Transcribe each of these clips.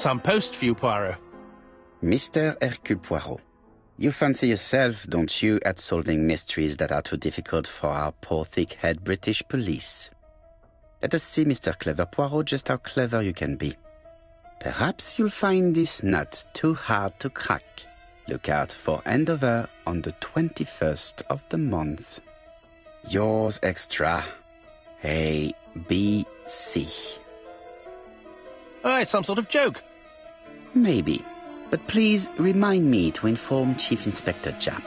some post for you, Poirot. Mr. Hercule Poirot, you fancy yourself, don't you, at solving mysteries that are too difficult for our poor thick-head British police. Let us see, Mr. Clever Poirot, just how clever you can be. Perhaps you'll find this nut too hard to crack. Look out for handover on the 21st of the month. Yours extra, A, B, C. Oh, it's some sort of joke. Maybe, but please remind me to inform Chief Inspector Japp.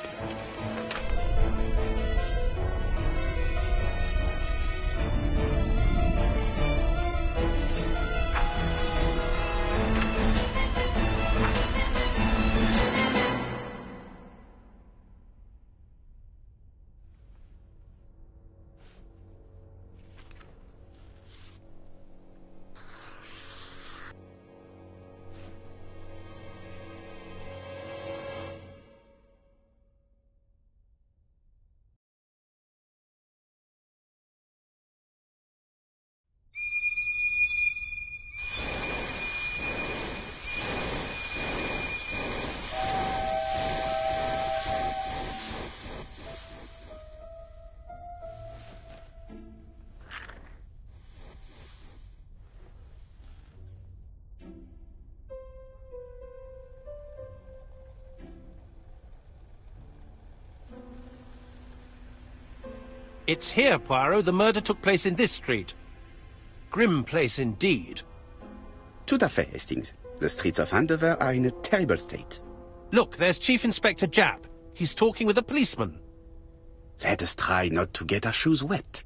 It's here, Poirot. The murder took place in this street. Grim place indeed. Tout à fait, Hastings. The streets of Andover are in a terrible state. Look, there's Chief Inspector Japp. He's talking with a policeman. Let us try not to get our shoes wet.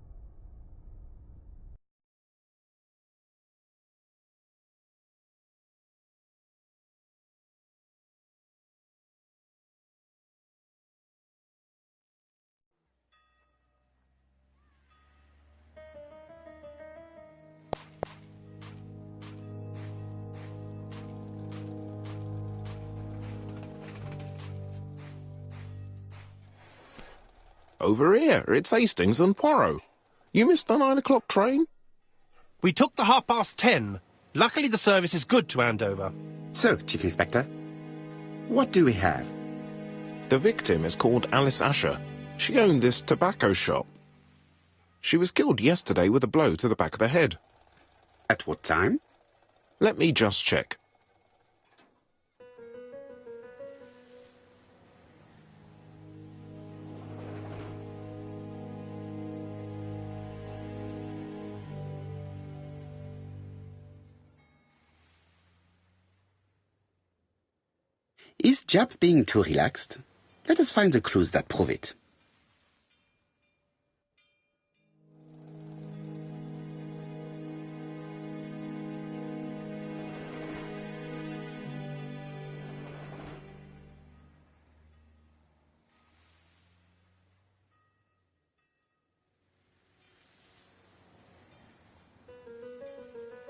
Over here, it's Hastings and Poirot. You missed the 9 o'clock train? We took the 10:30. Luckily the service is good to Andover. So, Chief Inspector, what do we have? The victim is called Alice Asher. She owned this tobacco shop. She was killed yesterday with a blow to the back of the head. At what time? Let me just check. Is Japp being too relaxed? Let us find the clues that prove it.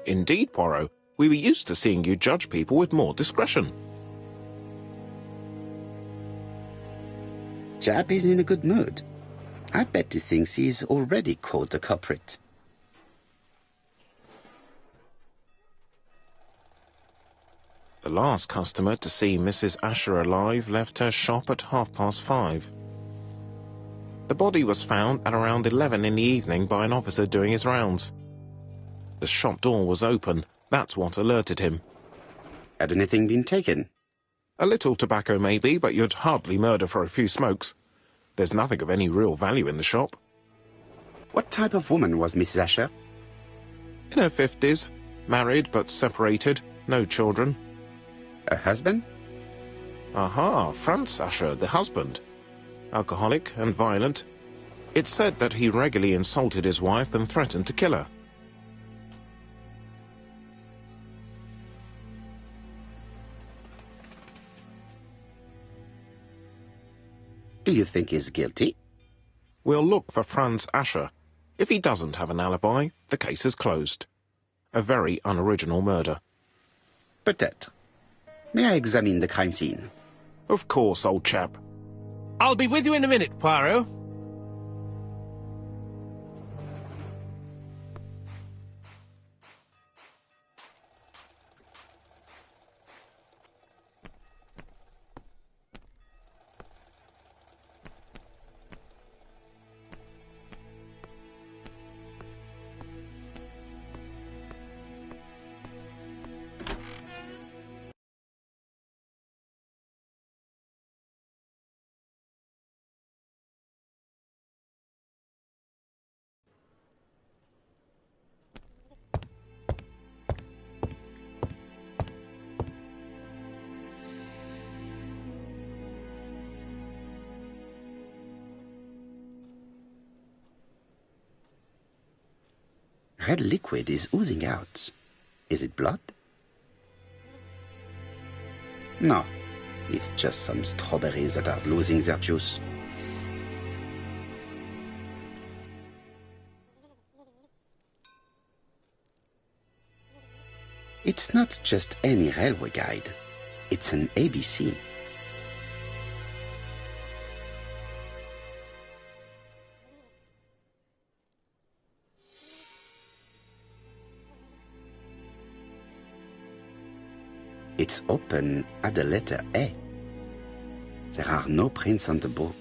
Indeed, Poirot. We were used to seeing you judge people with more discretion. Japp is in a good mood. I bet he thinks he's already caught the culprit. The last customer to see Mrs. Asher alive left her shop at 5:30. The body was found at around 11 in the evening by an officer doing his rounds. The shop door was open. That's what alerted him. Had anything been taken? A little tobacco maybe, but you'd hardly murder for a few smokes. There's nothing of any real value in the shop. What type of woman was Mrs. Asher? In her 50s, married but separated, no children. Her husband? Aha, Franz Asher, the husband. Alcoholic and violent. It's said that he regularly insulted his wife and threatened to kill her. Do you think he's guilty? We'll look for Franz Asher. If he doesn't have an alibi, the case is closed. A very unoriginal murder. Peut-être. May I examine the crime scene? Of course, old chap. I'll be with you in a minute, Poirot. Red liquid is oozing out. Is it blood? No, it's just some strawberries that are losing their juice. It's not just any railway guide. It's an ABC. It's open at the letter A. There are no prints on the book.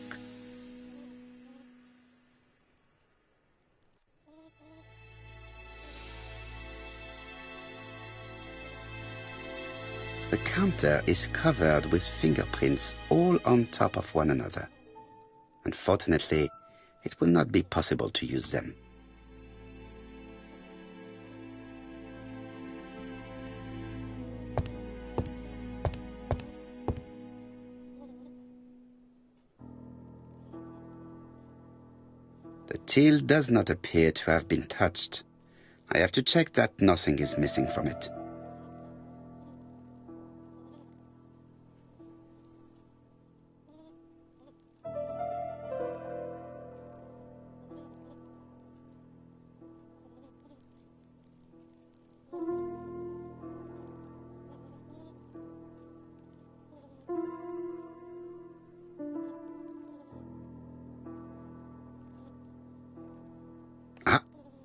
The counter is covered with fingerprints all on top of one another. Unfortunately, it will not be possible to use them. The till does not appear to have been touched. I have to check that nothing is missing from it.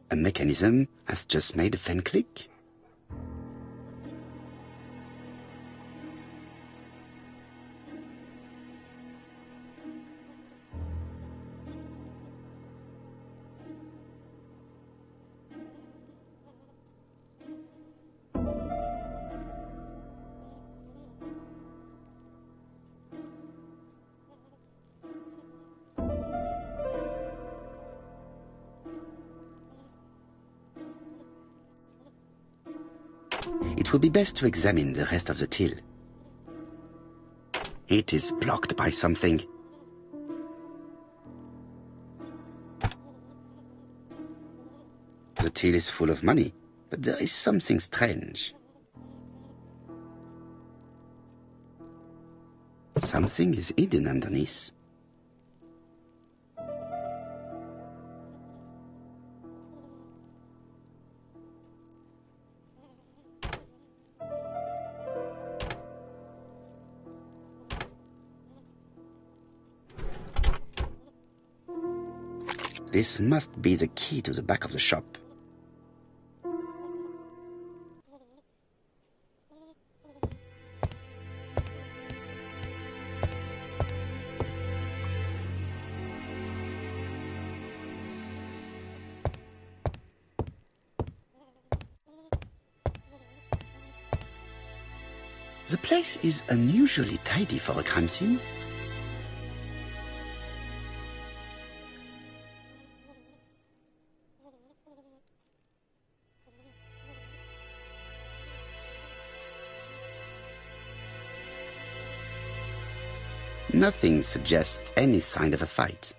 A mechanism has just made a fan click. It would be best to examine the rest of the till. It is blocked by something. The till is full of money, but there is something strange. Something is hidden underneath. This must be the key to the back of the shop. The place is unusually tidy for a crime scene. Nothing suggests any sign of a fight.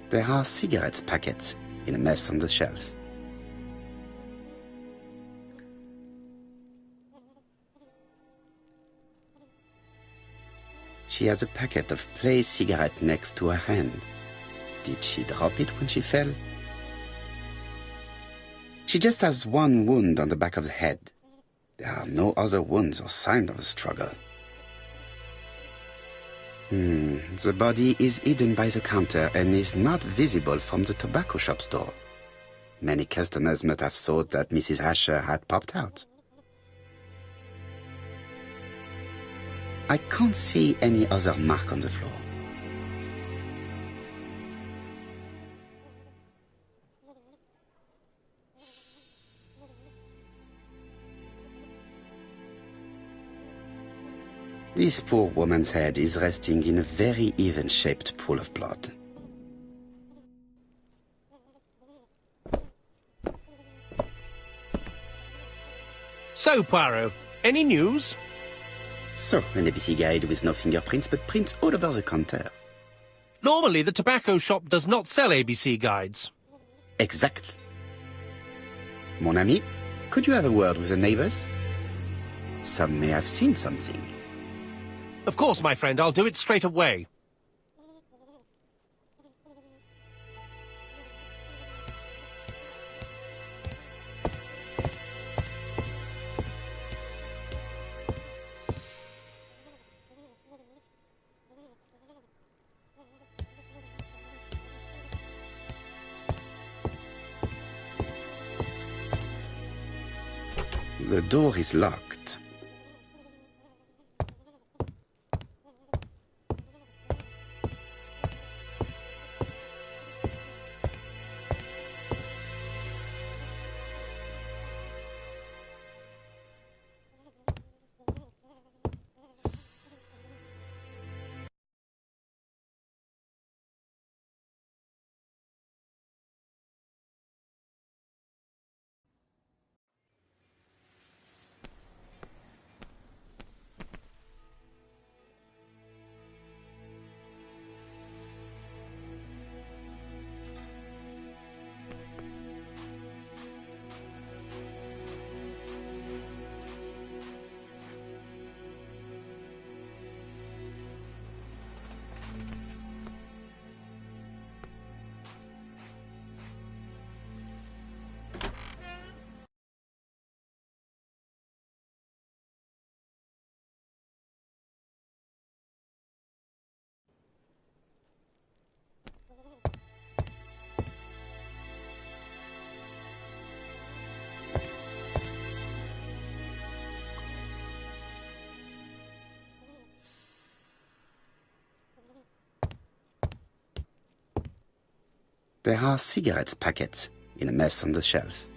There are cigarette packets in a mess on the shelf. She has a packet of play cigarette next to her hand. Did she drop it when she fell? She just has one wound on the back of the head. There are no other wounds or signs of a struggle. The body is hidden by the counter and is not visible from the tobacco shop door. Many customers must have thought that Mrs. Asher had popped out. I can't see any other mark on the floor. This poor woman's head is resting in a very even-shaped pool of blood. So, Poirot, any news? So, an ABC guide with no fingerprints, but prints all over the counter. Normally, the tobacco shop does not sell ABC guides. Exact. Mon ami, could you have a word with the neighbors? Some may have seen something. Of course, my friend, I'll do it straight away. The door is locked. There are cigarettes packets in a mess on the shelf.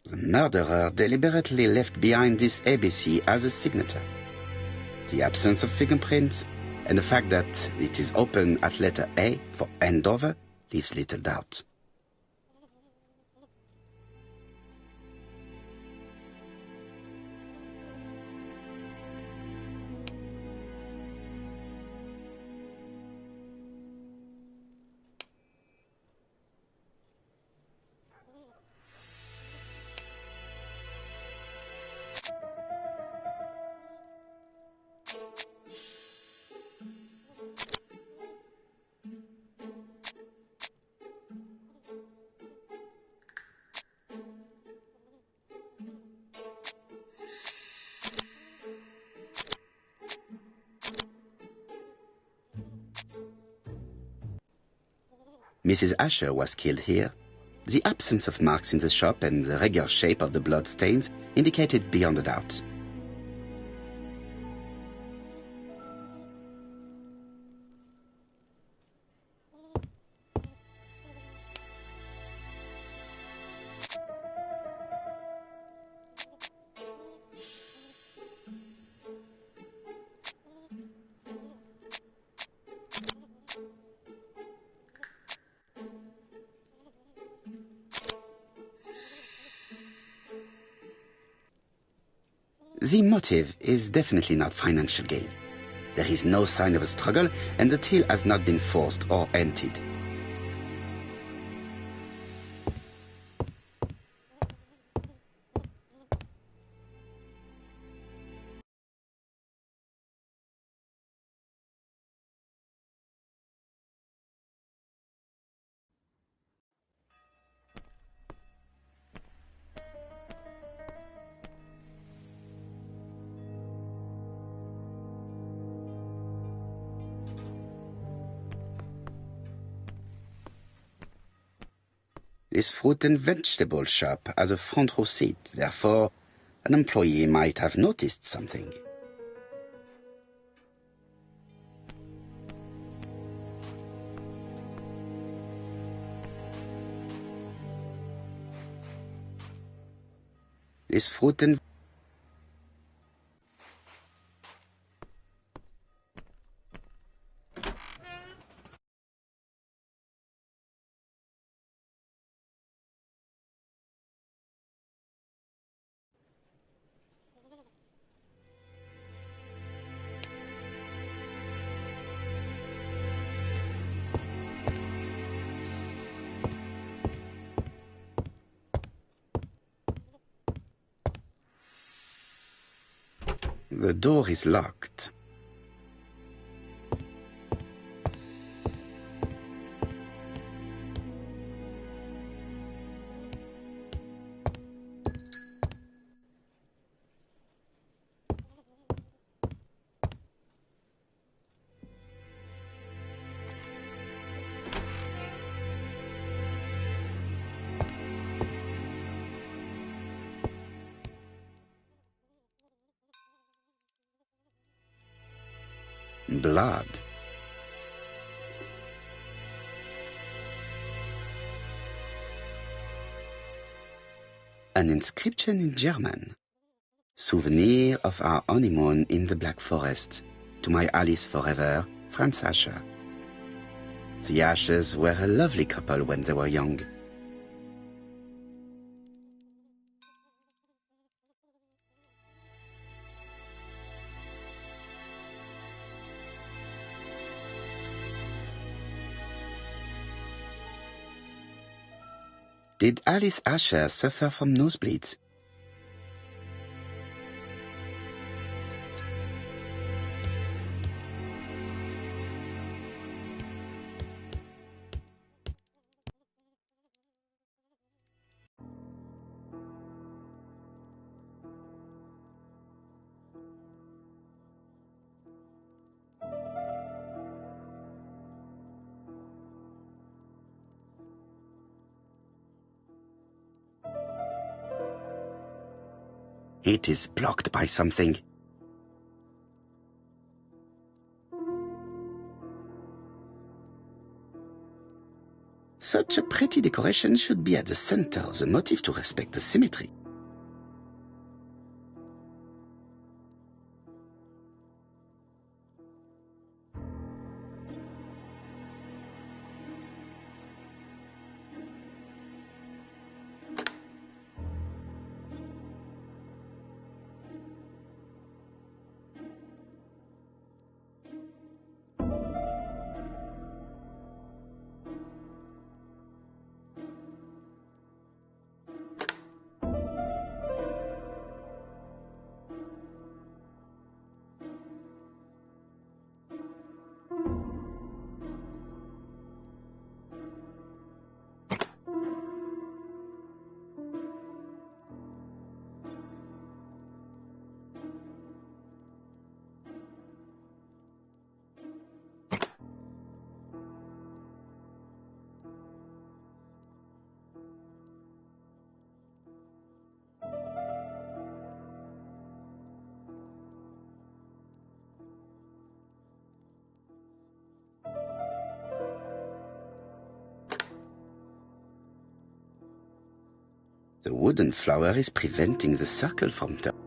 The murderer deliberately left behind this ABC as a signature. The absence of fingerprints and the fact that it is open at letter A for Andover leaves little doubt. Mrs. Asher was killed here. The absence of marks in the shop and the regular shape of the blood stains indicated beyond a doubt. The motive is definitely not financial gain. There is no sign of a struggle, and the till has not been forced or emptied. This fruit and vegetable shop has a front row seat, therefore an employee might have noticed something. This fruit and the door is locked. Blood. An inscription in German. Souvenir of our honeymoon in the Black Forest. To my Alice forever, Franz Asher. The Ashers were a lovely couple when they were young. Did Alice Asher suffer from nosebleeds? It is blocked by something. Such a pretty decoration should be at the center of the motif to respect the symmetry. The wooden flower is preventing the circle from turning.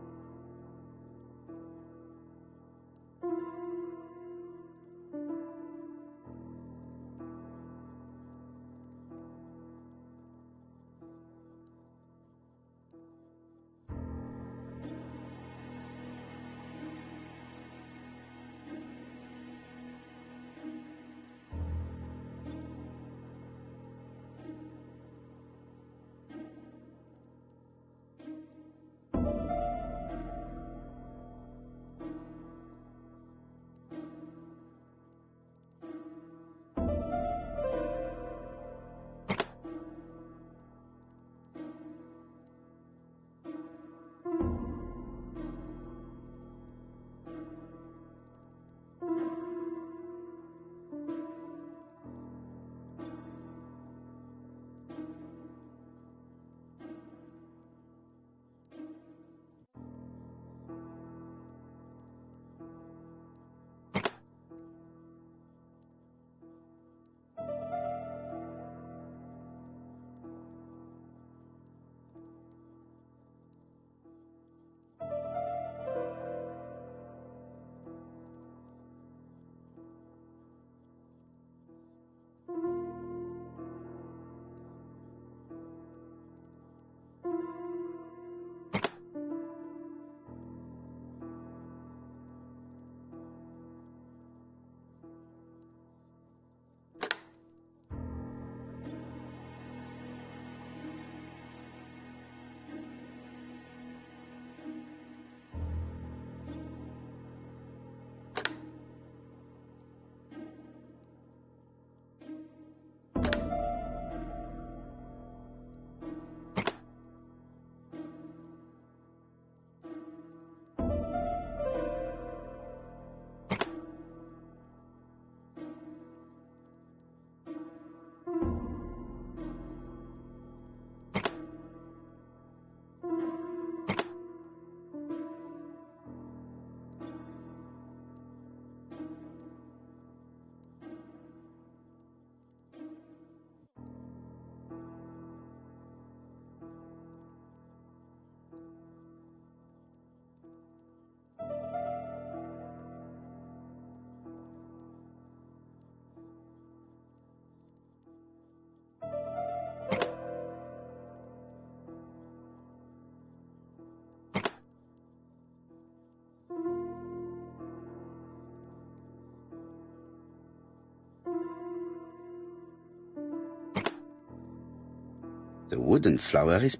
The wooden flower is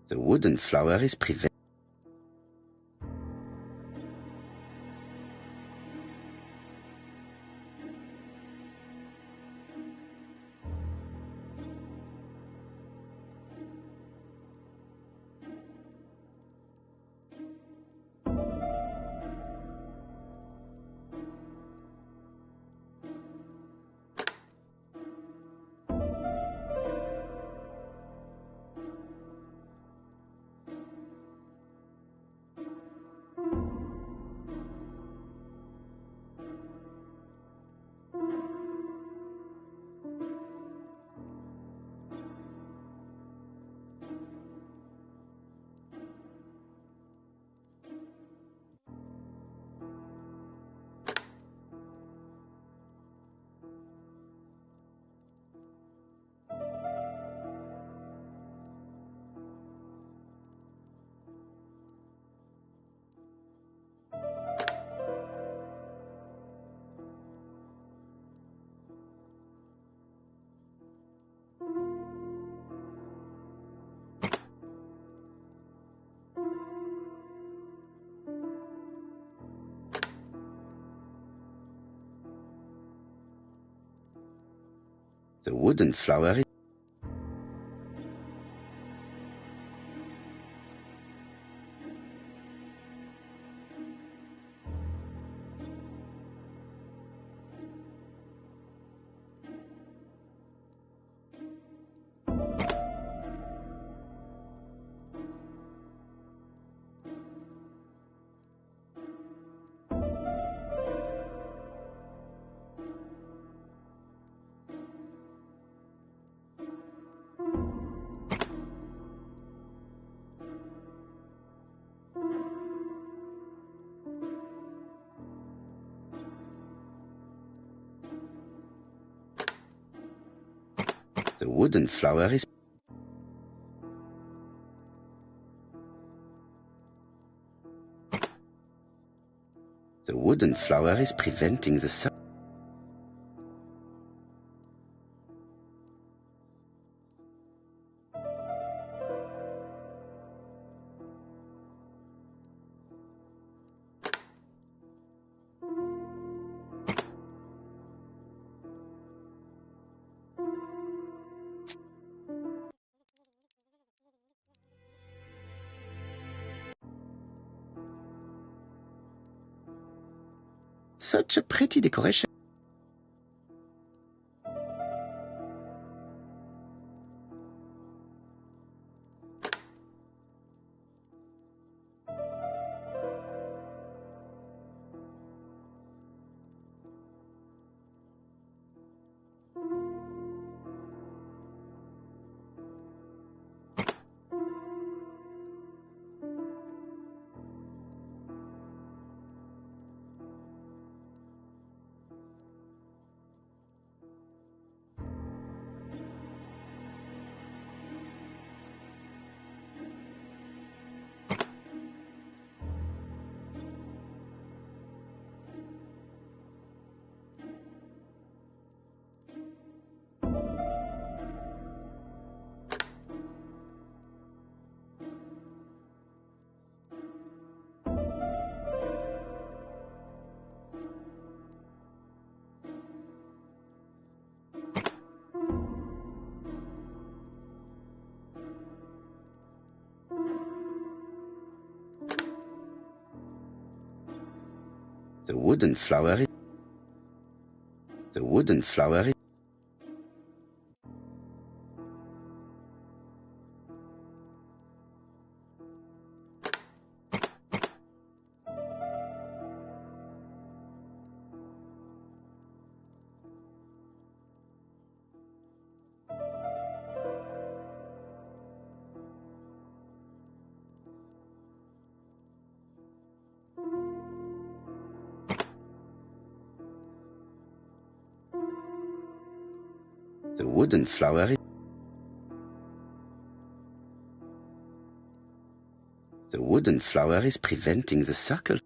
The wooden flower is preventing. The wooden flower is The wooden flower is The wooden flower is preventing the sun. Such a pretty decoration. The wooden flower is The wooden flower is The wooden flower is The wooden flower is preventing the circle.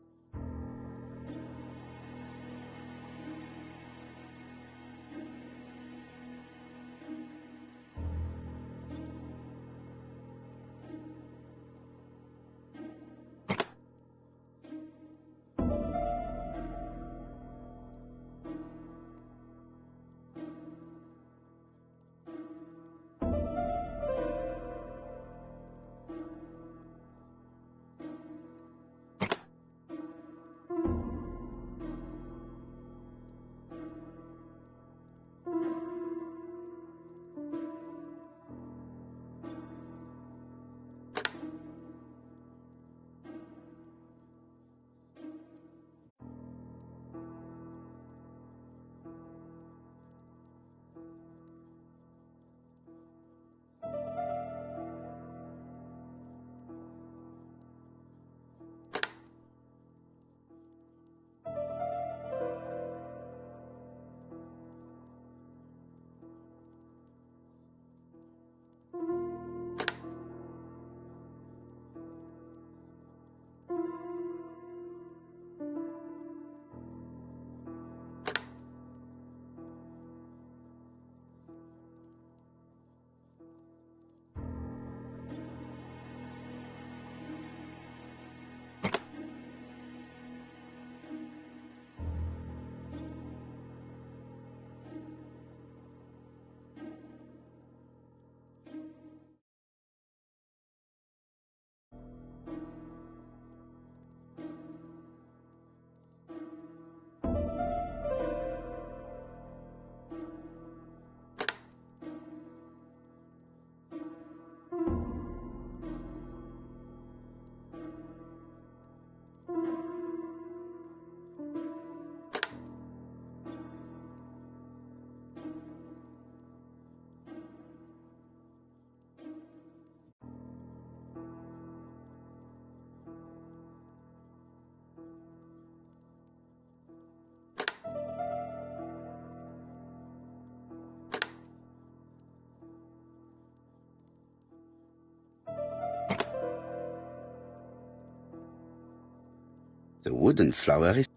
The wooden flower is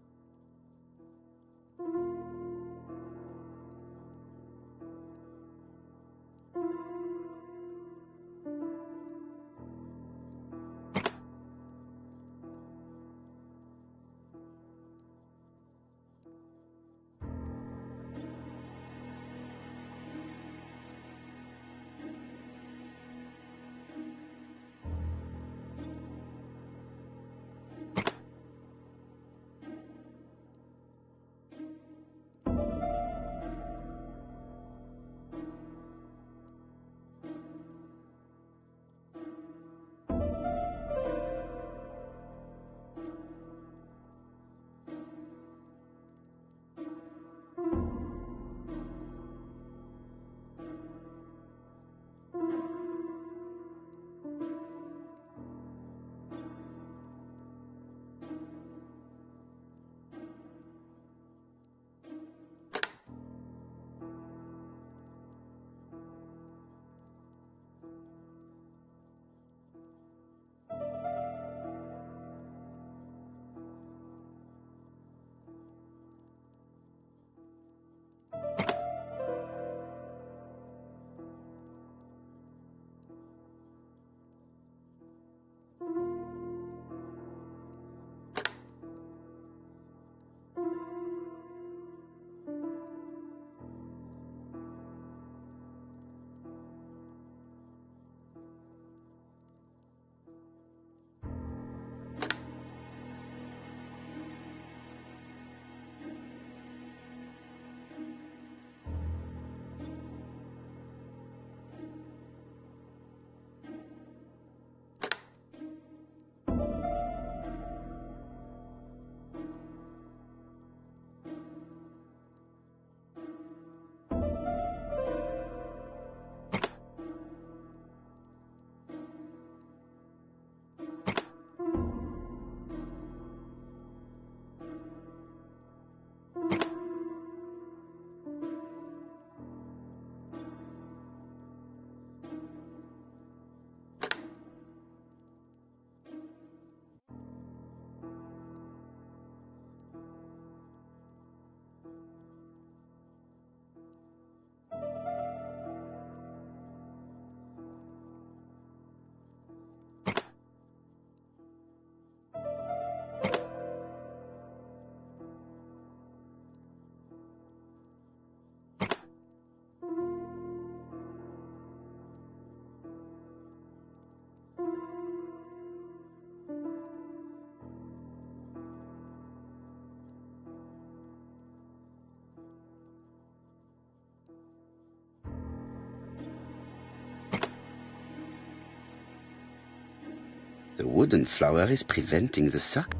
the wooden flower is preventing the suck.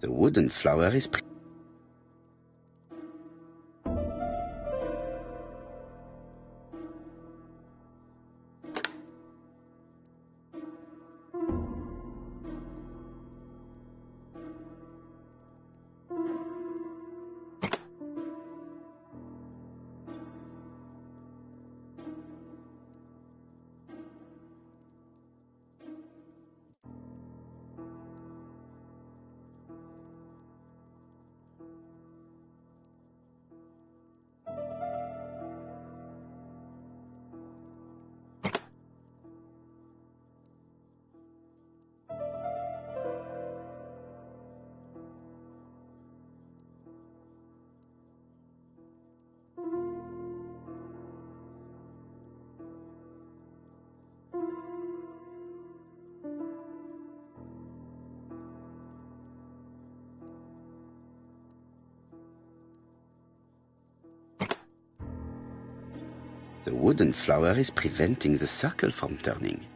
The wooden flower is The wooden flower is preventing the circle from turning.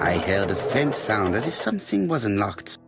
I heard a faint sound as if something was unlocked.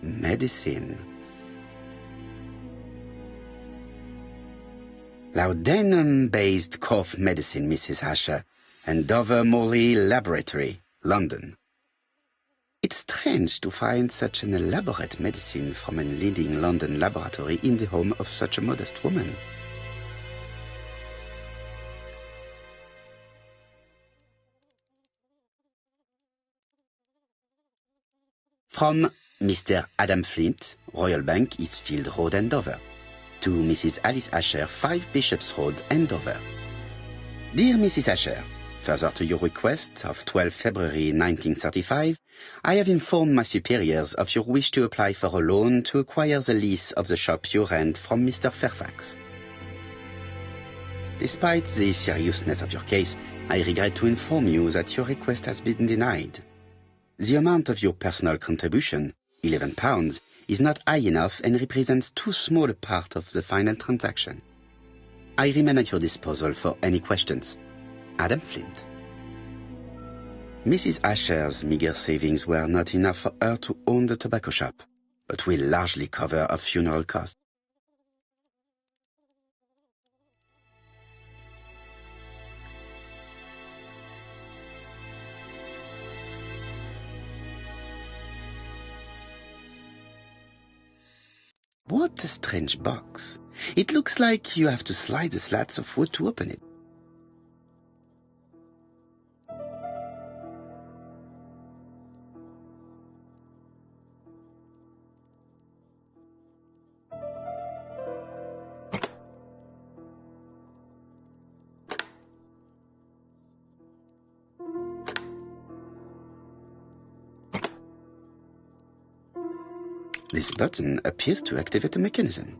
Medicine. Laudanum-based cough medicine, Mrs. Asher, and Dover Morley Laboratory, London. It's strange to find such an elaborate medicine from a leading London laboratory in the home of such a modest woman. From Mr. Adam Flint, Royal Bank, Eastfield Road, Andover. To Mrs. Alice Asher, 5 Bishops Road, Andover. Dear Mrs. Asher, further to your request of 12 February 1935, I have informed my superiors of your wish to apply for a loan to acquire the lease of the shop you rent from Mr. Fairfax. Despite the seriousness of your case, I regret to inform you that your request has been denied. The amount of your personal contribution, £11, is not high enough and represents too small a part of the final transaction. I remain at your disposal for any questions. Adam Flint. Mrs. Asher's meager savings were not enough for her to own the tobacco shop, but will largely cover her funeral costs. What a strange box. It looks like you have to slide the slats of wood to open it. This button appears to activate a mechanism.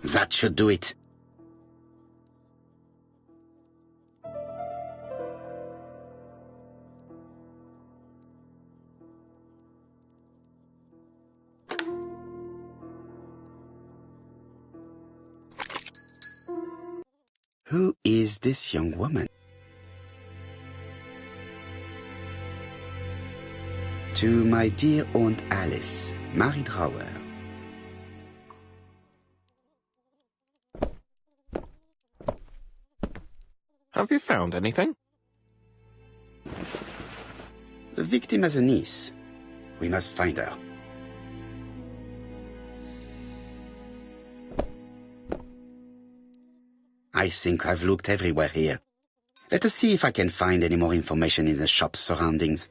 That should do it. Who is this young woman? To my dear Aunt Alice, Mary Drower. found anything? The victim has a niece. We must find her. I think I've looked everywhere here. Let us see if I can find any more information in the shop's surroundings.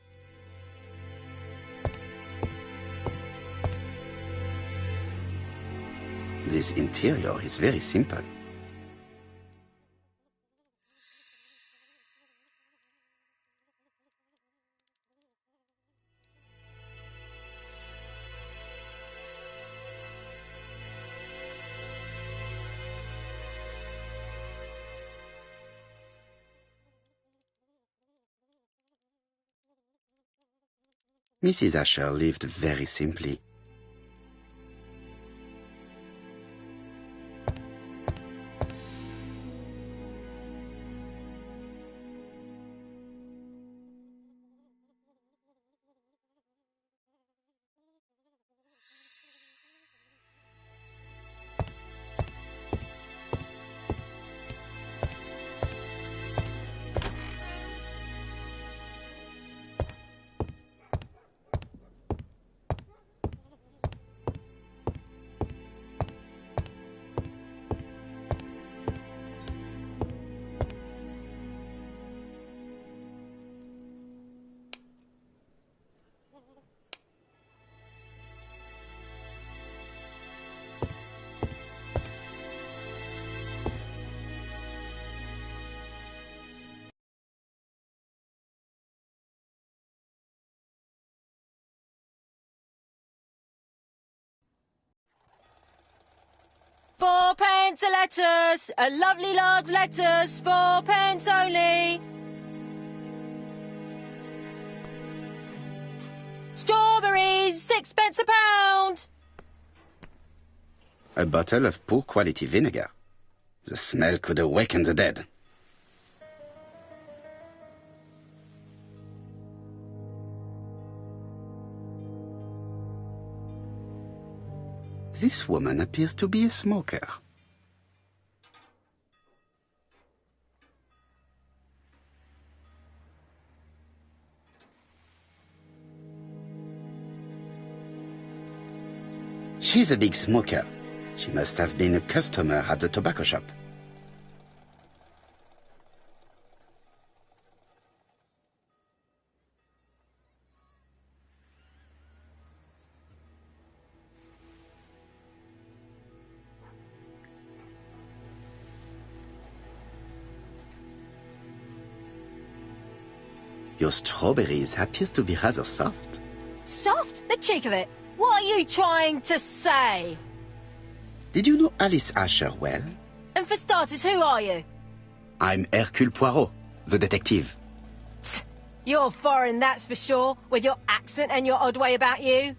This interior is very simple. Mrs. Asher lived very simply. £4 a lettuce, a lovely large lettuce, 4 pence only. Strawberries, 6 pence a pound. A bottle of poor quality vinegar. The smell could awaken the dead. This woman appears to be a smoker. She's a big smoker. She must have been a customer at the tobacco shop. Your strawberries appears to be rather soft. Soft? The cheek of it. What are you trying to say? Did you know Alice Asher well? And for starters, who are you? I'm Hercule Poirot, the detective. You're foreign, that's for sure, with your accent and your odd way about you.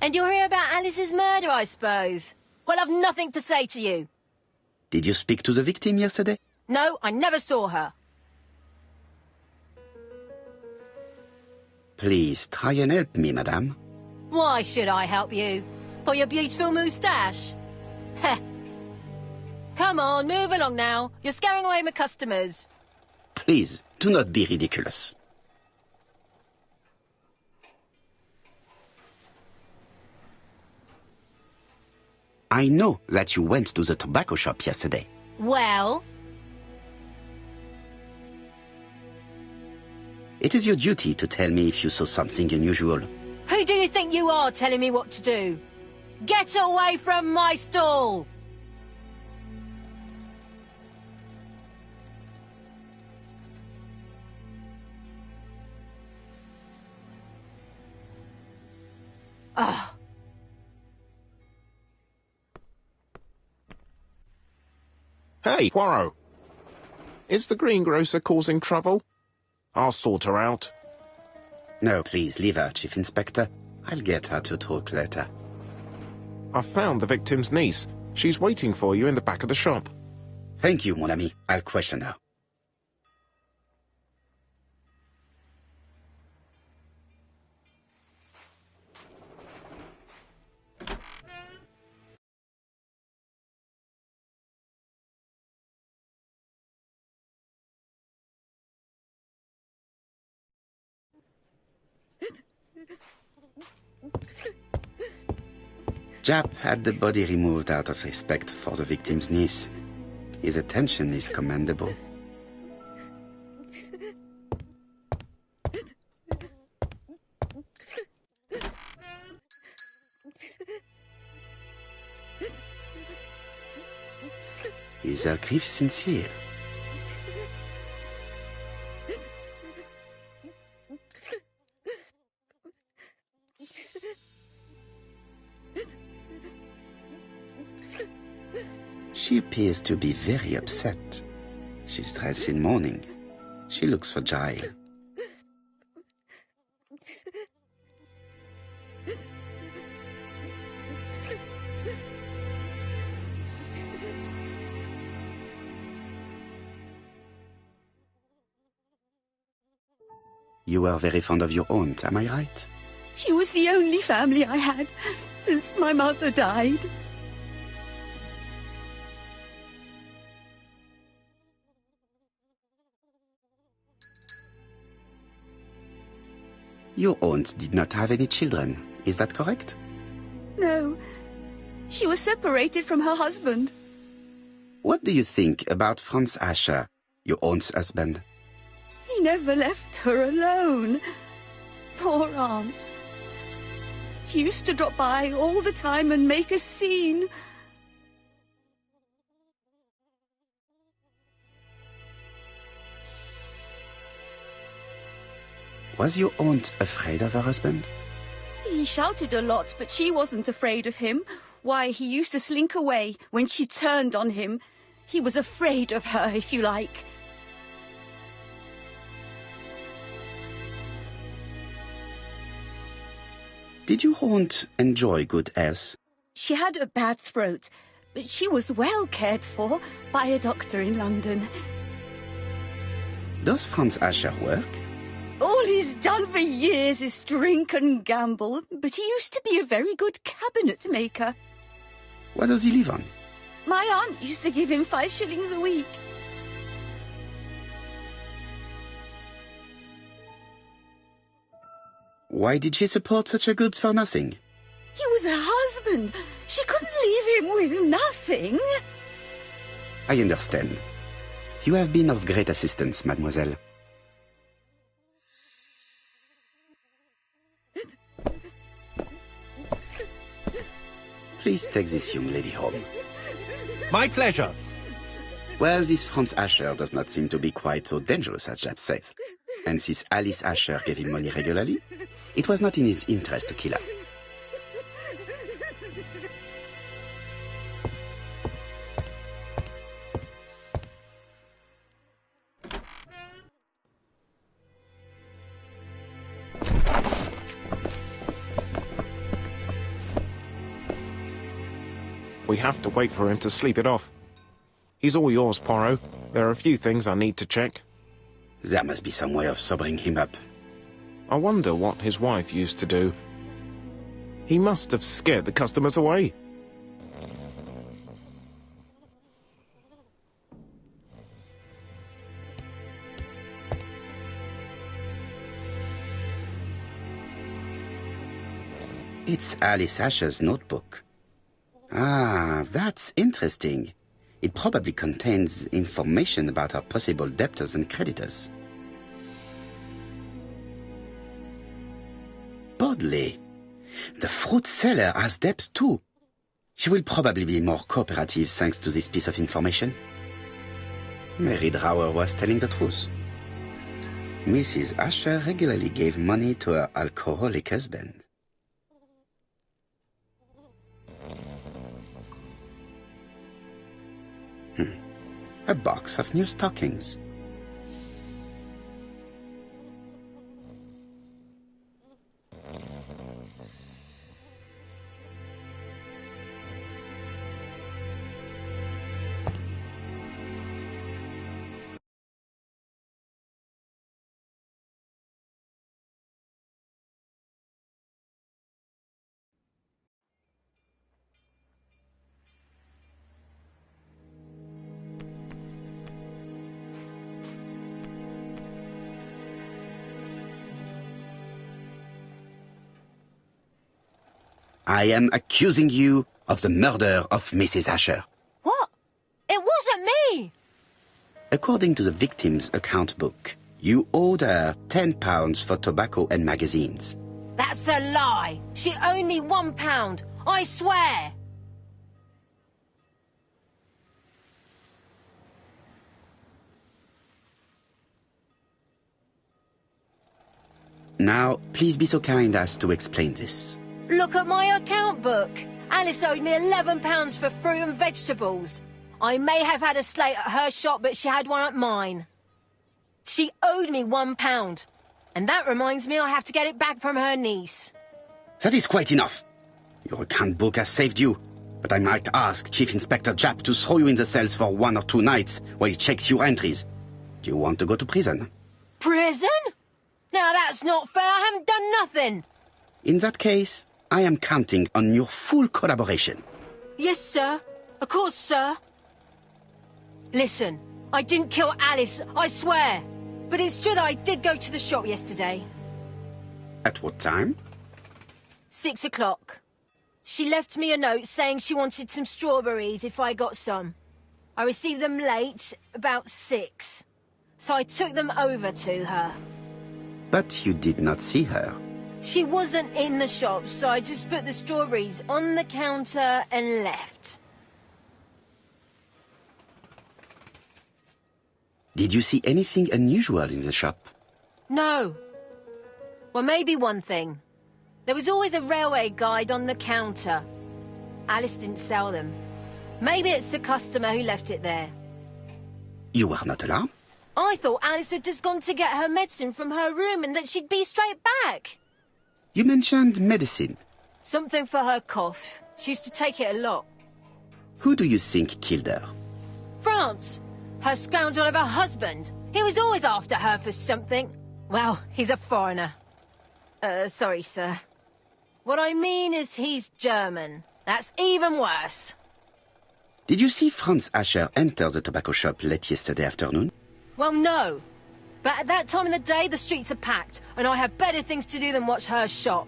And you're here about Alice's murder, I suppose. Well, I've nothing to say to you. Did you speak to the victim yesterday? No, I never saw her. Please try and help me, madame. Why should I help you? For your beautiful moustache? Heh. Come on, move along now. You're scaring away my customers. Please, do not be ridiculous. I know that you went to the tobacco shop yesterday. Well? It is your duty to tell me if you saw something unusual. Who do you think you are telling me what to do? Get away from my stall! Ugh. Hey, Poirot. Is the greengrocer causing trouble? I'll sort her out. No, please, leave her, Chief Inspector. I'll get her to talk later. I've found the victim's niece. She's waiting for you in the back of the shop. Thank you, mon ami. I'll question her. Jap had the body removed out of respect for the victim's niece. His attention is commendable. Is her grief sincere? She appears to be very upset. She's dressed in mourning. She looks fragile. You were very fond of your aunt, am I right? She was the only family I had since my mother died. Your aunt did not have any children, is that correct? No, she was separated from her husband. What do you think about Franz Asher, your aunt's husband? He never left her alone. Poor aunt. She used to drop by all the time and make a scene. Was your aunt afraid of her husband? He shouted a lot, but she wasn't afraid of him. Why, he used to slink away when she turned on him. He was afraid of her, if you like. Did your aunt enjoy good health? She had a bad throat, but she was well cared for by a doctor in London. Does Franz Asher work? All he's done for years is drink and gamble, but he used to be a very good cabinet maker. What does he live on? My aunt used to give him 5 shillings a week. Why did she support such a goods for nothing? He was her husband. She couldn't leave him with nothing. I understand. You have been of great assistance, mademoiselle. Please take this young lady home. My pleasure. Well, this Franz Asher does not seem to be quite so dangerous as Jap says. And since Alice Asher gave him money regularly, it was not in his interest to kill her. We have to wait for him to sleep it off. He's all yours, Poirot. There are a few things I need to check. There must be some way of sobering him up. I wonder what his wife used to do. He must have scared the customers away. It's Alice Asher's notebook. Ah, that's interesting. It probably contains information about her possible debtors and creditors. Bodley. The fruit seller has debts too. She will probably be more cooperative thanks to this piece of information. Mary Drower was telling the truth. Mrs. Asher regularly gave money to her alcoholic husband. A box of new stockings. I am accusing you of the murder of Mrs. Asher. What? It wasn't me! According to the victim's account book, you owed her £10 for tobacco and magazines. That's a lie. She owed me £1. I swear. Now, please be so kind as to explain this. Look at my account book. Alice owed me £11 for fruit and vegetables. I may have had a slate at her shop, but she had one at mine. She owed me £1. And that reminds me I have to get it back from her niece. That is quite enough. Your account book has saved you, but I might ask Chief Inspector Japp to throw you in the cells for 1 or 2 nights while he checks your entries. Do you want to go to prison? Prison? Now that's not fair. I haven't done nothing. In that case, I am counting on your full collaboration. Yes, sir. Of course, sir. Listen, I didn't kill Alice, I swear. But it's true that I did go to the shop yesterday. At what time? 6 o'clock. She left me a note saying she wanted some strawberries if I got some. I received them late, about 6. So I took them over to her. But you did not see her. She wasn't in the shop, so I just put the strawberries on the counter and left. Did you see anything unusual in the shop? No. Well, maybe one thing. There was always a railway guide on the counter. Alice didn't sell them. Maybe it's the customer who left it there. You were not alarmed? I thought Alice had just gone to get her medicine from her room and that she'd be straight back. You mentioned medicine. Something for her cough. She used to take it a lot. Who do you think killed her? France. Her scoundrel of a husband. He was always after her for something. Well, he's a foreigner. Sorry, sir. What I mean is he's German. That's even worse. Did you see Franz Asher enter the tobacco shop late yesterday afternoon? Well, no. But at that time of the day, the streets are packed, and I have better things to do than watch her shop.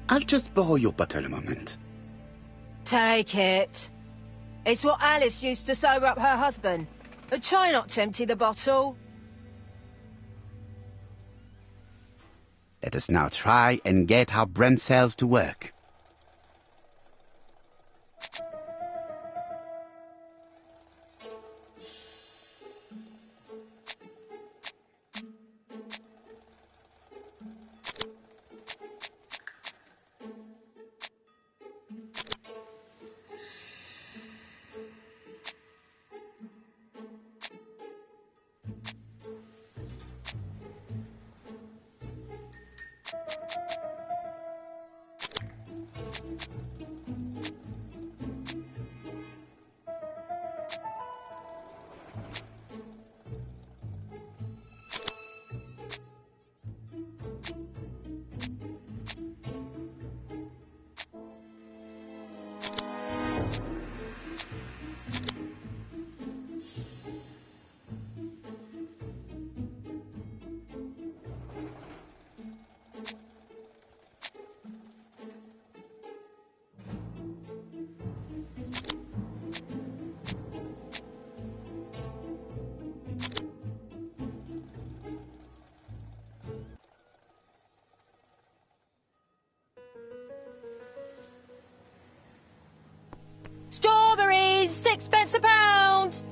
I'll just borrow your bottle a moment. Take it. It's what Alice used to sober up her husband. But try not to empty the bottle. Let us now try and get our brain cells to work. Strawberries! 6p a pound!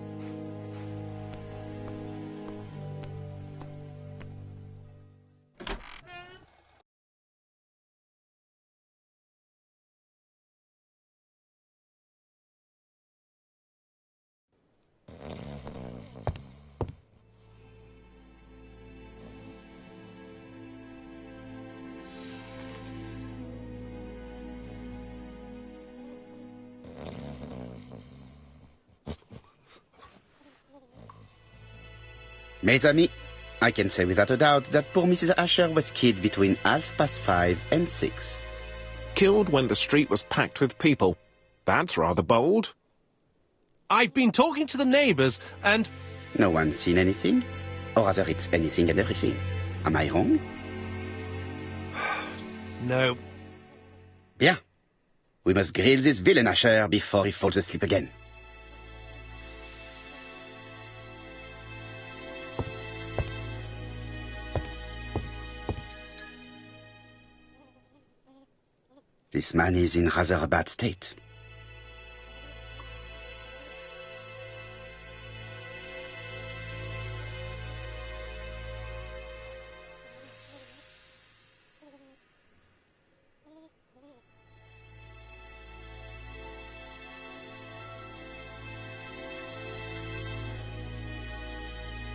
Mes amis, I can say without a doubt that poor Mrs. Asher was killed between 5:30 and 6. Killed when the street was packed with people. That's rather bold. I've been talking to the neighbours, and... No one's seen anything? Or rather, it's anything and everything. Am I wrong? No. Bien. We must grill this villain Asher before he falls asleep again. This man is in rather a bad state.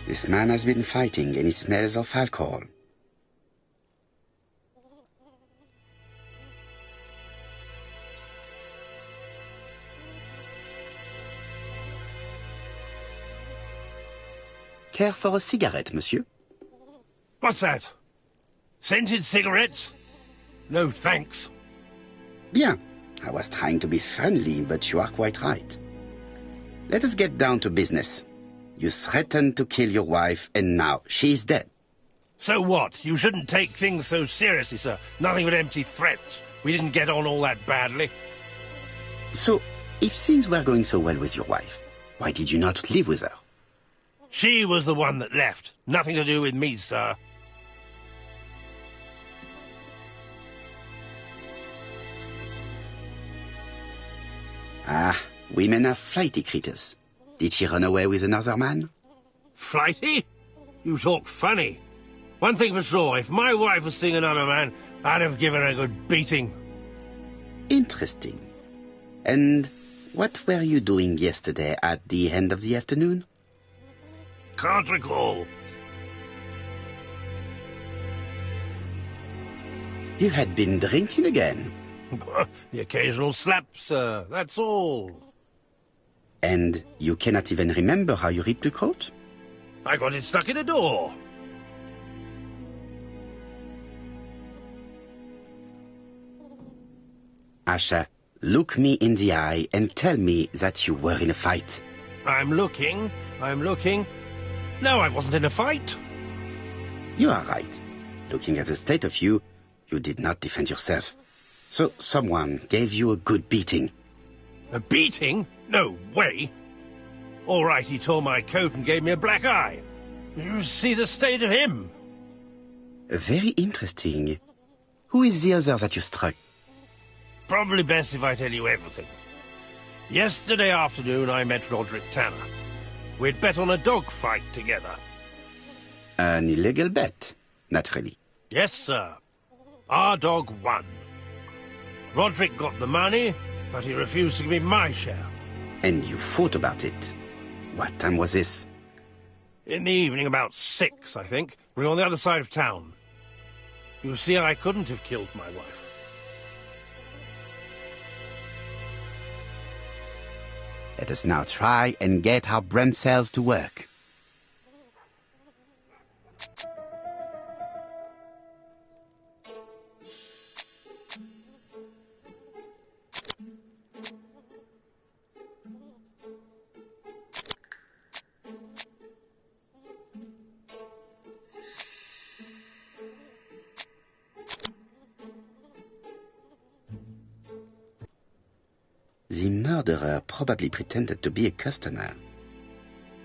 This man has been fighting and he smells of alcohol. Care for a cigarette, monsieur? What's that? Scented cigarettes? No, thanks. Bien. I was trying to be friendly, but you are quite right. Let us get down to business. You threatened to kill your wife, and now she is dead. So what? You shouldn't take things so seriously, sir. Nothing but empty threats. We didn't get on all that badly. So, if things were going so well with your wife, why did you not live with her? She was the one that left. Nothing to do with me, sir. Ah, women are flighty creatures. Did she run away with another man? Flighty? You talk funny. One thing for sure, if my wife was seeing another man, I'd have given her a good beating. Interesting. And what were you doing yesterday at the end of the afternoon? Can't recall. You had been drinking again. The occasional slap, sir, that's all. And you cannot even remember how you ripped the coat? I got it stuck in a door. Asha, look me in the eye and tell me that you were in a fight. I'm looking. No, I wasn't in a fight. You are right. Looking at the state of you, you did not defend yourself. So someone gave you a good beating. A beating? No way. All right, he tore my coat and gave me a black eye. You see the state of him. Very interesting. Who is the other that you struck? Probably best if I tell you everything. Yesterday afternoon, I met Roderick Tanner. We'd bet on a dog fight together. An illegal bet, naturally. Yes, sir. Our dog won. Roderick got the money, but he refused to give me my share. And you fought about it. What time was this? In the evening, about 6, I think. We were on the other side of town. You see, I couldn't have killed my wife. Let us now try and get our brain cells to work. The murderer probably pretended to be a customer.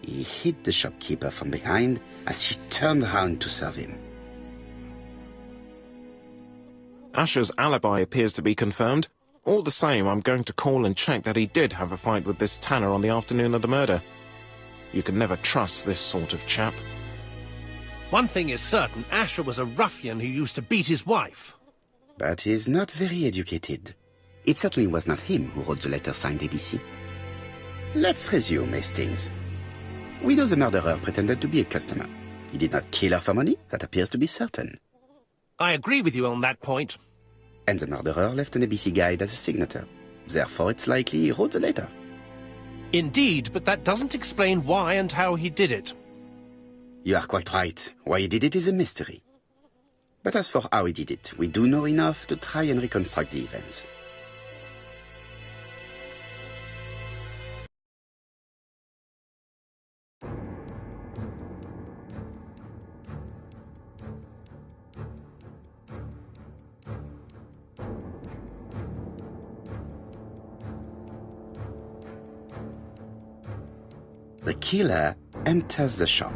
He hit the shopkeeper from behind as he turned around to serve him. Asher's alibi appears to be confirmed. All the same, I'm going to call and check that he did have a fight with this Tanner on the afternoon of the murder. You can never trust this sort of chap. One thing is certain, Asher was a ruffian who used to beat his wife. But he's not very educated. It certainly was not him who wrote the letter signed ABC. Let's resume, Hastings. We know the murderer pretended to be a customer. He did not kill her for money, that appears to be certain. I agree with you on that point. And the murderer left an ABC guide as a signature. Therefore, it's likely he wrote the letter. Indeed, but that doesn't explain why and how he did it. You are quite right. Why he did it is a mystery. But as for how he did it, we do know enough to try and reconstruct the events. The killer enters the shop.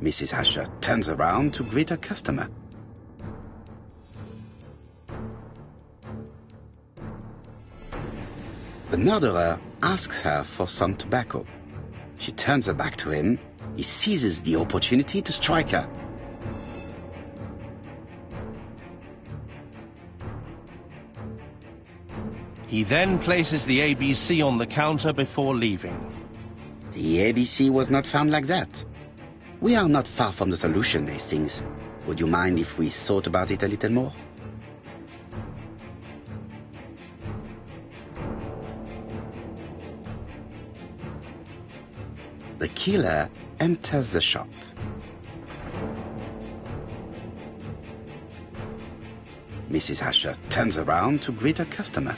Mrs. Asher turns around to greet her customer. The murderer asks her for some tobacco. She turns her back to him. He seizes the opportunity to strike her. He then places the ABC on the counter before leaving. The ABC was not found like that. We are not far from the solution, Hastings. Would you mind if we thought about it a little more? The killer enters the shop. Mrs. Asher turns around to greet her customer.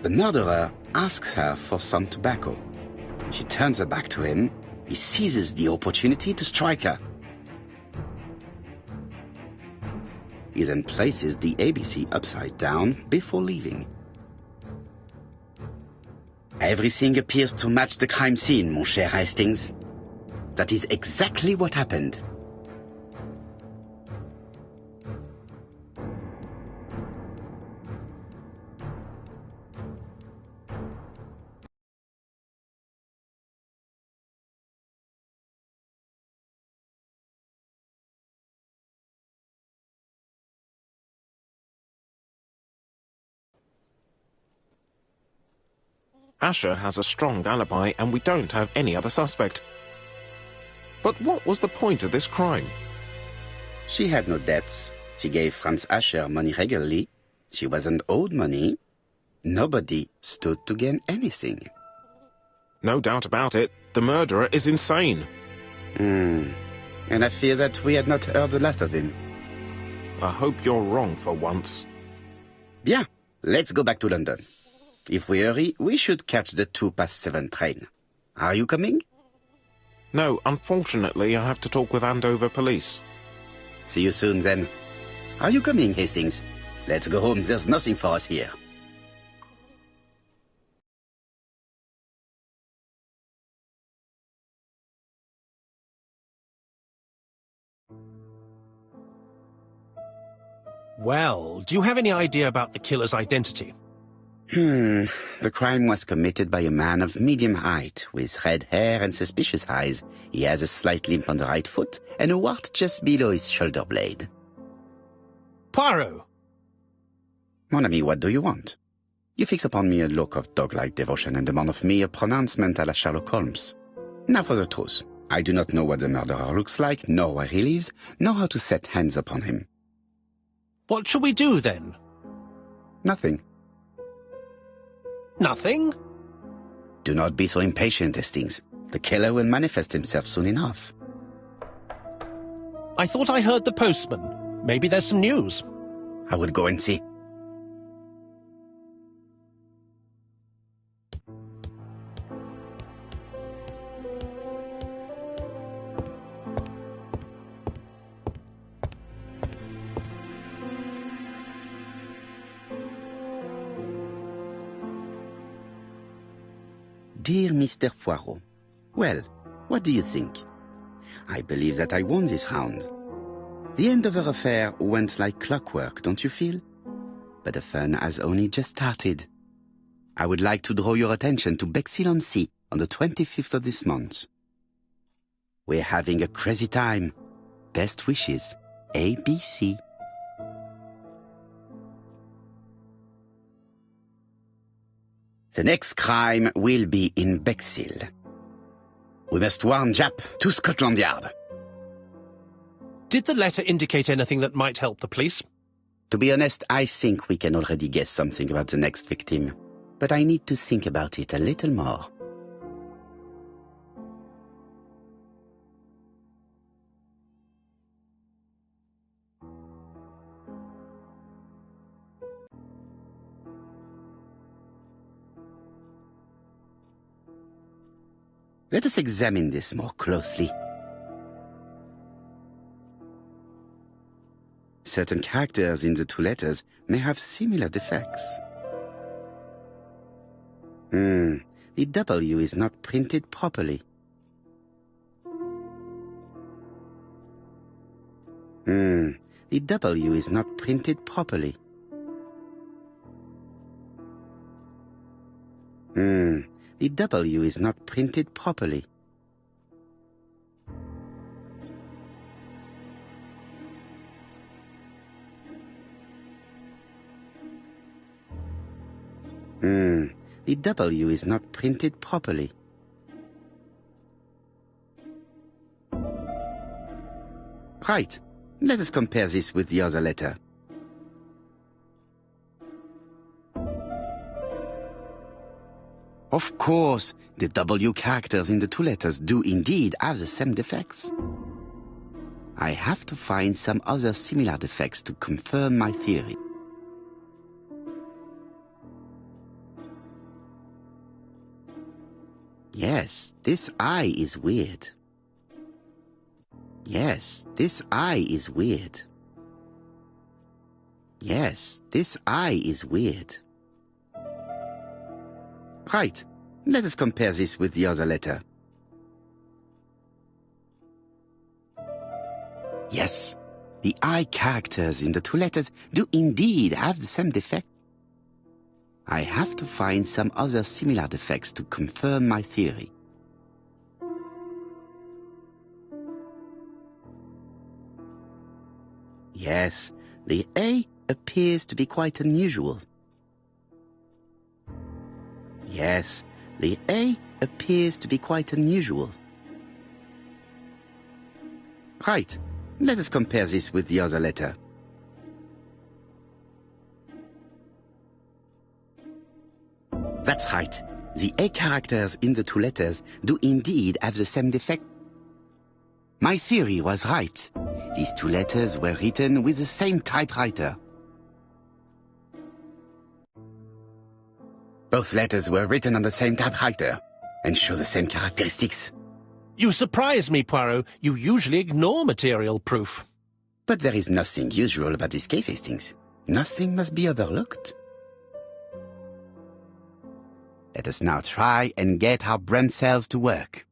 The murderer asks her for some tobacco. She turns her back to him. He seizes the opportunity to strike her. He then places the ABC upside down before leaving. Everything appears to match the crime scene, mon cher Hastings. That is exactly what happened. Asher has a strong alibi and we don't have any other suspect. But what was the point of this crime? She had no debts. She gave Franz Asher money regularly. She wasn't owed money. Nobody stood to gain anything. No doubt about it, the murderer is insane. And I fear that we had not heard the last of him. I hope you're wrong for once. Bien, let's go back to London. If we hurry, we should catch the 7:02 train. Are you coming? No, unfortunately, I have to talk with Andover police. See you soon, then. Are you coming, Hastings? Let's go home. There's nothing for us here. Well, do you have any idea about the killer's identity? The crime was committed by a man of medium height, with red hair and suspicious eyes. He has a slight limp on the right foot and a wart just below his shoulder blade. Poirot! Mon ami, what do you want? You fix upon me a look of dog-like devotion and demand of me a pronouncement à la Sherlock Holmes. Now for the truth. I do not know what the murderer looks like, nor where he lives, nor how to set hands upon him. What shall we do, then? Nothing. Nothing? Do not be so impatient, Hastings. The killer will manifest himself soon enough. I thought I heard the postman. Maybe there's some news. I will go and see. Dear Mr. Poirot, well, what do you think? I believe that I won this round. The Andover affair went like clockwork, don't you feel? But the fun has only just started. I would like to draw your attention to Bexhill-on-Sea on the 25th of this month. We're having a crazy time. Best wishes, ABC. The next crime will be in Bexhill. We must warn Jap to Scotland Yard. Did the letter indicate anything that might help the police? To be honest, I think we can already guess something about the next victim. But I need to think about it a little more. Let us examine this more closely. certain characters in the two letters may have similar defects. The W is not printed properly. The W is not printed properly. The W is not printed properly. The W is not printed properly. Right. Let us compare this with the other letter. Of course, the W characters in the two letters do indeed have the same defects. I have to find some other similar defects to confirm my theory. Yes, this I is weird. Yes, this I is weird. Yes, this I is weird. Right. Let us compare this with the other letter. Yes, the I characters in the two letters do indeed have the same defect. I have to find some other similar defects to confirm my theory. Yes, the A appears to be quite unusual. Yes, the A appears to be quite unusual. Right. Let us compare this with the other letter. That's right. The A characters in the two letters do indeed have the same defect. My theory was right. These two letters were written with the same typewriter. Both letters were written on the same typewriter and show the same characteristics. You surprise me, Poirot. You usually ignore material proof. But there is nothing usual about this case, Hastings. Nothing must be overlooked. Let us now try and get our brain cells to work.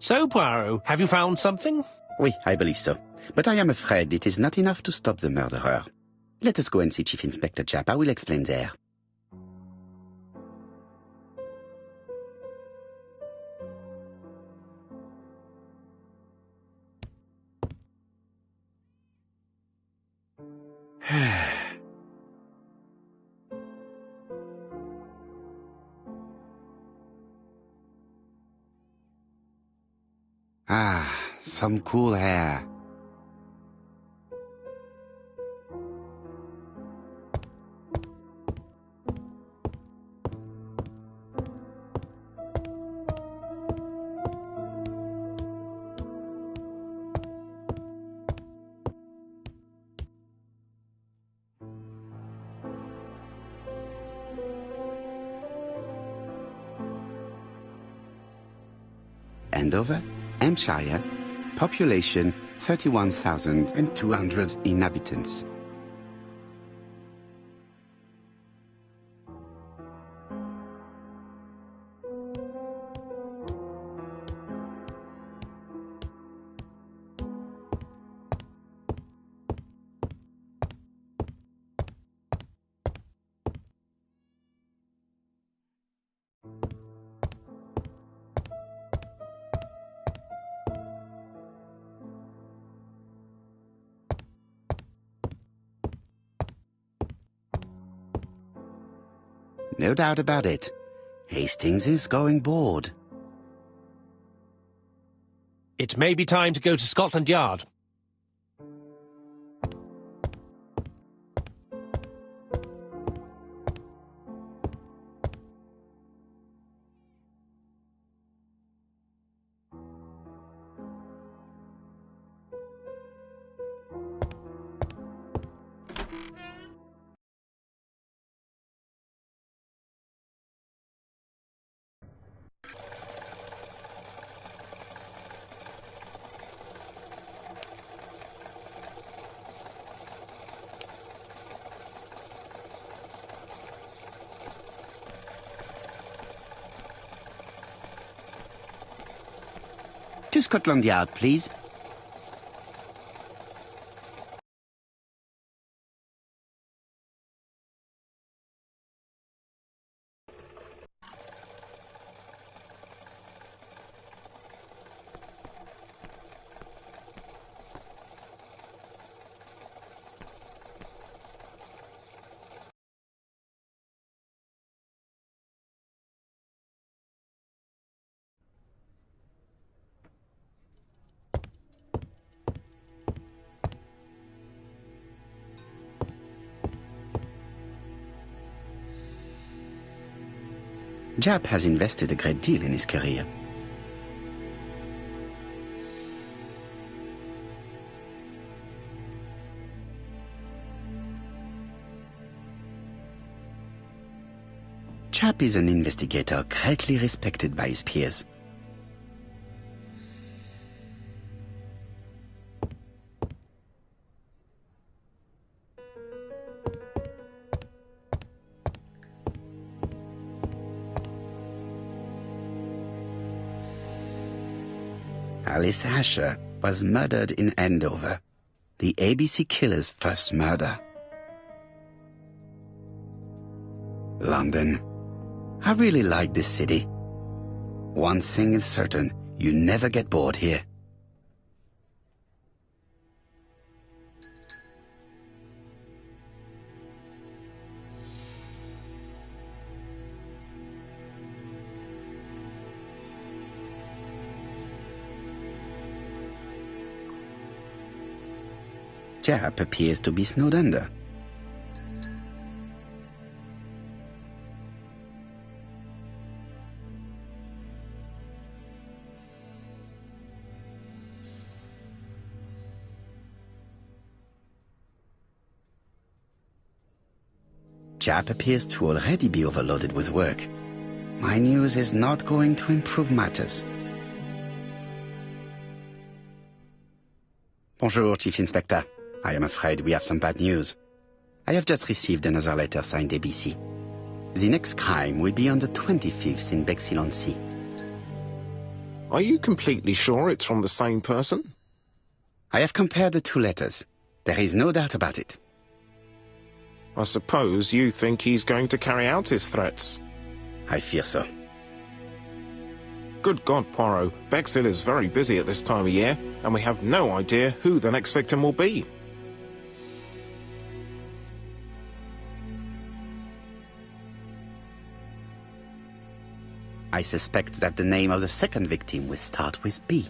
So, Poirot, have you found something? Oui, I believe so. But I am afraid it is not enough to stop the murderer. Let us go and see Chief Inspector Japp. I will explain there. Ah, some cool air. Andover, Hampshire, population 31,200 inhabitants. No doubt about it. Hastings is going bored. It may be time to go to Scotland Yard. To Scotland Yard, please. Jap has invested a great deal in his career. Jap is an investigator greatly respected by his peers. Alice Asher was murdered in Andover, the ABC killer's first murder. London. I really like this city. One thing is certain, you never get bored here. Jap appears to be snowed under. Jap appears to already be overloaded with work. My news is not going to improve matters. Bonjour, Chief Inspector. I am afraid we have some bad news. I have just received another letter signed ABC. The next crime will be on the 25th in Bexhill-on-Sea. Are you completely sure it's from the same person? I have compared the two letters. There is no doubt about it. I suppose you think he's going to carry out his threats. I fear so. Good God, Poirot. Bexhill is very busy at this time of year, and we have no idea who the next victim will be. I suspect that the name of the second victim will start with B.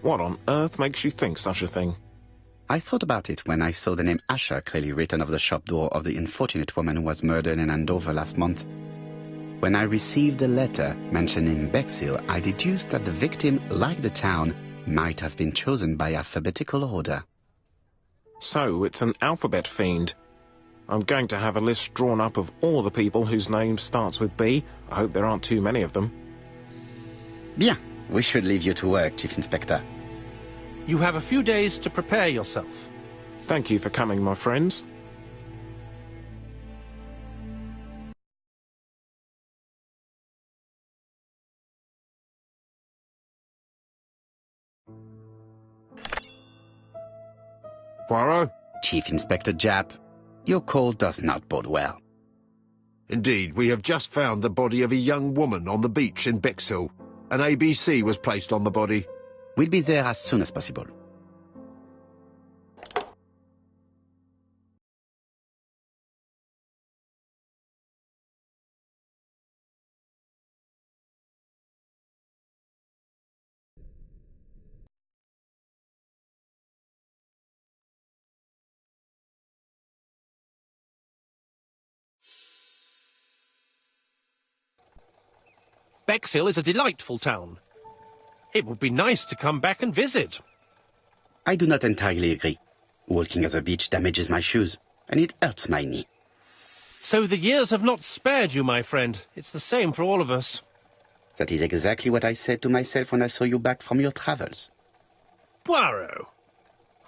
What on earth makes you think such a thing? I thought about it when I saw the name Asher clearly written over the shop door of the unfortunate woman who was murdered in Andover last month. When I received a letter mentioning Bexhill, I deduced that the victim, like the town, might have been chosen by alphabetical order. So it's an alphabet fiend. I'm going to have a list drawn up of all the people whose name starts with B. I hope there aren't too many of them. Bien, we should leave you to work, Chief Inspector. You have a few days to prepare yourself. Thank you for coming, my friends. Poirot? Chief Inspector Jap, your call does not bode well. Indeed, we have just found the body of a young woman on the beach in Bexhill. An ABC was placed on the body. We'll be there as soon as possible. Bexhill is a delightful town. It would be nice to come back and visit. I do not entirely agree. Walking at the beach damages my shoes, and it hurts my knee. So the years have not spared you, my friend. It's the same for all of us. That is exactly what I said to myself when I saw you back from your travels. Poirot!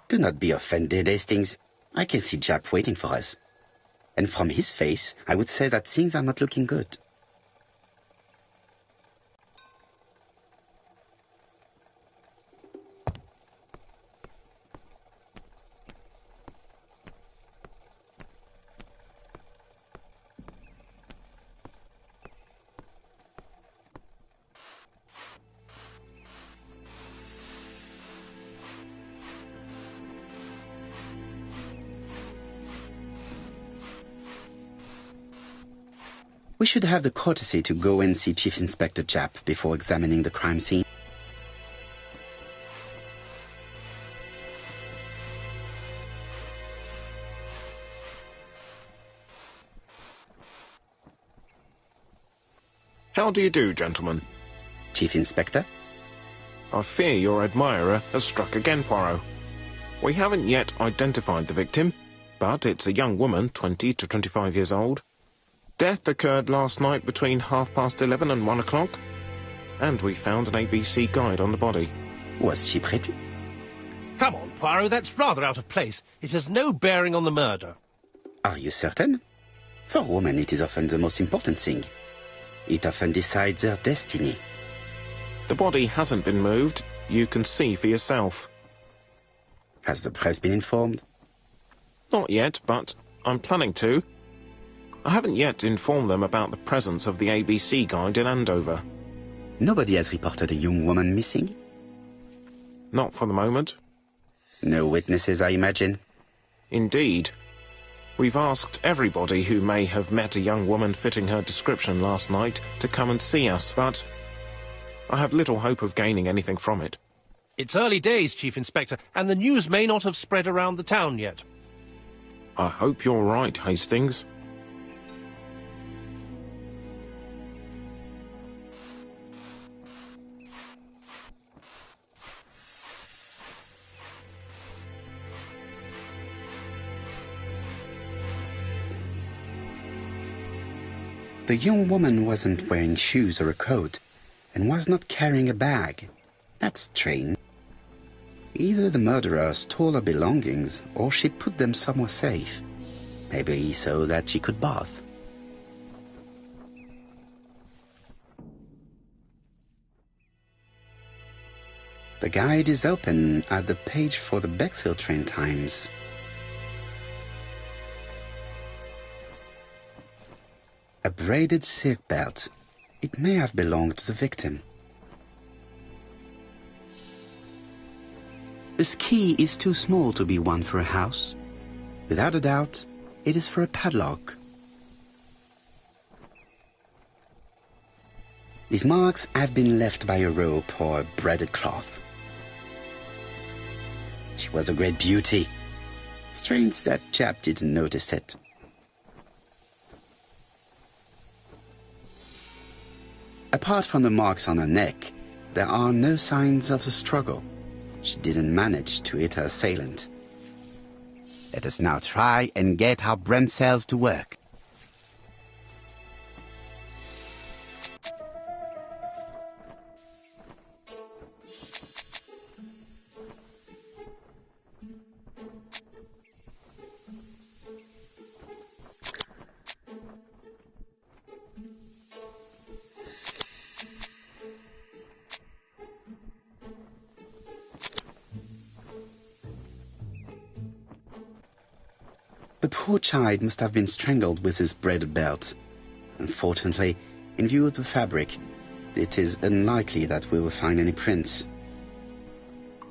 Do not be offended, Hastings. I can see Jap waiting for us. And from his face, I would say that things are not looking good. We should have the courtesy to go and see Chief Inspector Jap before examining the crime scene. How do you do, gentlemen? Chief Inspector? I fear your admirer has struck again, Poirot. We haven't yet identified the victim, but it's a young woman, 20 to 25 years old. Death occurred last night between 11:30 and 1 o'clock, and we found an ABC guide on the body. Was she pretty? Come on, Poirot, that's rather out of place. It has no bearing on the murder. Are you certain? For women, it is often the most important thing. It often decides their destiny. The body hasn't been moved. You can see for yourself. Has the press been informed? Not yet, but I'm planning to. I haven't yet informed them about the presence of the ABC guide in Andover. Nobody has reported a young woman missing? Not for the moment. No witnesses, I imagine. Indeed. We've asked everybody who may have met a young woman fitting her description last night to come and see us, but I have little hope of gaining anything from it. It's early days, Chief Inspector, and the news may not have spread around the town yet. I hope you're right, Hastings. The young woman wasn't wearing shoes or a coat, and was not carrying a bag. That's strange. Either the murderer stole her belongings, or she put them somewhere safe. Maybe so that she could bath. The guide is open at the page for the Bexhill train times. A braided silk belt. It may have belonged to the victim. This key is too small to be one for a house. Without a doubt, it is for a padlock. These marks have been left by a rope or a braided cloth. She was a great beauty. Strange that chap didn't notice it. Apart from the marks on her neck, there are no signs of the struggle. She didn't manage to hit her assailant. Let us now try and get our brain cells to work. The poor child must have been strangled with his braided belt. Unfortunately, in view of the fabric, it is unlikely that we will find any prints.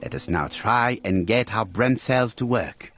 Let us now try and get our brain cells to work.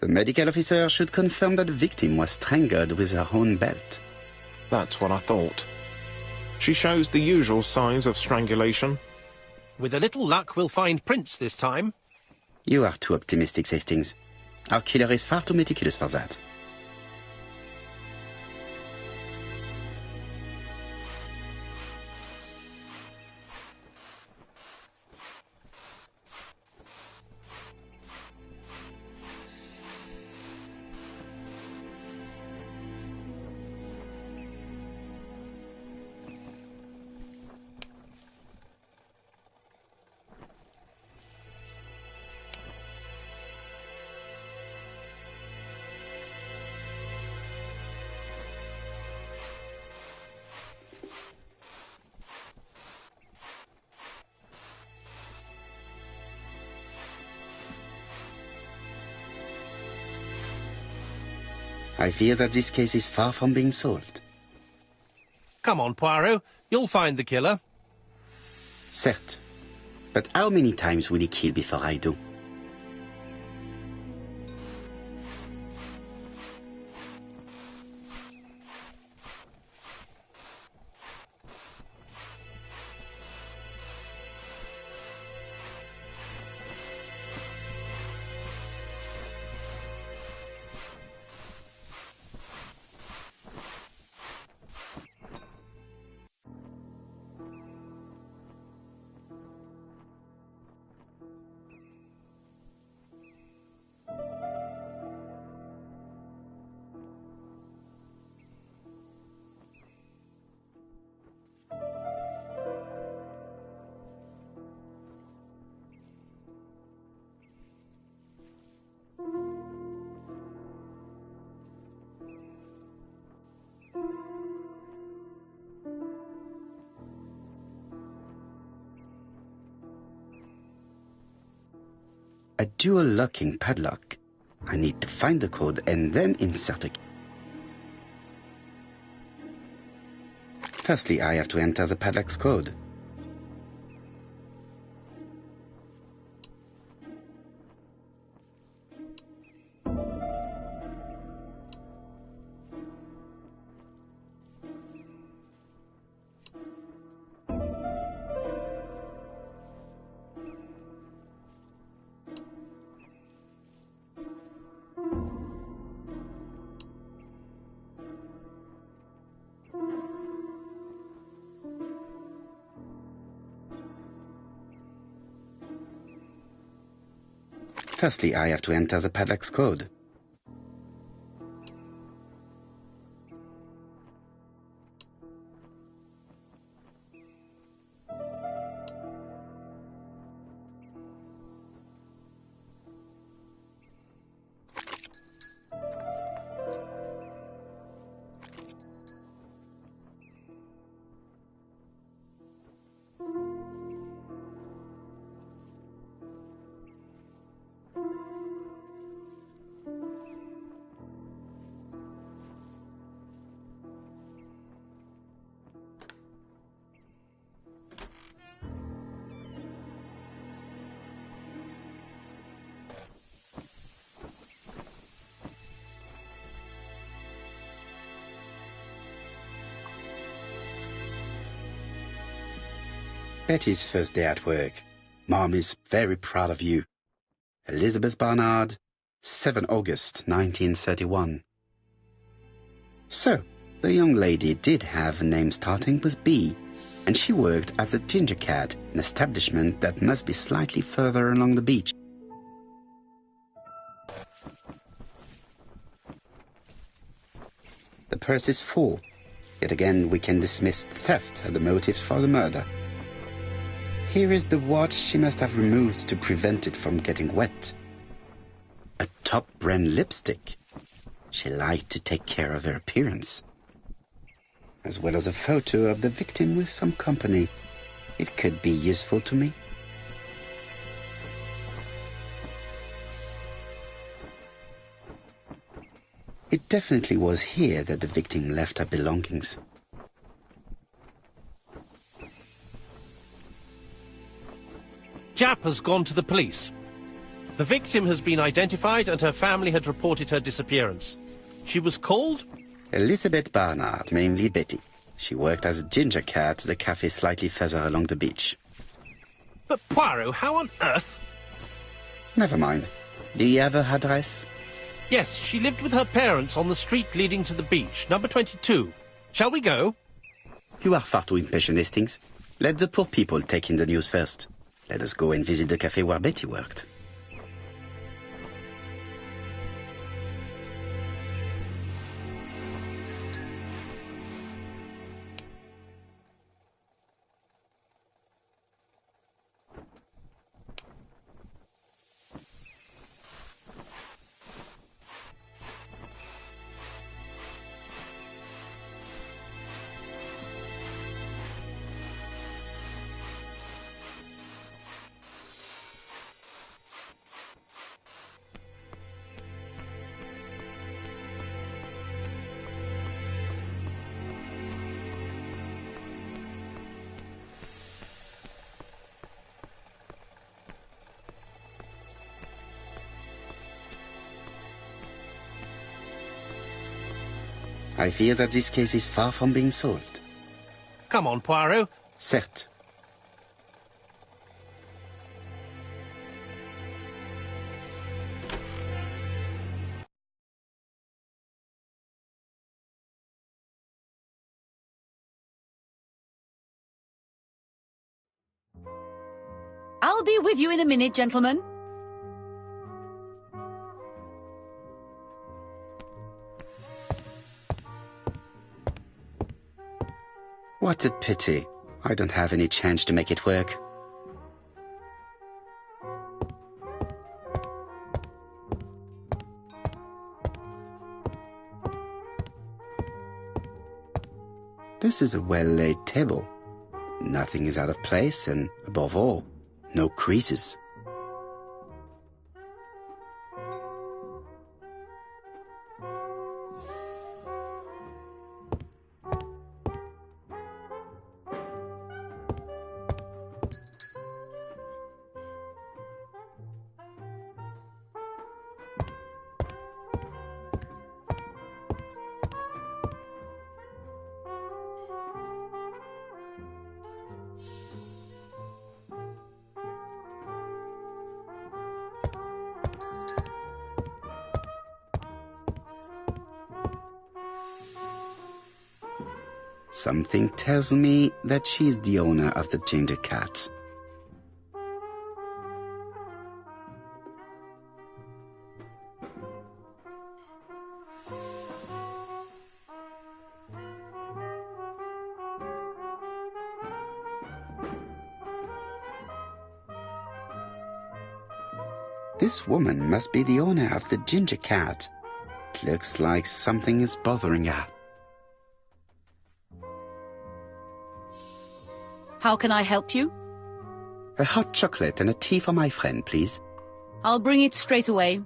The medical officer should confirm that the victim was strangled with her own belt. That's what I thought. She shows the usual signs of strangulation. With a little luck, we'll find prints this time. You are too optimistic, Hastings. Our killer is far too meticulous for that. I fear that this case is far from being solved. Come on, Poirot. You'll find the killer. Certes. But how many times will he kill before I do? A dual locking padlock. I need to find the code and then insert a key. Firstly, I have to enter the padlock's code. Firstly, I have to enter the padlock's code. Betty's first day at work. Mom is very proud of you. Elizabeth Barnard, 7 August 1931. So, the young lady did have a name starting with B, and she worked as a ginger cat, an establishment that must be slightly further along the beach. The purse is full. Yet again, we can dismiss theft as the motive for the murder. Here is the watch she must have removed to prevent it from getting wet. A top-brand lipstick. She liked to take care of her appearance. As well as a photo of the victim with some company. It could be useful to me. It definitely was here that the victim left her belongings. Jap has gone to the police. The victim has been identified and her family had reported her disappearance. She was called? Elizabeth Barnard, mainly Betty. She worked as a ginger cat at the cafe slightly further along the beach. But Poirot, how on earth? Never mind. Do you have her address? Yes, she lived with her parents on the street leading to the beach, number 22. Shall we go? You are far too impatient, Hastings. Let the poor people take in the news first. Let us go and visit the cafe where Betty worked. I fear that this case is far from being solved. Come on, Poirot. Certes. I'll be with you in a minute, gentlemen. What a pity. I don't have any change to make it work. This is a well-laid table. Nothing is out of place and, above all, no creases. Something tells me that she's the owner of the ginger cat. This woman must be the owner of the ginger cat. It looks like something is bothering her. How can I help you? A hot chocolate and a tea for my friend, please. I'll bring it straight away.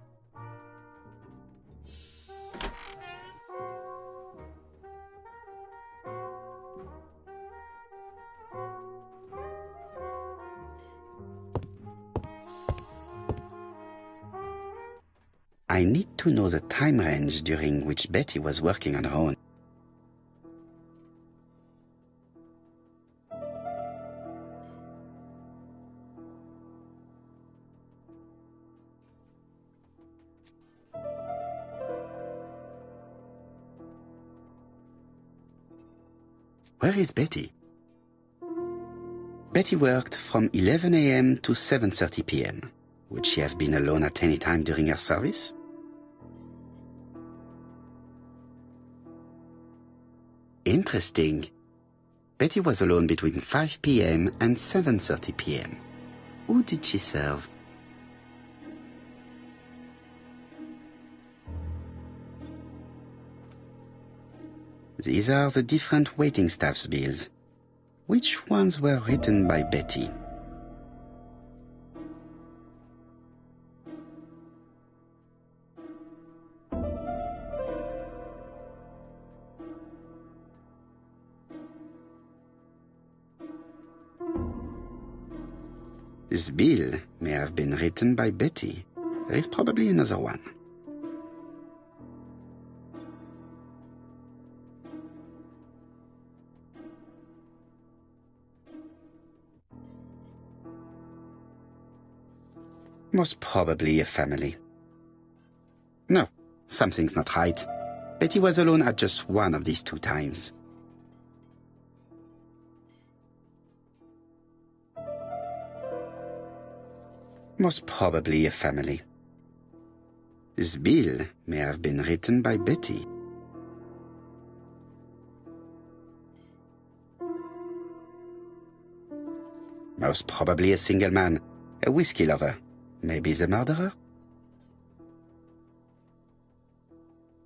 I need to know the time range during which Betty was working on her own. Where is Betty? Betty worked from 11 a.m. to 7:30 p.m. Would she have been alone at any time during her service? Interesting. Betty was alone between 5 p.m. and 7:30 p.m. Who did she serve? These are the different waiting staff's bills. Which ones were written by Betty? This bill may have been written by Betty. There is probably another one. Most probably a family. No, something's not right. Betty was alone at just one of these 2 times. Most probably a family. This bill may have been written by Betty. Most probably a single man, a whiskey lover. Maybe the murderer?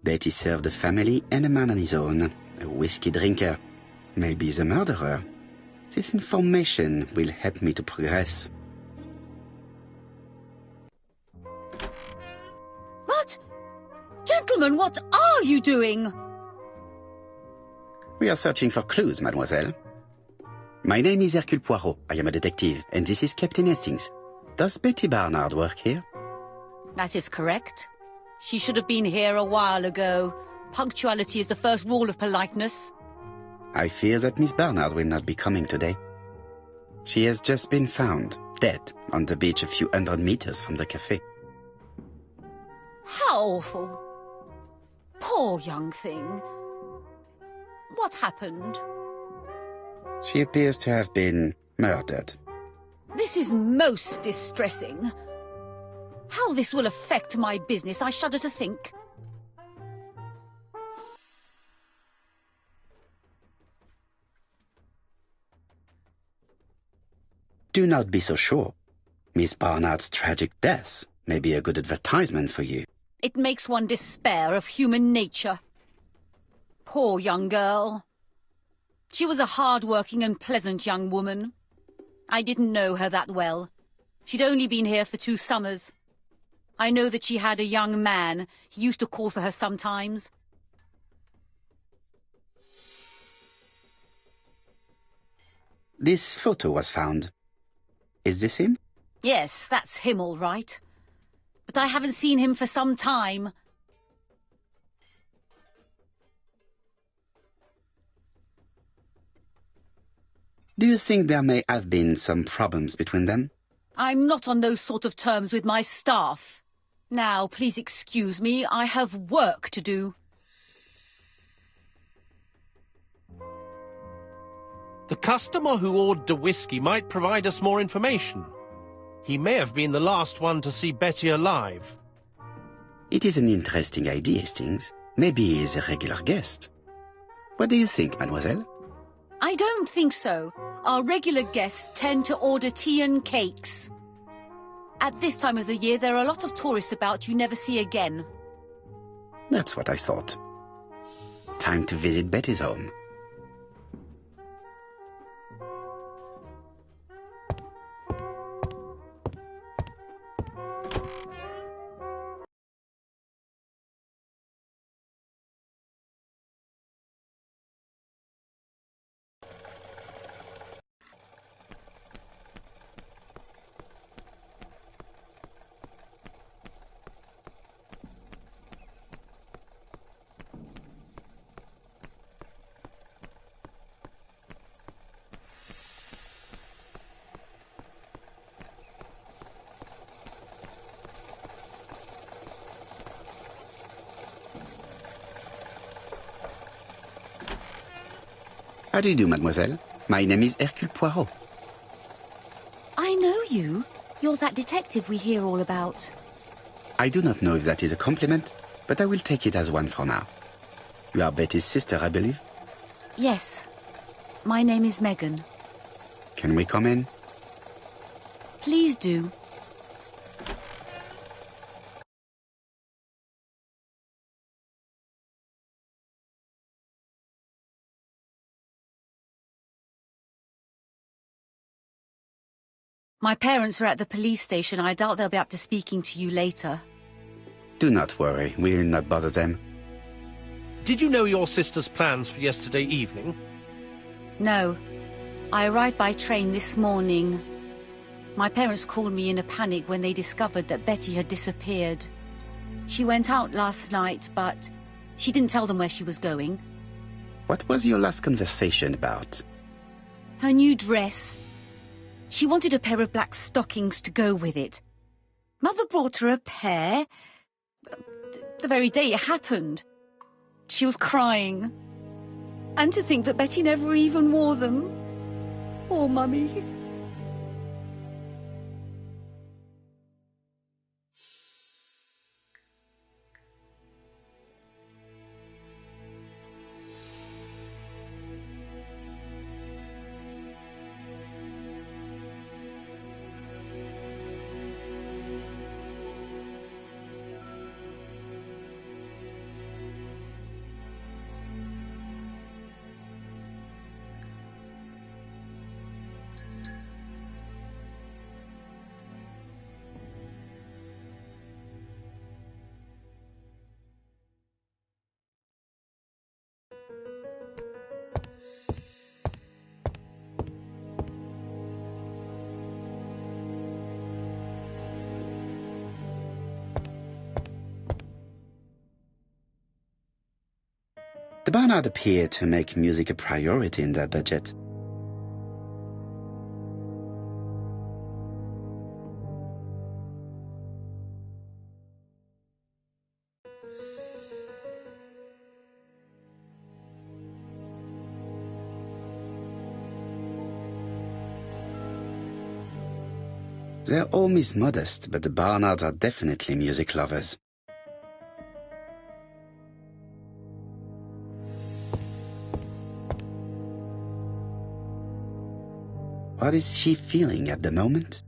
Betty served a family and a man on his own, a whiskey drinker. Maybe the murderer. This information will help me to progress. What? Gentlemen, what are you doing? We are searching for clues, mademoiselle. My name is Hercule Poirot. I am a detective, and this is Captain Hastings. Does Betty Barnard work here? That is correct. She should have been here a while ago. Punctuality is the first rule of politeness. I fear that Miss Barnard will not be coming today. She has just been found, dead, on the beach a few hundred meters from the cafe. How awful. Poor young thing. What happened? She appears to have been murdered. This is most distressing. How this will affect my business, I shudder to think. Do not be so sure. Miss Barnard's tragic death may be a good advertisement for you. It makes one despair of human nature. Poor young girl. She was a hard-working and pleasant young woman. I didn't know her that well. She'd only been here for 2 summers. I know that she had a young man. He used to call for her sometimes. This photo was found. Is this him? Yes, that's him all right. But I haven't seen him for some time. Do you think there may have been some problems between them? I'm not on those sort of terms with my staff. Now, please excuse me, I have work to do. The customer who ordered the whiskey might provide us more information. He may have been the last one to see Betty alive. It is an interesting idea, Hastings. Maybe he is a regular guest. What do you think, mademoiselle? I don't think so. Our regular guests tend to order tea and cakes. At this time of the year, there are a lot of tourists about you never see again. That's what I thought. Time to visit Betty's home. How do you do, mademoiselle? My name is Hercule Poirot. I know you. You're that detective we hear all about. I do not know if that is a compliment, but I will take it as one for now. You are Betty's sister, I believe? Yes. My name is Megan. Can we come in? Please do. My parents are at the police station. I doubt they'll be up to speaking to you later. Do not worry, we will not bother them. Did you know your sister's plans for yesterday evening? No. I arrived by train this morning. My parents called me in a panic when they discovered that Betty had disappeared. She went out last night, but she didn't tell them where she was going. What was your last conversation about? Her new dress. She wanted a pair of black stockings to go with it. Mother brought her a pair. The very day it happened. She was crying. And to think that Betty never even wore them. Poor Mummy. The Barnard appeared to make music a priority in their budget. Their home is modest, but the Barnards are definitely music lovers. What is she feeling at the moment?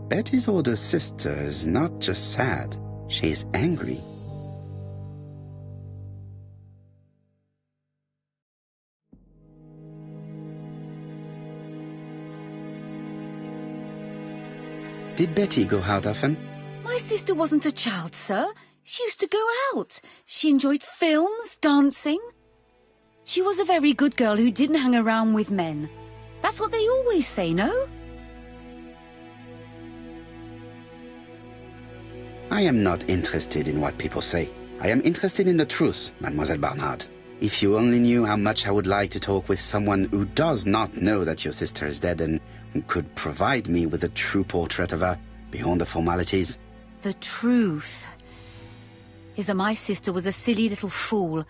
Betty's older sister is not just sad, she is angry. Did Betty go out often? My sister wasn't a child, sir. She used to go out. She enjoyed films, dancing. She was a very good girl who didn't hang around with men. That's what they always say, no? I am not interested in what people say. I am interested in the truth, Mademoiselle Barnard. If you only knew how much I would like to talk with someone who does not know that your sister is dead and who could provide me with a true portrait of her beyond the formalities. The truth is that my sister was a silly little fool.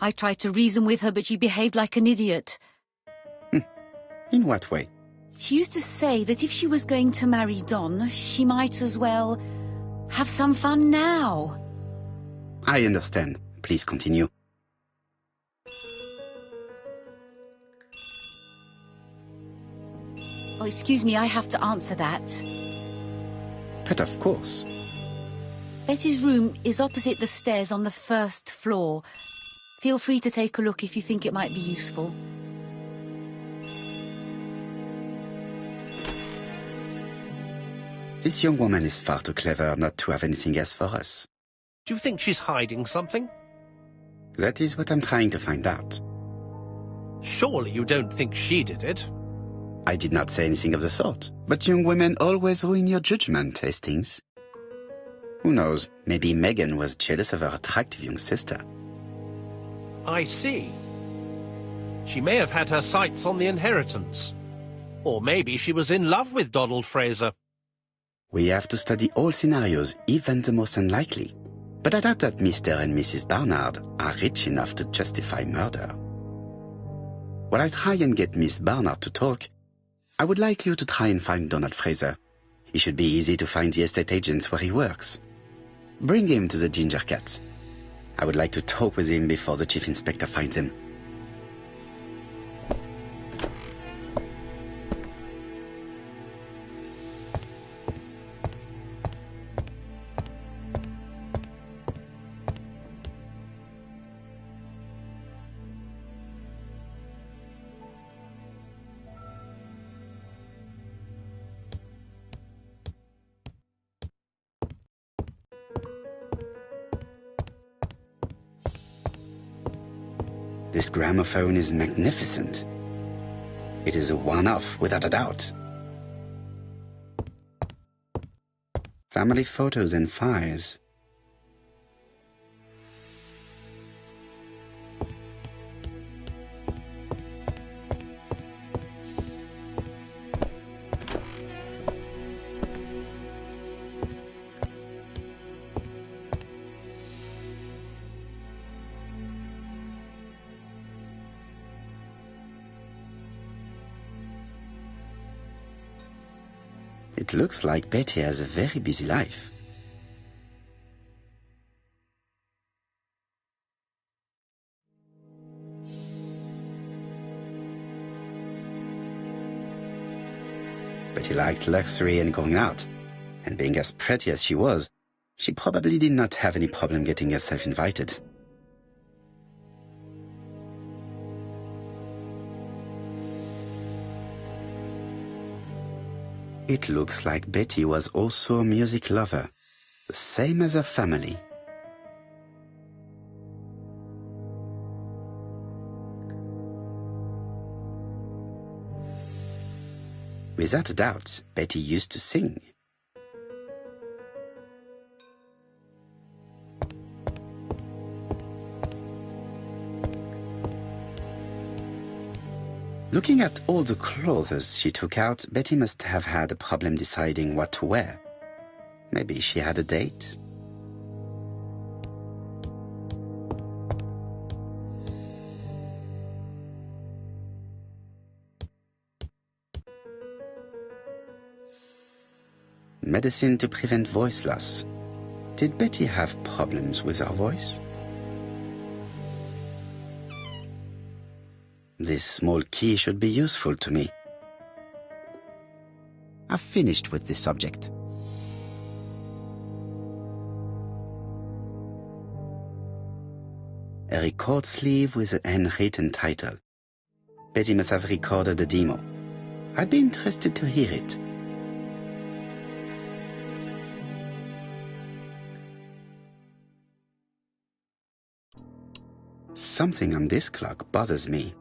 I tried to reason with her, but she behaved like an idiot. In what way? She used to say that if she was going to marry Don, she might as well have some fun now. I understand. Please continue. Oh, excuse me, I have to answer that. But of course. Betty's room is opposite the stairs on the first floor. Feel free to take a look if you think it might be useful. This young woman is far too clever not to have anything else for us. Do you think she's hiding something? That is what I'm trying to find out. Surely you don't think she did it? I did not say anything of the sort. But young women always ruin your judgment, Hastings. Who knows, maybe Megan was jealous of her attractive young sister. I see. She may have had her sights on the inheritance. Or maybe she was in love with Donald Fraser. We have to study all scenarios, even the most unlikely. But I doubt that Mr. and Mrs. Barnard are rich enough to justify murder. While I try and get Miss Barnard to talk, I would like you to try and find Donald Fraser. It should be easy to find the estate agents where he works. Bring him to the Ginger Cat. I would like to talk with him before the Chief Inspector finds him. This gramophone is magnificent. It is a one-off, without a doubt. Family photos and files. It looks like Betty has a very busy life. Betty liked luxury and going out, and being as pretty as she was, she probably did not have any problem getting herself invited. It looks like Betty was also a music lover, the same as her family. Without a doubt, Betty used to sing. Looking at all the clothes she took out, Betty must have had a problem deciding what to wear. Maybe she had a date? Medicine to prevent voice loss. Did Betty have problems with her voice? This small key should be useful to me. I've finished with this subject. A record sleeve with an handwritten title. Betty must have recorded a demo. I'd be interested to hear it. Something on this clock bothers me.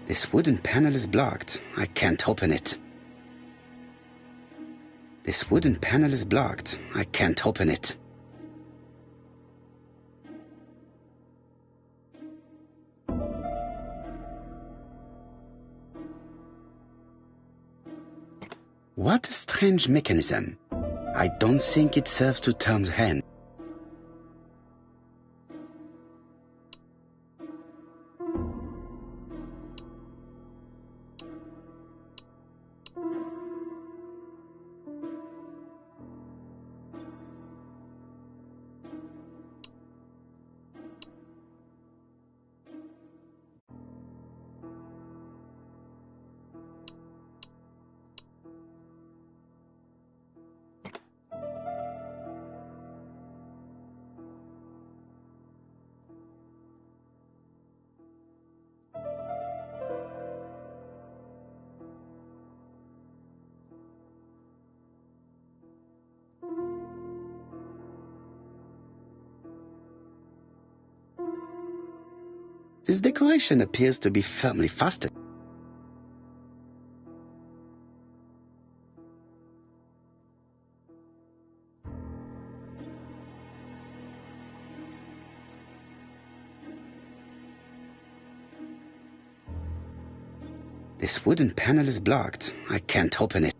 This wooden panel is blocked. I can't open it. This wooden panel is blocked. I can't open it. What a strange mechanism. I don't think it serves to turn the hand. This decoration appears to be firmly fastened. This wooden panel is blocked. I can't open it.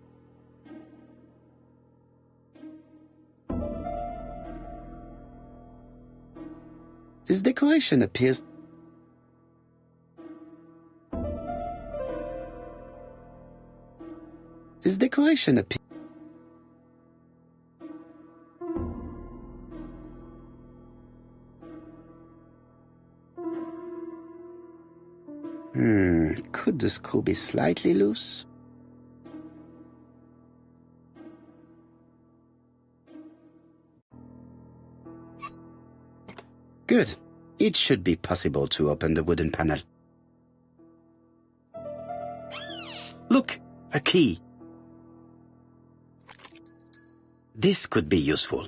This decoration appears... This decoration appears... the screw be slightly loose? Good. It should be possible to open the wooden panel. Look, a key. This could be useful.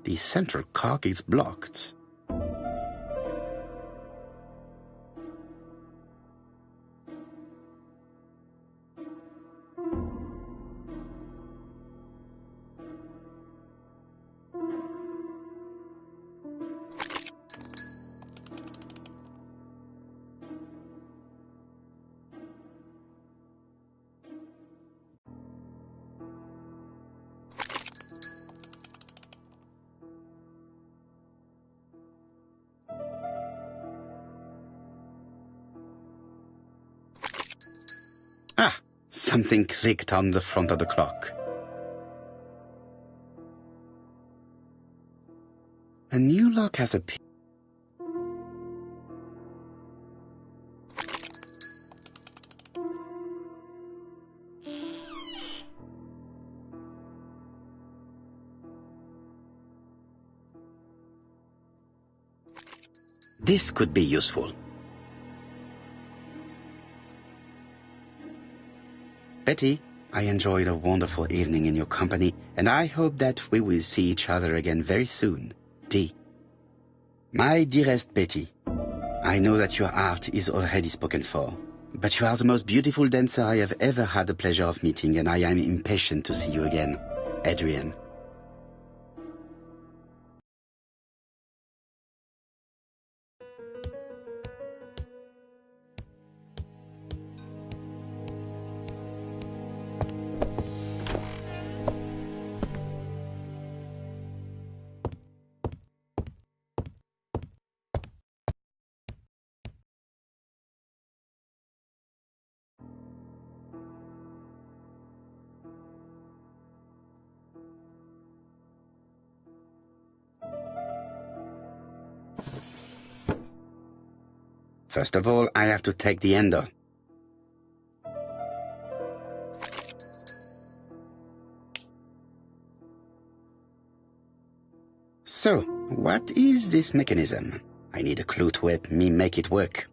The central cock is blocked. Ah, something clicked on the front of the clock. A new lock has appeared. This could be useful. Betty, I enjoyed a wonderful evening in your company, and I hope that we will see each other again very soon. D. My dearest Betty, I know that your art is already spoken for, but you are the most beautiful dancer I have ever had the pleasure of meeting, and I am impatient to see you again. Adrian. First of all, I have to take the ender. So, what is this mechanism? I need a clue to help me make it work.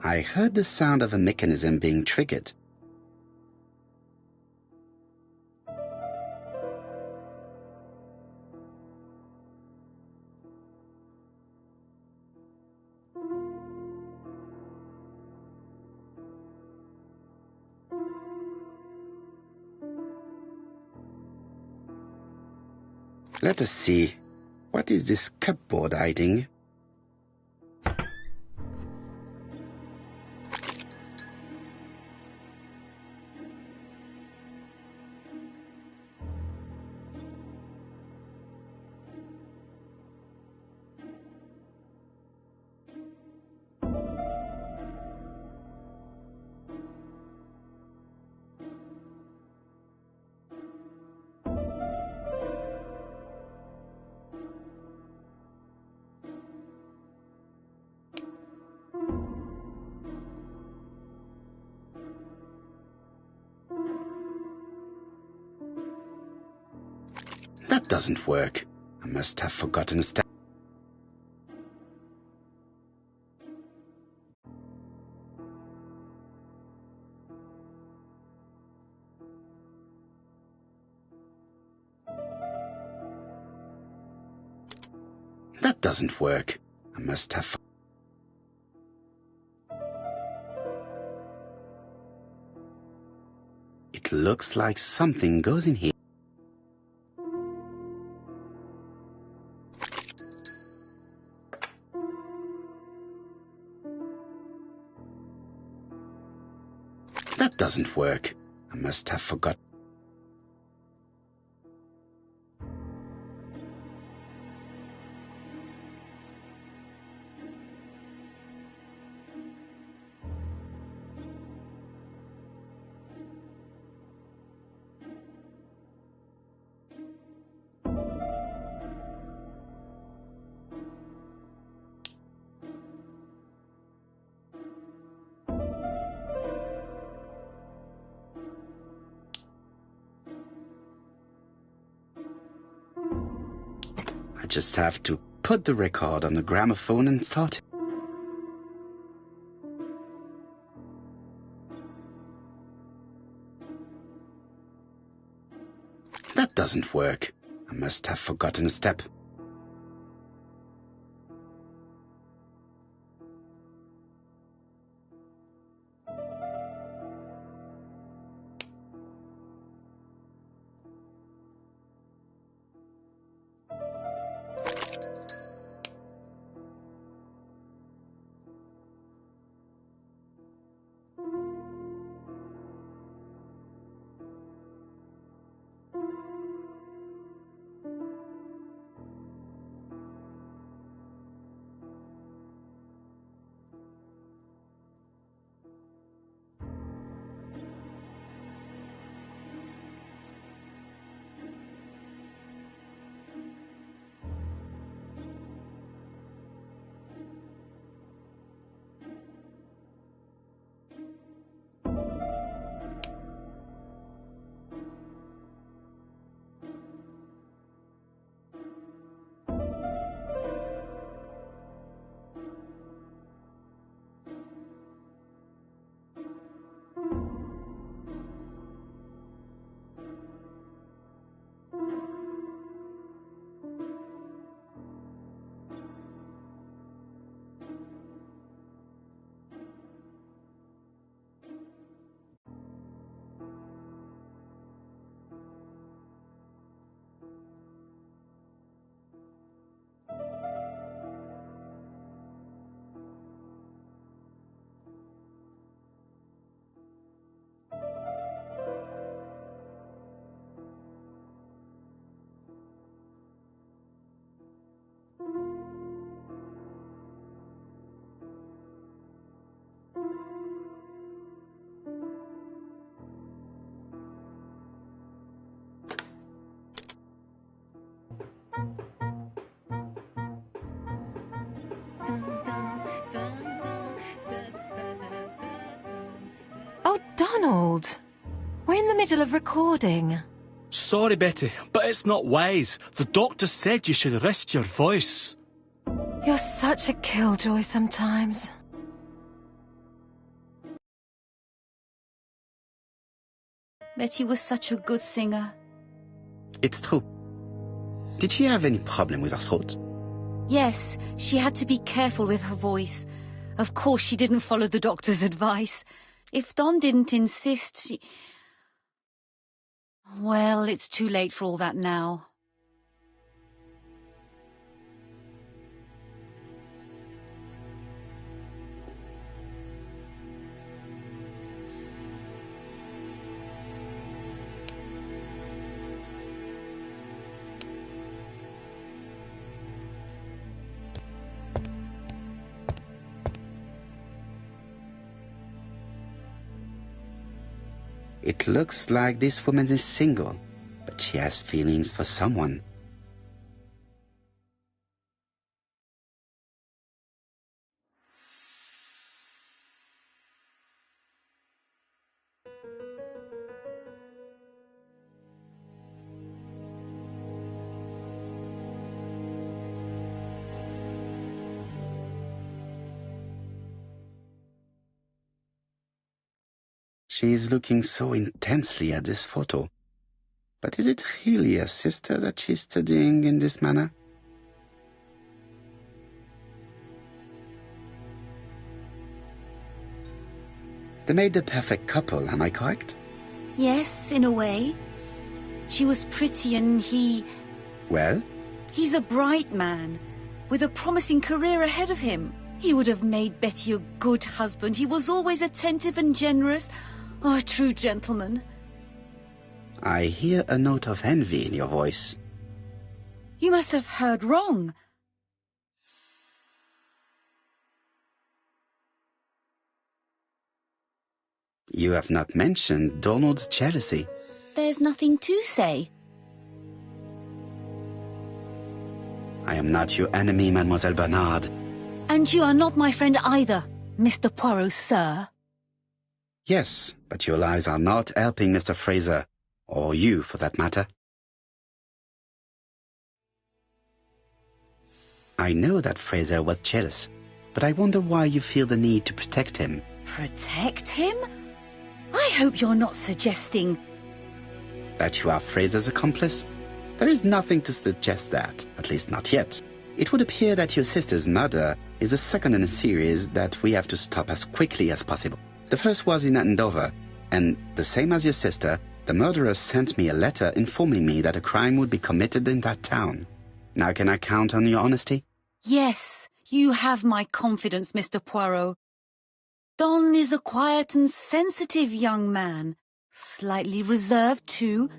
I heard the sound of a mechanism being triggered. Let us see. What is this cupboard hiding? That doesn't work. I must have forgotten a step. That doesn't work. I must have... It looks like something goes in here. That doesn't work. I must have forgotten. I just have to put the record on the gramophone and start it. That doesn't work. I must have forgotten a step. Oh, Donald! We're in the middle of recording. Sorry, Betty, but it's not wise. The doctor said you should rest your voice. You're such a killjoy sometimes. Betty was such a good singer. It's true. Did she have any problem with her throat? Yes, she had to be careful with her voice. Of course she didn't follow the doctor's advice. If Don didn't insist, she... Well, it's too late for all that now. It looks like this woman is single, but she has feelings for someone. She is looking so intensely at this photo. But is it really a sister that she's studying in this manner? They made the perfect couple, am I correct? Yes, in a way. She was pretty and he... Well? He's a bright man, with a promising career ahead of him. He would have made Betty a good husband. He was always attentive and generous. Oh, a true gentleman. I hear a note of envy in your voice. You must have heard wrong. You have not mentioned Donald's jealousy. There's nothing to say. I am not your enemy, Mademoiselle Bernard. And you are not my friend either, Mr. Poirot, sir. Yes, but your lies are not helping Mr. Fraser, or you for that matter. I know that Fraser was jealous, but I wonder why you feel the need to protect him. Protect him? I hope you're not suggesting... That you are Fraser's accomplice? There is nothing to suggest that, at least not yet. It would appear that your sister's murder is the second in a series that we have to stop as quickly as possible. The first was in Andover, and the same as your sister, the murderer sent me a letter informing me that a crime would be committed in that town. Now can I count on your honesty? Yes, you have my confidence, Mr. Poirot. Don is a quiet and sensitive young man, slightly reserved too,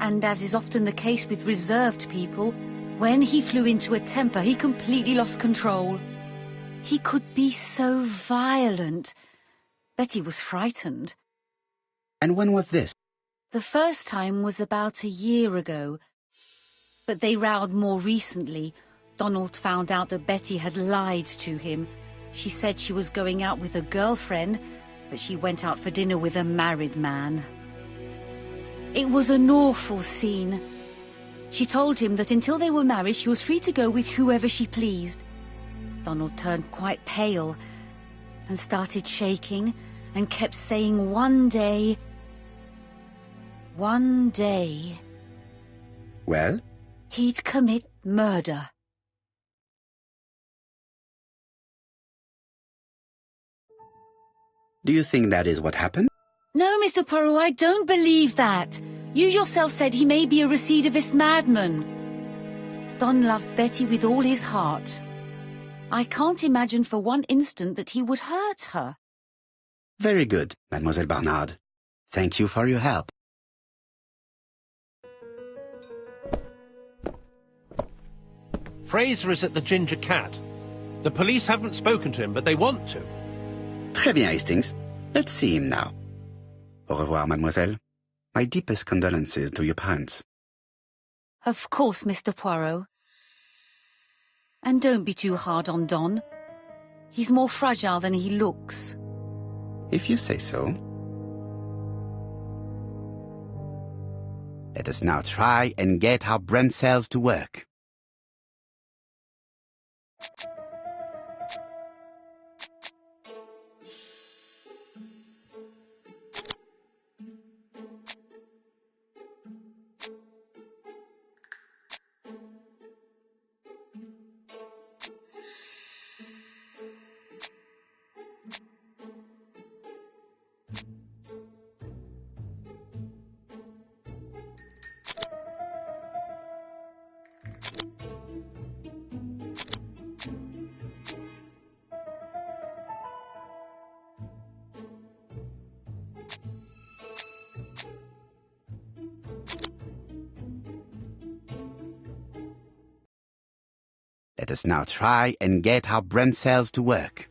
and as is often the case with reserved people, when he flew into a temper, he completely lost control. He could be so violent. Betty was frightened. And when was this? The first time was about a year ago. But they rowed more recently. Donald found out that Betty had lied to him. She said she was going out with a girlfriend, but she went out for dinner with a married man. It was an awful scene. She told him that until they were married, she was free to go with whoever she pleased. Donald turned quite pale and started shaking and kept saying one day... Well? He'd commit murder. Do you think that is what happened? No, Mr. Poirot, I don't believe that. You yourself said he may be a recidivist madman. Don loved Betty with all his heart. I can't imagine for one instant that he would hurt her. Very good, Mademoiselle Bernard. Thank you for your help. Fraser is at the Ginger Cat. The police haven't spoken to him, but they want to. Très bien, Hastings. Let's see him now. Au revoir, mademoiselle. My deepest condolences to your parents. Of course, Mr. Poirot. And don't be too hard on Don. He's more fragile than he looks. If you say so. Let us now try and get our brain cells to work. Let us now try and get our brain cells to work.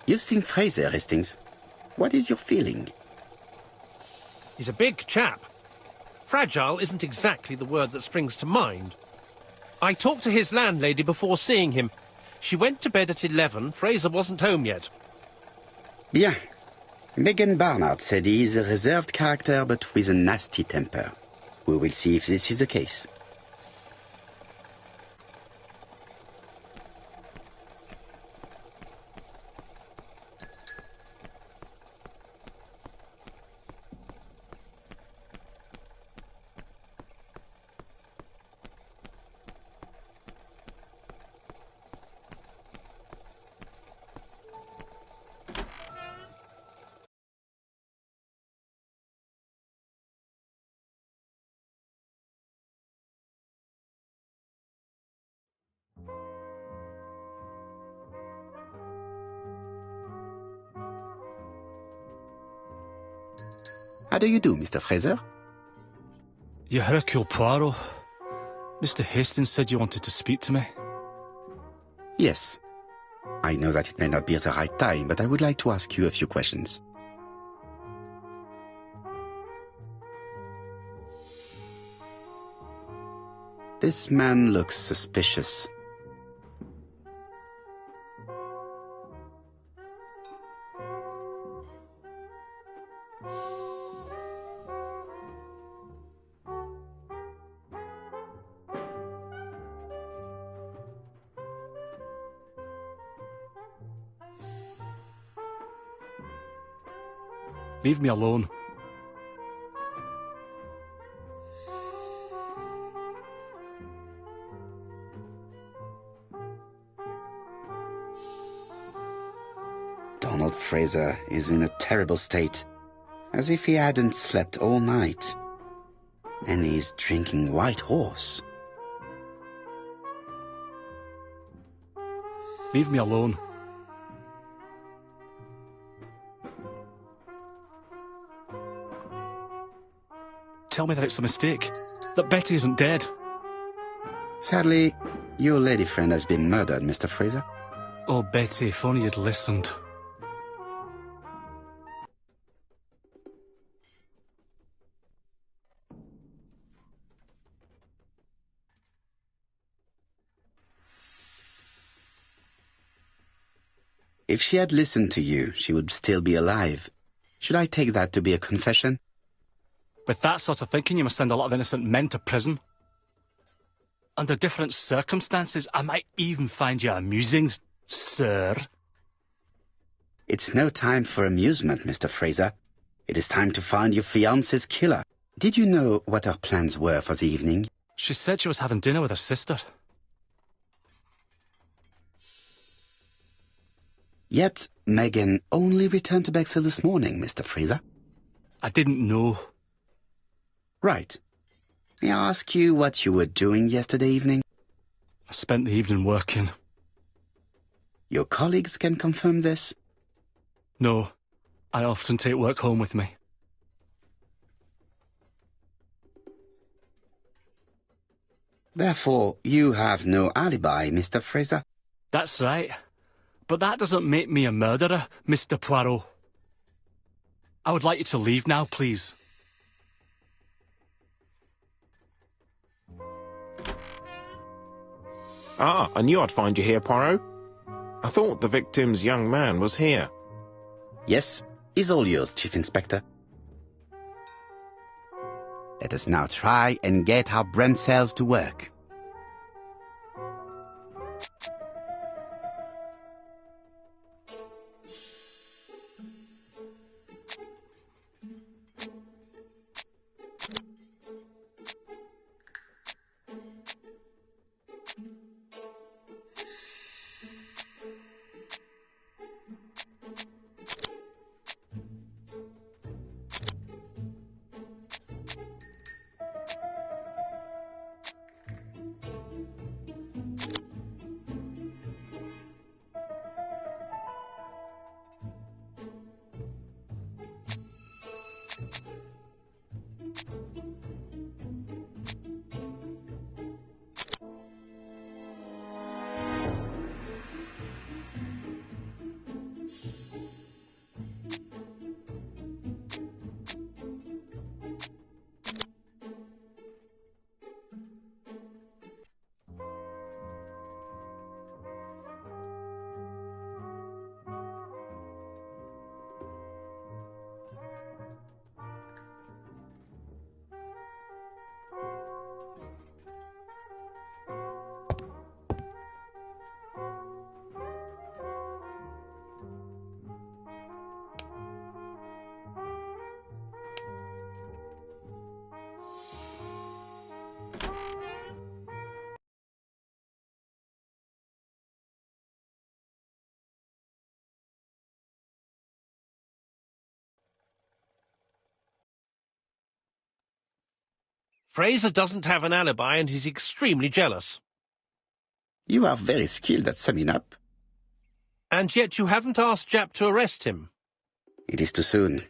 You've seen Fraser, Hastings. What is your feeling? He's a big chap. Fragile isn't exactly the word that springs to mind. I talked to his landlady before seeing him. She went to bed at 11. Fraser wasn't home yet. Bien. Megan Barnard said he is a reserved character but with a nasty temper. We will see if this is the case. How do you do, Mr. Fraser? You Hercule Poirot. Mr. Hastings said you wanted to speak to me. Yes. I know that it may not be the right time, but I would like to ask you a few questions. This man looks suspicious. Leave me alone. Donald Fraser is in a terrible state, as if he hadn't slept all night. And he's drinking White Horse. Leave me alone. Tell me that it's a mistake. That Betty isn't dead. Sadly, your lady friend has been murdered, Mr. Fraser. Oh, Betty, if only you'd listened. If she had listened to you, she would still be alive. Should I take that to be a confession? With that sort of thinking, you must send a lot of innocent men to prison. Under different circumstances, I might even find you amusing, sir. It's no time for amusement, Mr. Fraser. It is time to find your fiancé's killer. Did you know what her plans were for the evening? She said she was having dinner with her sister. Yet, Megan only returned to Bexhill this morning, Mr. Fraser. I didn't know. Right. May I ask you what you were doing yesterday evening? I spent the evening working. Your colleagues can confirm this? No, I often take work home with me. Therefore, you have no alibi, Mr. Fraser? That's right. But that doesn't make me a murderer, Mr. Poirot. I would like you to leave now, please. Ah, I knew I'd find you here, Poirot. I thought the victim's young man was here. Yes, he's all yours, Chief Inspector. Let us now try and get our brain cells to work. Fraser doesn't have an alibi and he's extremely jealous. You are very skilled at summing up. And yet you haven't asked Japp to arrest him. It is too soon.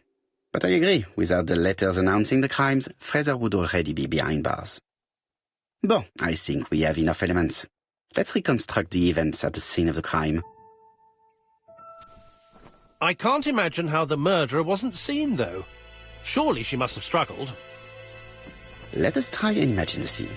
But I agree, without the letters announcing the crimes, Fraser would already be behind bars. Bon, I think we have enough elements. Let's reconstruct the events at the scene of the crime. I can't imagine how the murderer wasn't seen, though. Surely she must have struggled. Let us try and imagine the scene.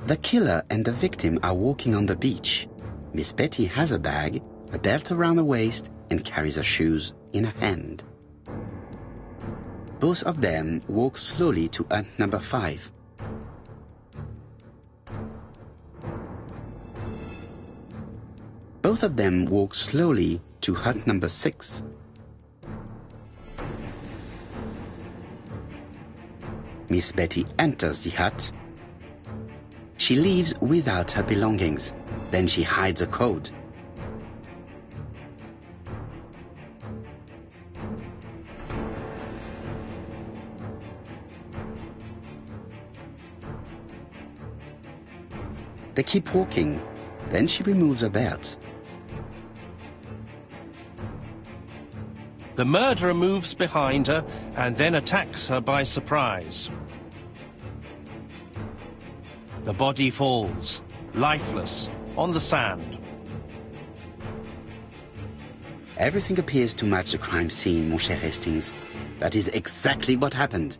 The killer and the victim are walking on the beach. Miss Betty has a bag, a belt around her waist, and carries her shoes in her hand. Both of them walk slowly to hut number 5. Both of them walk slowly to hut number 6. Miss Betty enters the hut. She leaves without her belongings. Then she hides a code. They keep walking. Then she removes her belt. The murderer moves behind her and then attacks her by surprise. The body falls, lifeless, on the sand. Everything appears to match the crime scene, mon cher Hastings. That is exactly what happened.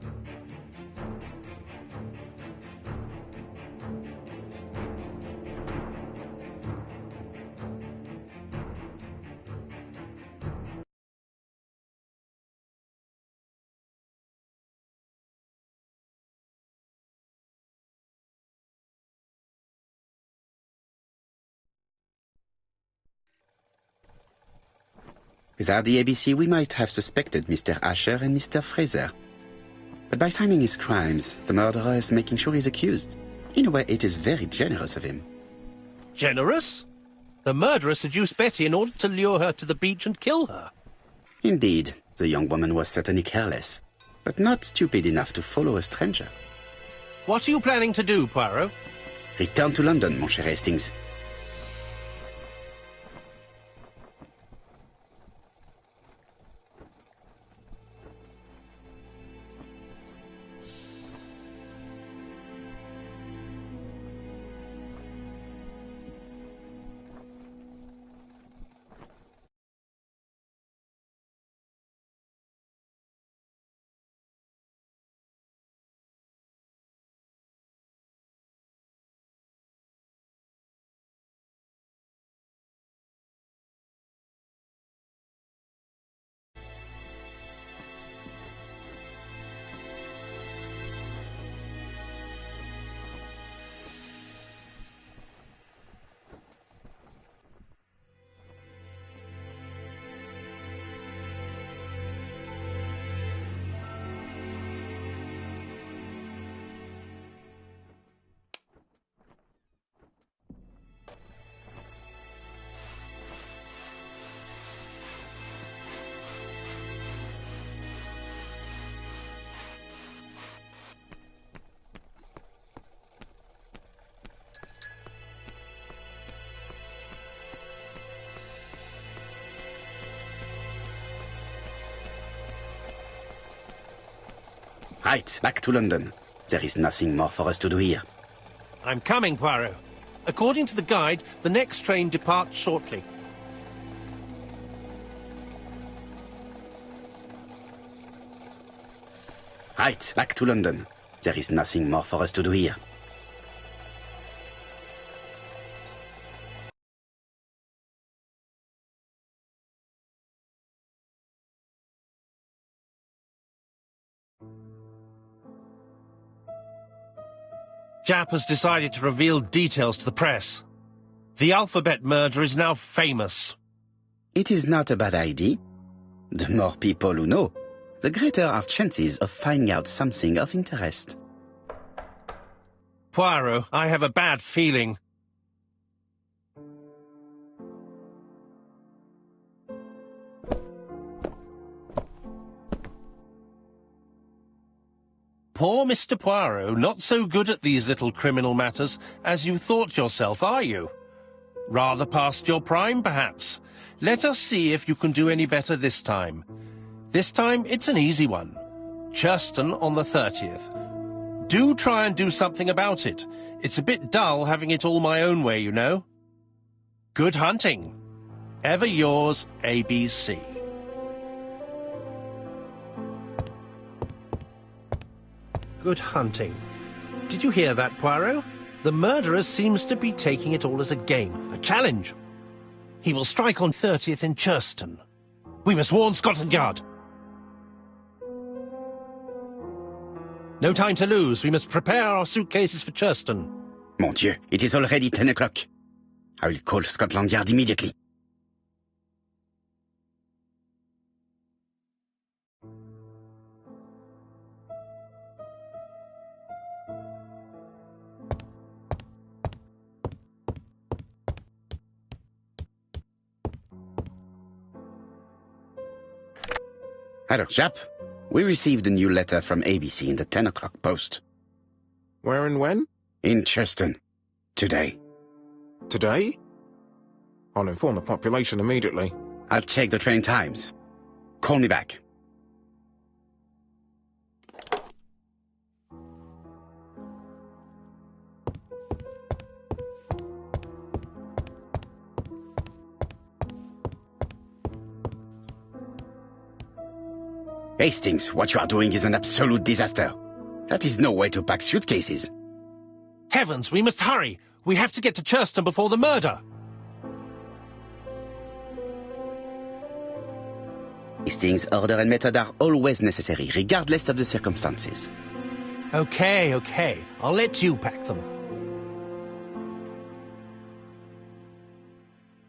Without the ABC, we might have suspected Mr. Asher and Mr. Fraser. But by timing his crimes, the murderer is making sure he's accused. In a way, it is very generous of him. Generous? The murderer seduced Betty in order to lure her to the beach and kill her. Indeed, the young woman was certainly careless, but not stupid enough to follow a stranger. What are you planning to do, Poirot? Return to London, mon cher Hastings. Right, back to London. There is nothing more for us to do here. I'm coming, Poirot. According to the guide, the next train departs shortly. Right, back to London. There is nothing more for us to do here. Jap has decided to reveal details to the press. The alphabet murder is now famous. It is not a bad idea. The more people who know, the greater our chances of finding out something of interest. Poirot, I have a bad feeling. Poor Mr. Poirot, not so good at these little criminal matters as you thought yourself, are you? Rather past your prime, perhaps. Let us see if you can do any better this time. This time, it's an easy one. Churston on the 30th. Do try and do something about it. It's a bit dull having it all my own way, you know. Good hunting. Ever yours, ABC. Good hunting. Did you hear that, Poirot? The murderer seems to be taking it all as a game, a challenge. He will strike on 30th in Churston. We must warn Scotland Yard. No time to lose. We must prepare our suitcases for Churston. Mon Dieu, it is already 10 o'clock. I will call Scotland Yard immediately. Hello, Jap. We received a new letter from ABC in the 10 o'clock post. Where and when? In Churston. Today. Today? I'll inform the population immediately. I'll check the train times. Call me back. Hastings, what you are doing is an absolute disaster. That is no way to pack suitcases. Heavens, we must hurry. We have to get to Churston before the murder. Hastings' order and method are always necessary, regardless of the circumstances. Okay. I'll let you pack them.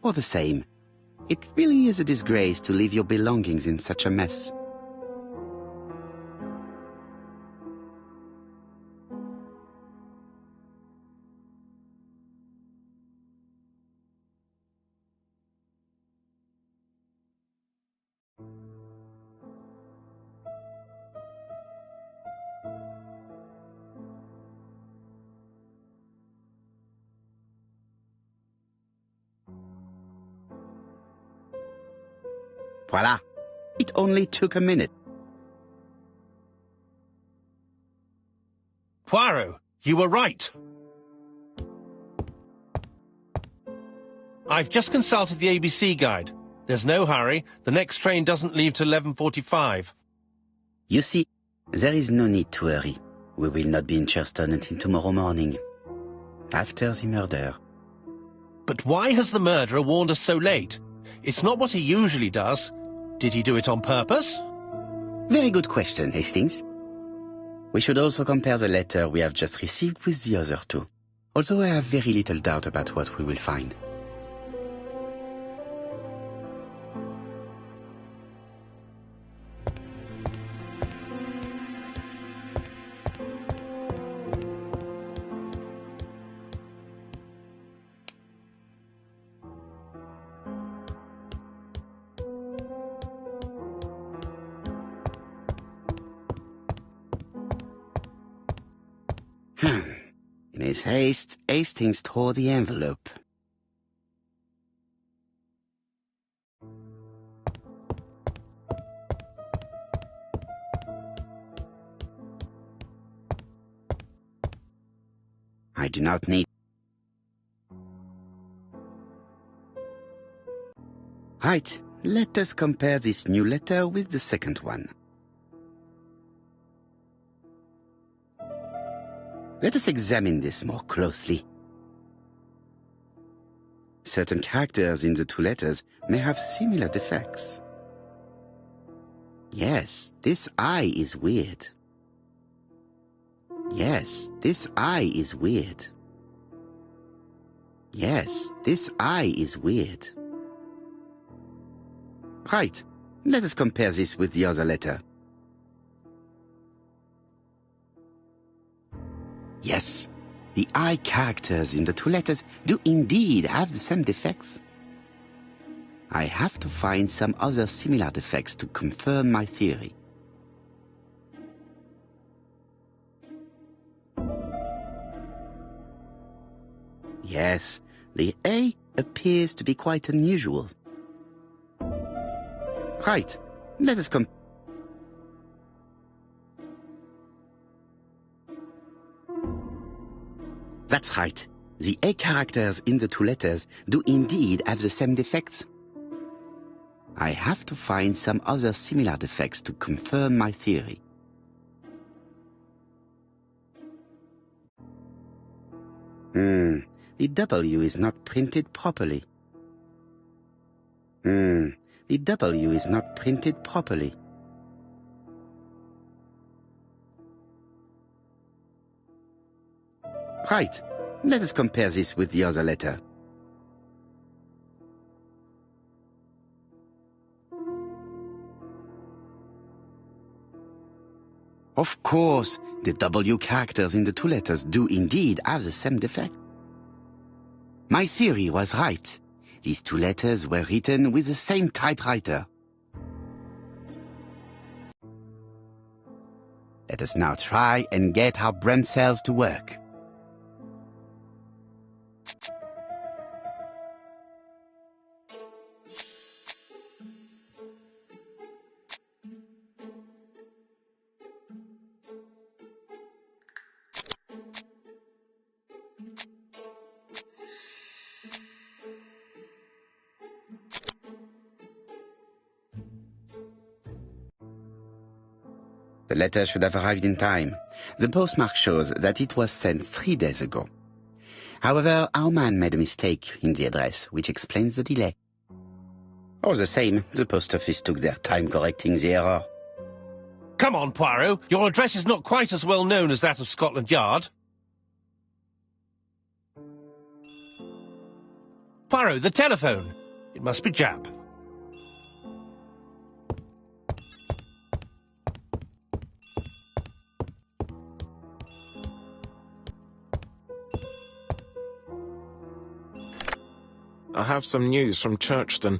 Or the same. It really is a disgrace to leave your belongings in such a mess. Voila! It only took a minute. Poirot, you were right. I've just consulted the ABC guide. There's no hurry. The next train doesn't leave till 11:45. You see, there is no need to hurry. We will not be in Churston until tomorrow morning, after the murder. But why has the murderer warned us so late? It's not what he usually does. Did he do it on purpose? Very good question, Hastings. We should also compare the letter we have just received with the other two, although I have very little doubt about what we will find. In his haste, Hastings tore the envelope. I do not need... Right, let us compare this new letter with the second one. Let us examine this more closely. Certain characters in the two letters may have similar defects. Yes, this I is weird. Yes, this I is weird. Yes, this I is weird. Right, let us compare this with the other letter. Yes, the I characters in the two letters do indeed have the same defects. I have to find some other similar defects to confirm my theory. Yes, the A appears to be quite unusual. Right, let us compare. That's right. The A characters in the two letters do indeed have the same defects. I have to find some other similar defects to confirm my theory. The W is not printed properly. The W is not printed properly. Right, let us compare this with the other letter. Of course, the W characters in the two letters do indeed have the same defect. My theory was right. These two letters were written with the same typewriter. Let us now try and get our brain cells to work. The letter should have arrived in time. The postmark shows that it was sent 3 days ago. However, our man made a mistake in the address, which explains the delay. All the same, the post office took their time correcting the error. Come on, Poirot. Your address is not quite as well known as that of Scotland Yard. Poirot, the telephone. It must be Jap. I have some news from Churchton.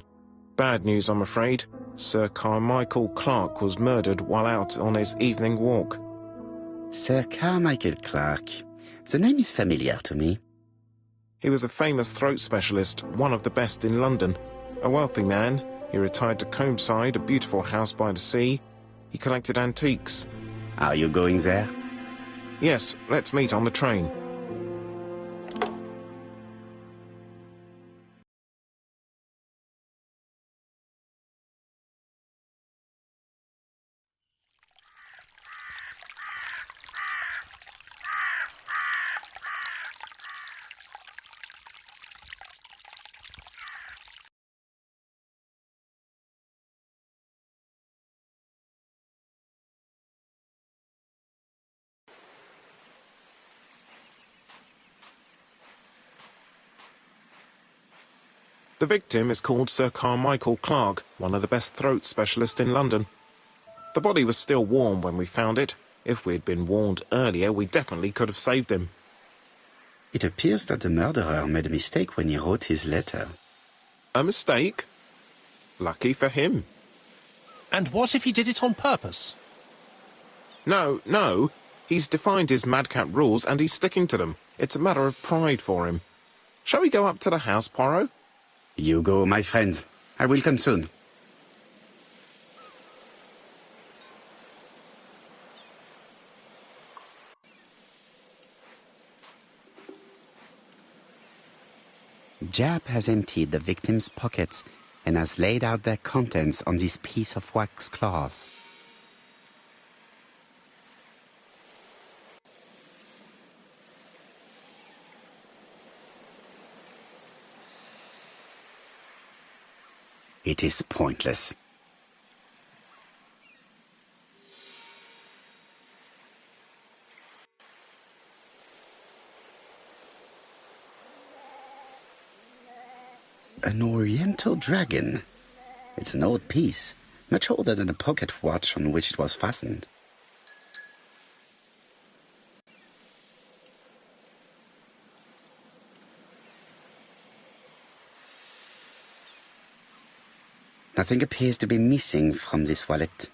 Bad news, I'm afraid. Sir Carmichael Clark was murdered while out on his evening walk. Sir Carmichael Clark. The name is familiar to me. He was a famous throat specialist, one of the best in London. A wealthy man, he retired to Combside, a beautiful house by the sea. He collected antiques. Are you going there? Yes, let's meet on the train. The victim is called Sir Carmichael Clark, one of the best throat specialists in London. The body was still warm when we found it. If we'd been warned earlier, we definitely could have saved him. It appears that the murderer made a mistake when he wrote his letter. A mistake? Lucky for him. And what if he did it on purpose? No. He's defined his madcap rules and he's sticking to them. It's a matter of pride for him. Shall we go up to the house, Poirot? You go, my friends. I will come soon. Jap has emptied the victim's pockets and has laid out their contents on this piece of wax cloth. It is pointless. An oriental dragon. It's an old piece, much older than the pocket watch on which it was fastened. Nothing appears to be missing from this wallet.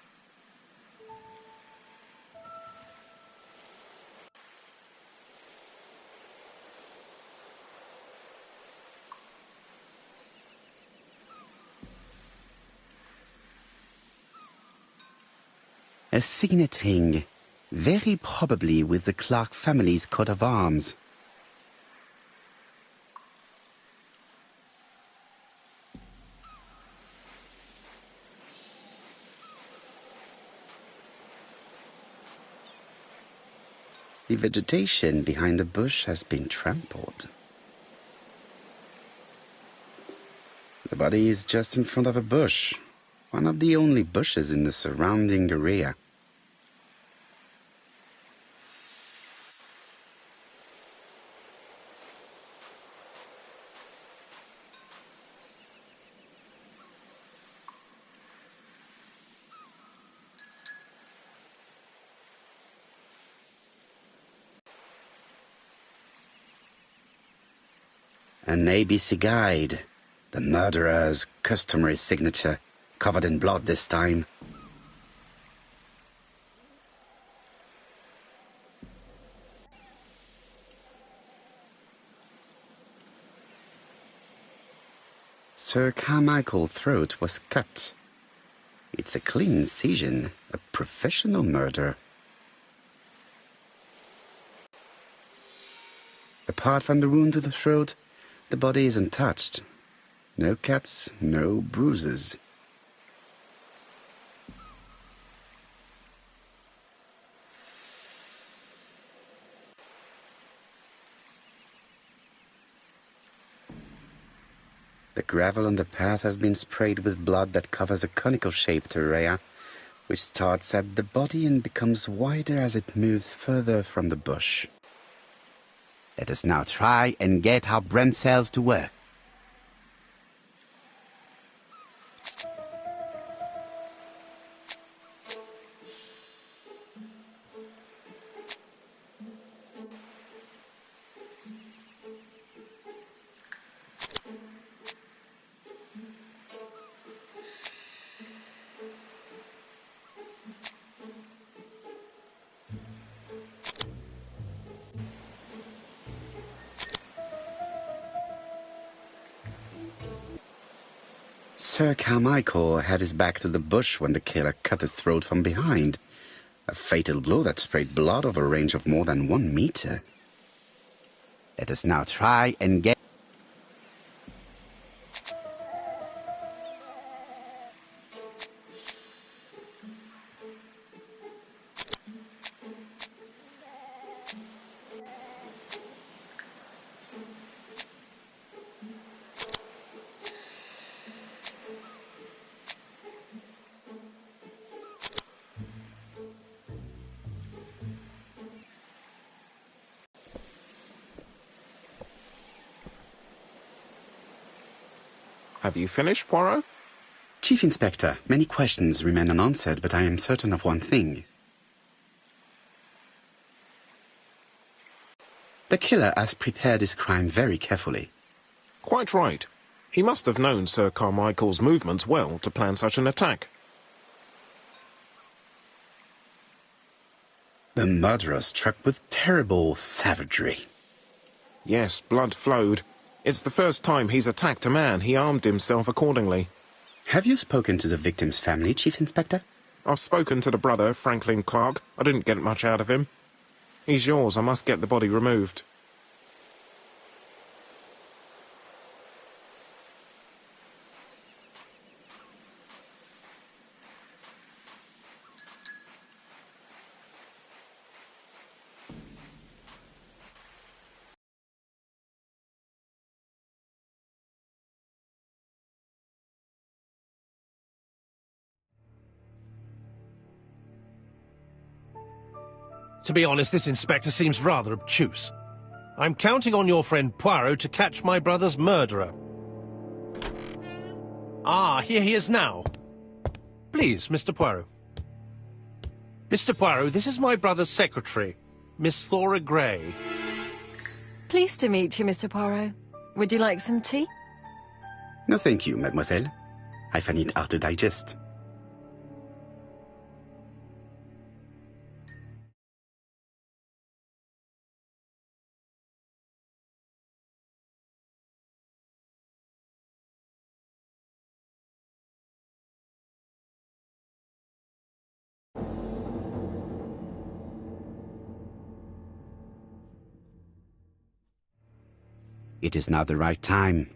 A signet ring, very probably with the Clark family's coat of arms. The vegetation behind the bush has been trampled. The body is just in front of a bush, one of the only bushes in the surrounding area. An ABC guide. The murderer's customary signature, covered in blood this time. Sir Carmichael's throat was cut. It's a clean incision, a professional murder. Apart from the wound to the throat, the body is untouched. No cuts, no bruises. The gravel on the path has been sprayed with blood that covers a conical-shaped area, which starts at the body and becomes wider as it moves further from the bush. Let us now try and get our brain cells to work. Sir Carmichael had his back to the bush when the killer cut his throat from behind. A fatal blow that sprayed blood over a range of more than 1 meter. Let us now try and get... Have you finished, Poirot? Chief Inspector, many questions remain unanswered, but I am certain of one thing. The killer has prepared his crime very carefully. Quite right. He must have known Sir Carmichael's movements well to plan such an attack. The murderer struck with terrible savagery. Yes, blood flowed. It's the first time he's attacked a man. He armed himself accordingly. Have you spoken to the victim's family, Chief Inspector? I've spoken to the brother, Franklin Clark. I didn't get much out of him. He's yours. I must get the body removed. To be honest, this inspector seems rather obtuse. I'm counting on your friend Poirot to catch my brother's murderer. Ah, here he is now. Please, Mr. Poirot. Mr. Poirot, this is my brother's secretary, Miss Thora Gray. Pleased to meet you, Mr. Poirot. Would you like some tea? No, thank you, mademoiselle. I find it hard to digest. It is now the right time.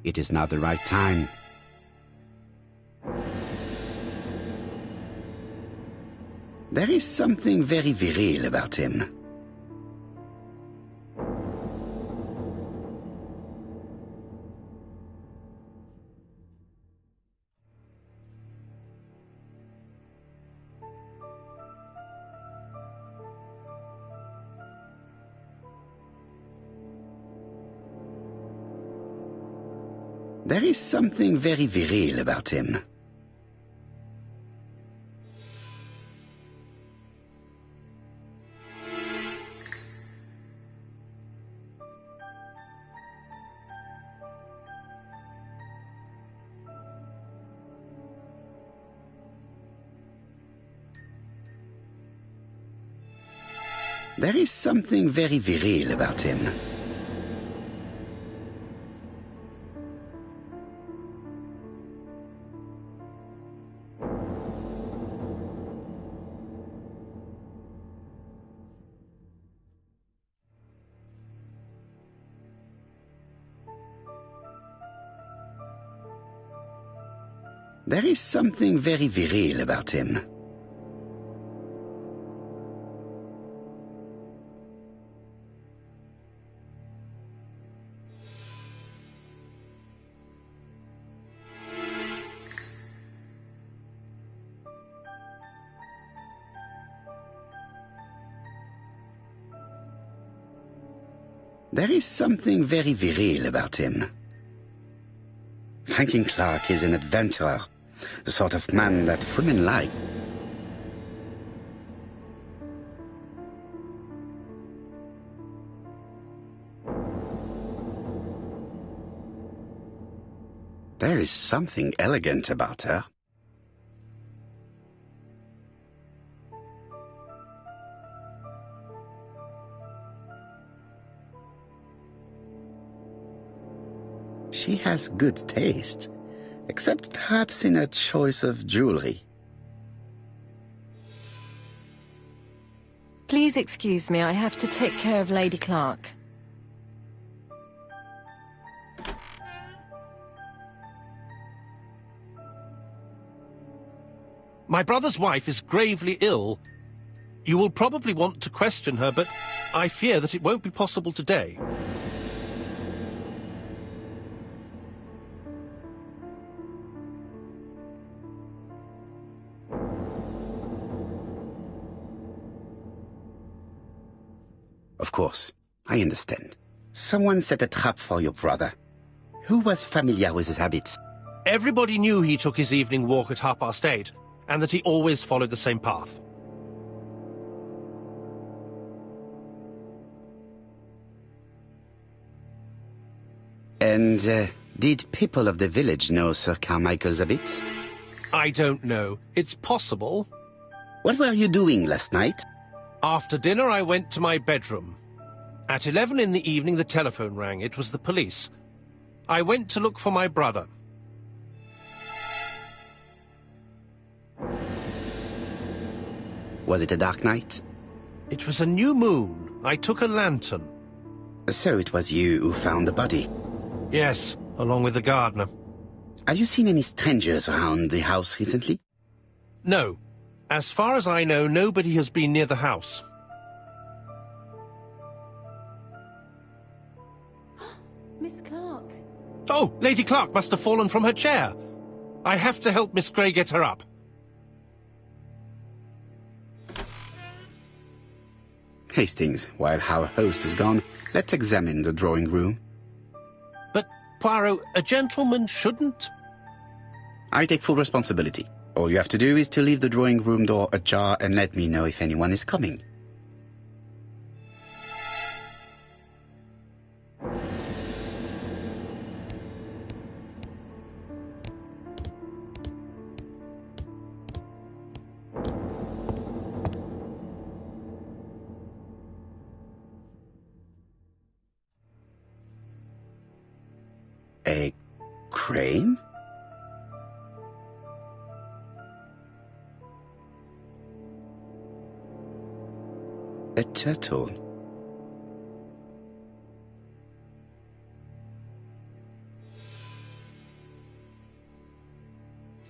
It is now the right time. There is something very viril about him. There is something very viril about him. There is something very viril about him. There is something very viril about him. There is something very viril about him. Rankin Clark is an adventurer, the sort of man that women like. There is something elegant about her. She has good taste, except perhaps in her choice of jewelry. Please excuse me, I have to take care of Lady Clark. My brother's wife is gravely ill. You will probably want to question her, but I fear that it won't be possible today. Of course, I understand. Someone set a trap for your brother. Who was familiar with his habits? Everybody knew he took his evening walk at 8:30, and that he always followed the same path. And did people of the village know Sir Carmichael's habits? I don't know. It's possible. What were you doing last night? After dinner, I went to my bedroom. At 11 in the evening, the telephone rang. It was the police. I went to look for my brother. Was it a dark night? It was a new moon. I took a lantern. So it was you who found the body? Yes, along with the gardener. Have you seen any strangers around the house recently? No. As far as I know, nobody has been near the house. Miss Clark. Oh, Lady Clark must have fallen from her chair. I have to help Miss Grey get her up. Hastings, while our host is gone, let's examine the drawing room. But, Poirot, a gentleman shouldn't... I take full responsibility. All you have to do is to leave the drawing room door ajar and let me know if anyone is coming. A crane? A turtle.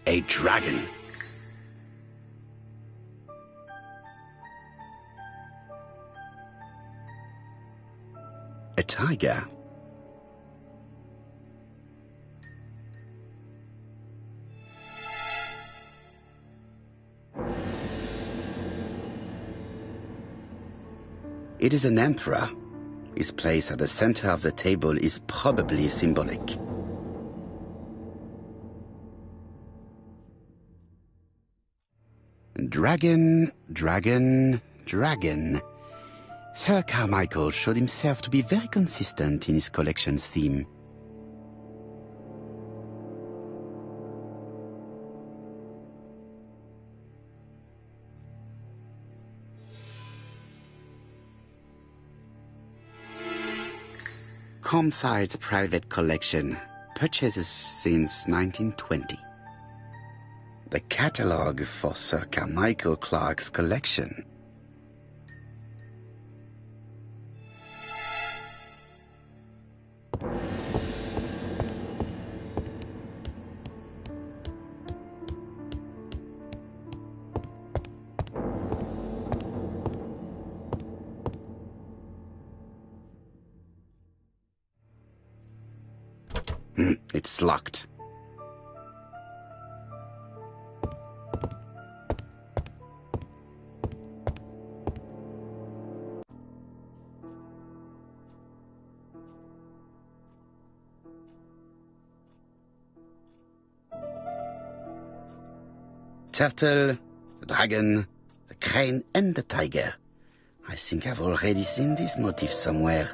A dragon. A tiger. It is an emperor. His place at the center of the table is probably symbolic. Dragon, dragon, dragon. Sir Carmichael showed himself to be very consistent in his collection's theme. Comside's private collection, purchases since 1920. The catalogue for Sir Carmichael Clark's collection. It's locked. turtle, the dragon, the crane and the tiger. I think I've already seen this motif somewhere.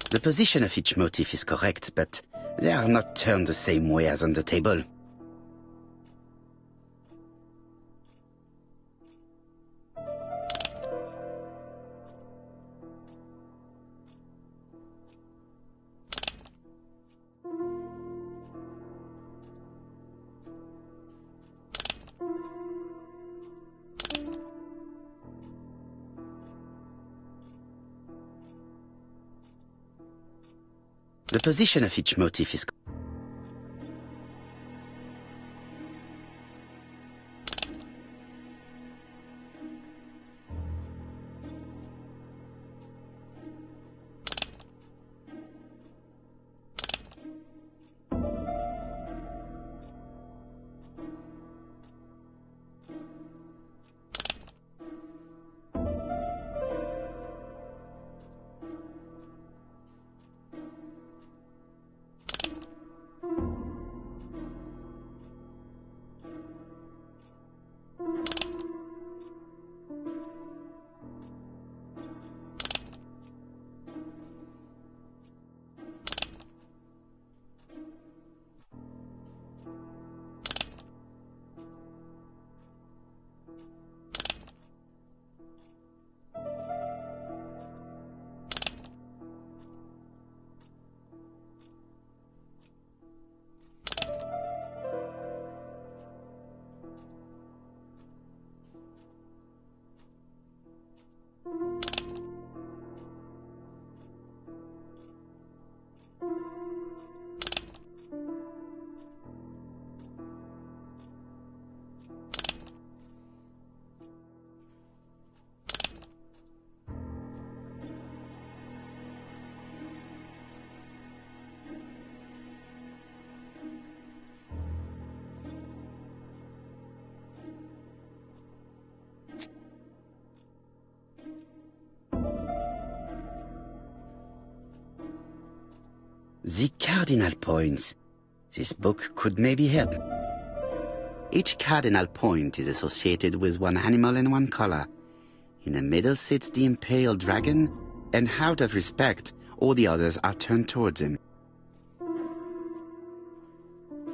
The position of each motif is correct, but they are not turned the same way as on the table. The position of each motif is The cardinal points. This book could maybe help. Each cardinal point is associated with one animal and one color. In the middle sits the imperial dragon, and out of respect, all the others are turned towards him.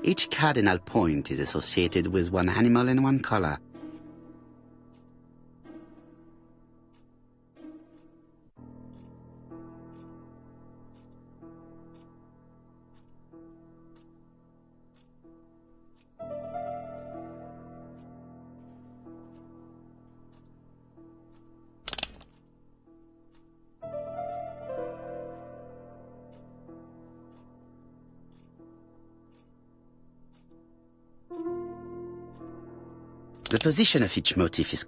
Each cardinal point is associated with one animal and one color. The position of each motif is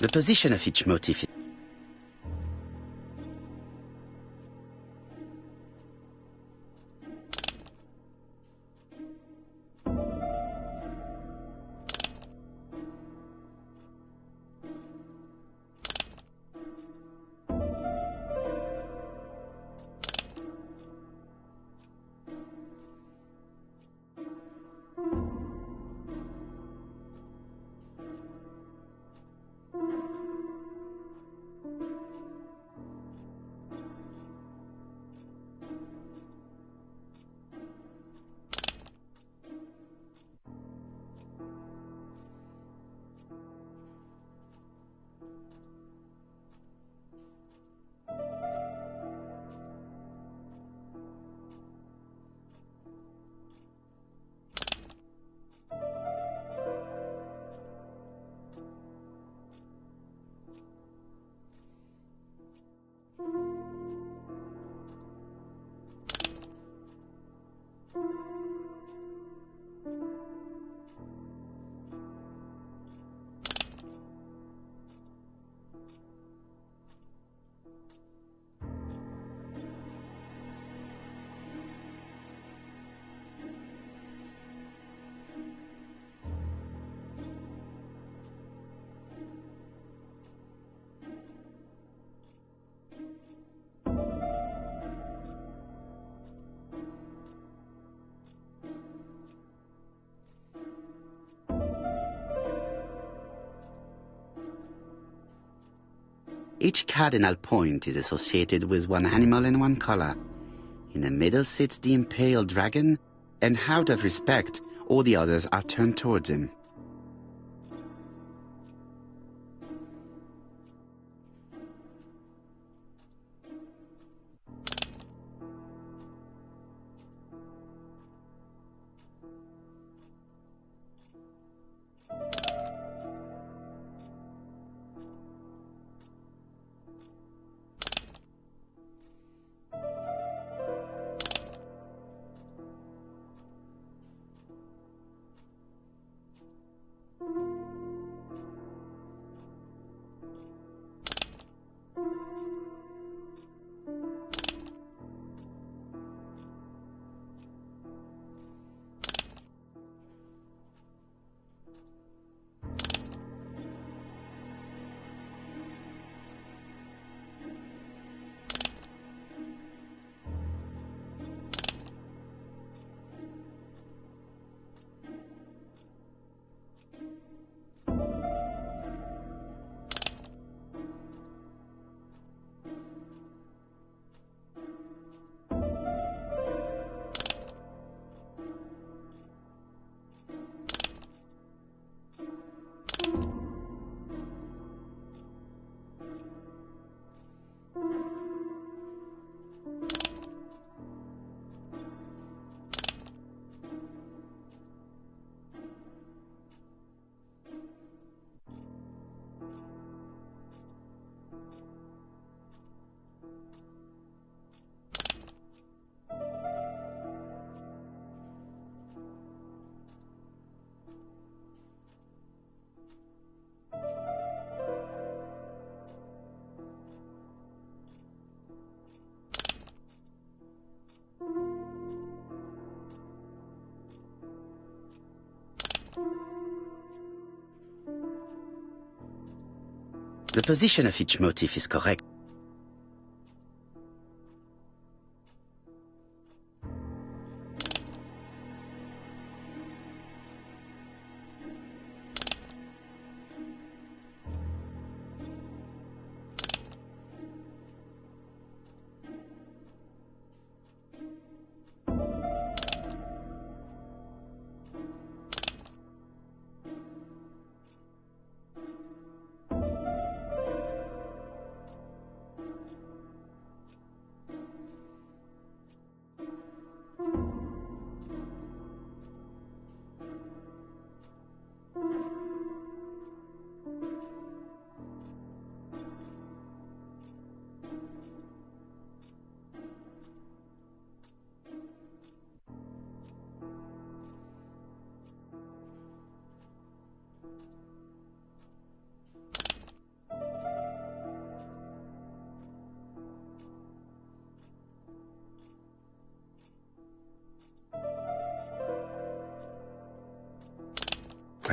The position of each motif is each cardinal point is associated with one animal and one color. In the middle sits the imperial dragon, and out of respect, all the others are turned towards him. The position of each motif is correct.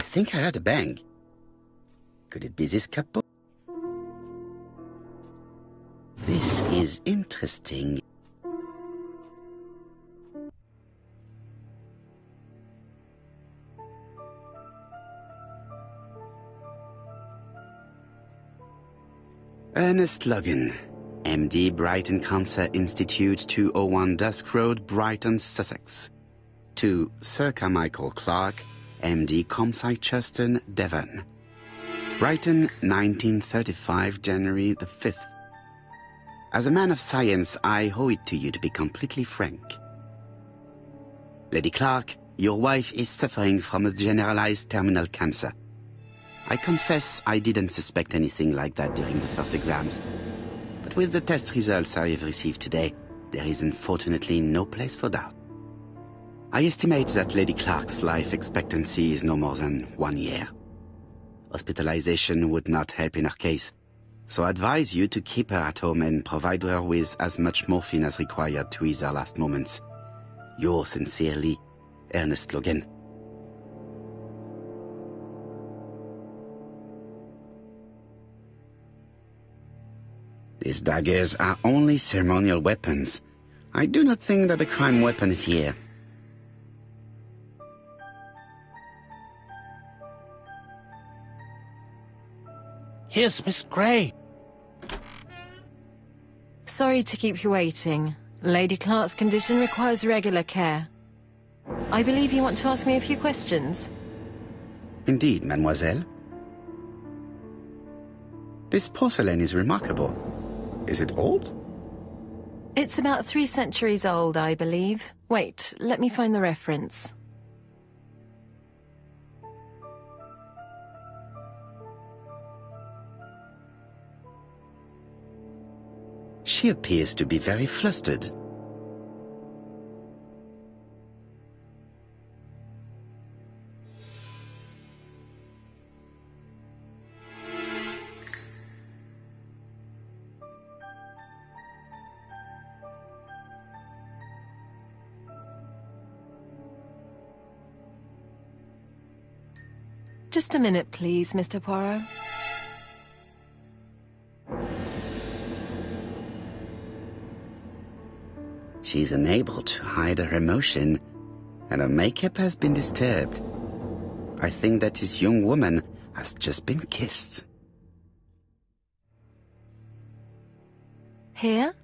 think I heard a bang. Could it be this couple? This is interesting. Ernest Logan, MD, Brighton Cancer Institute, 201 Dusk Road, Brighton, Sussex. To Sir Carmichael Clark, MD, Comsite Churston, Devon. Brighton, 1935, January the 5th. As a man of science, I owe it to you to be completely frank. Lady Clark, your wife is suffering from a generalized terminal cancer. I confess I didn't suspect anything like that during the first exams. But with the test results I have received today, there is unfortunately no place for doubt. I estimate that Lady Clark's life expectancy is no more than 1 year. Hospitalization would not help in her case, so I advise you to keep her at home and provide her with as much morphine as required to ease her last moments. Yours sincerely, Ernest Logan. These daggers are only ceremonial weapons. I do not think that the crime weapon is here. Here's Miss Grey. Sorry to keep you waiting. Lady Clark's condition requires regular care. I believe you want to ask me a few questions. Indeed, mademoiselle. This porcelain is remarkable. Is it old? It's about 3 centuries old, I believe. Wait, let me find the reference. She appears to be very flustered. Just a minute, please, Mr. Poirot. She's unable to hide her emotion, and her makeup has been disturbed. I think that this young woman has just been kissed. Here?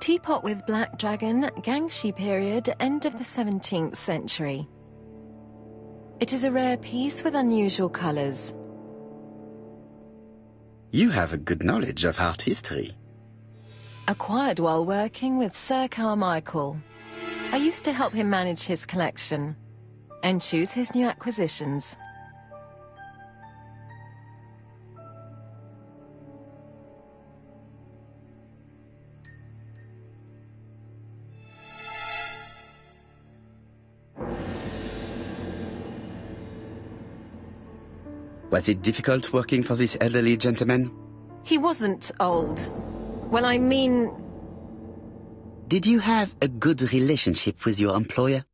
Teapot with black dragon, Gangxi period, end of the 17th century. It is a rare piece with unusual colours. You have a good knowledge of art history. Acquired while working with Sir Carmichael. I used to help him manage his collection and choose his new acquisitions. Was it difficult working for this elderly gentleman? He wasn't old. Well, I mean... Did you have a good relationship with your employer?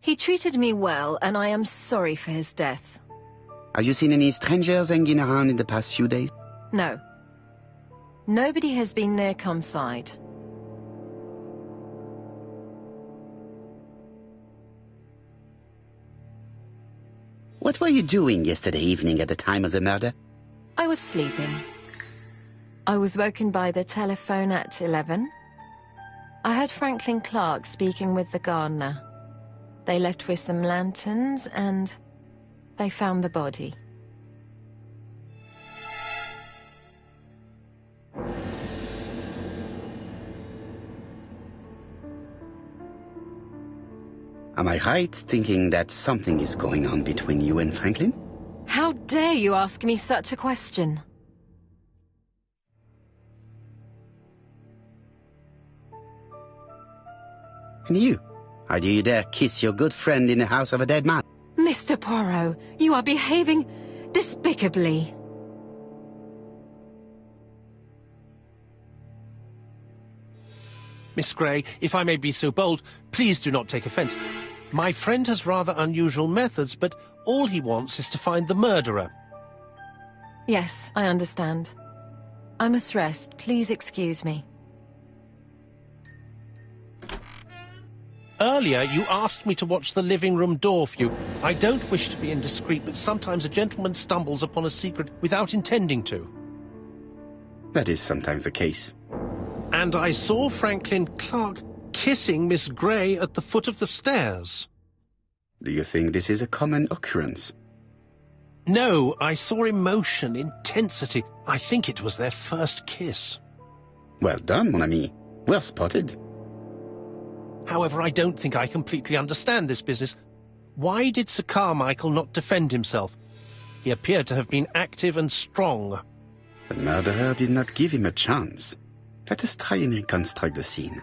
He treated me well, and I am sorry for his death. Have you seen any strangers hanging around in the past few days? No. Nobody has been near Comside. What were you doing yesterday evening at the time of the murder? I was sleeping. I was woken by the telephone at 11. I heard Franklin Clark speaking with the gardener. They left with some lanterns and they found the body. Am I right thinking that something is going on between you and Franklin? How dare you ask me such a question? And you? How do you dare kiss your good friend in the house of a dead man? Mr. Poirot, you are behaving despicably. Miss Grey, if I may be so bold, please do not take offence. My friend has rather unusual methods, but all he wants is to find the murderer. Yes, I understand. I must rest. Please excuse me. Earlier, you asked me to watch the living room door for you. I don't wish to be indiscreet, but sometimes a gentleman stumbles upon a secret without intending to. That is sometimes the case. And I saw Franklin Clark kissing Miss Grey at the foot of the stairs. Do you think this is a common occurrence? No, I saw emotion, intensity. I think it was their first kiss. Well done, mon ami. Well spotted. However, I don't think I completely understand this business. Why did Sir Carmichael not defend himself? He appeared to have been active and strong. The murderer did not give him a chance. Let us try and reconstruct the scene.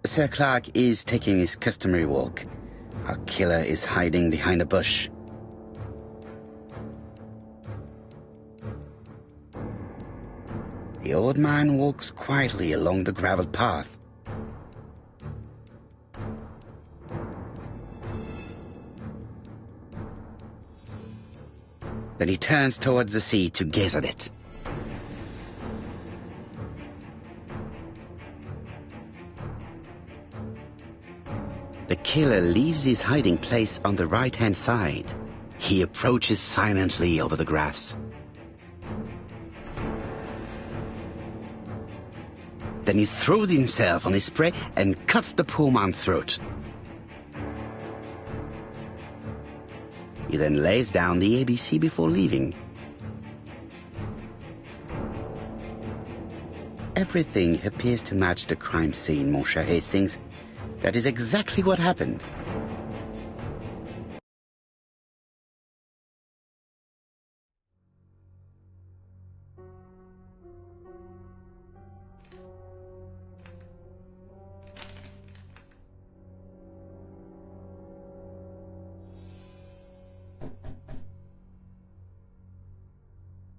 Sir Clark is taking his customary walk. Our killer is hiding behind a bush. The old man walks quietly along the gravel path. Then he turns towards the sea to gaze at it. The killer leaves his hiding place on the right-hand side. He approaches silently over the grass. Then he throws himself on his prey and cuts the poor man's throat. He then lays down the ABC before leaving. Everything appears to match the crime scene, Monsieur Hastings. That is exactly what happened.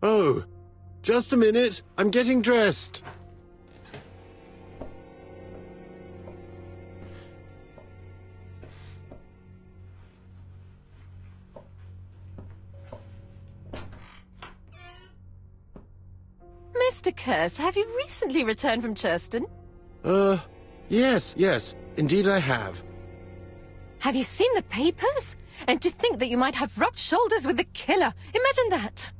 Oh, just a minute. I'm getting dressed. Mr. Kirst, have you recently returned from Churston? Yes. Indeed I have. Have you seen the papers? And to think that you might have rubbed shoulders with the killer. Imagine that.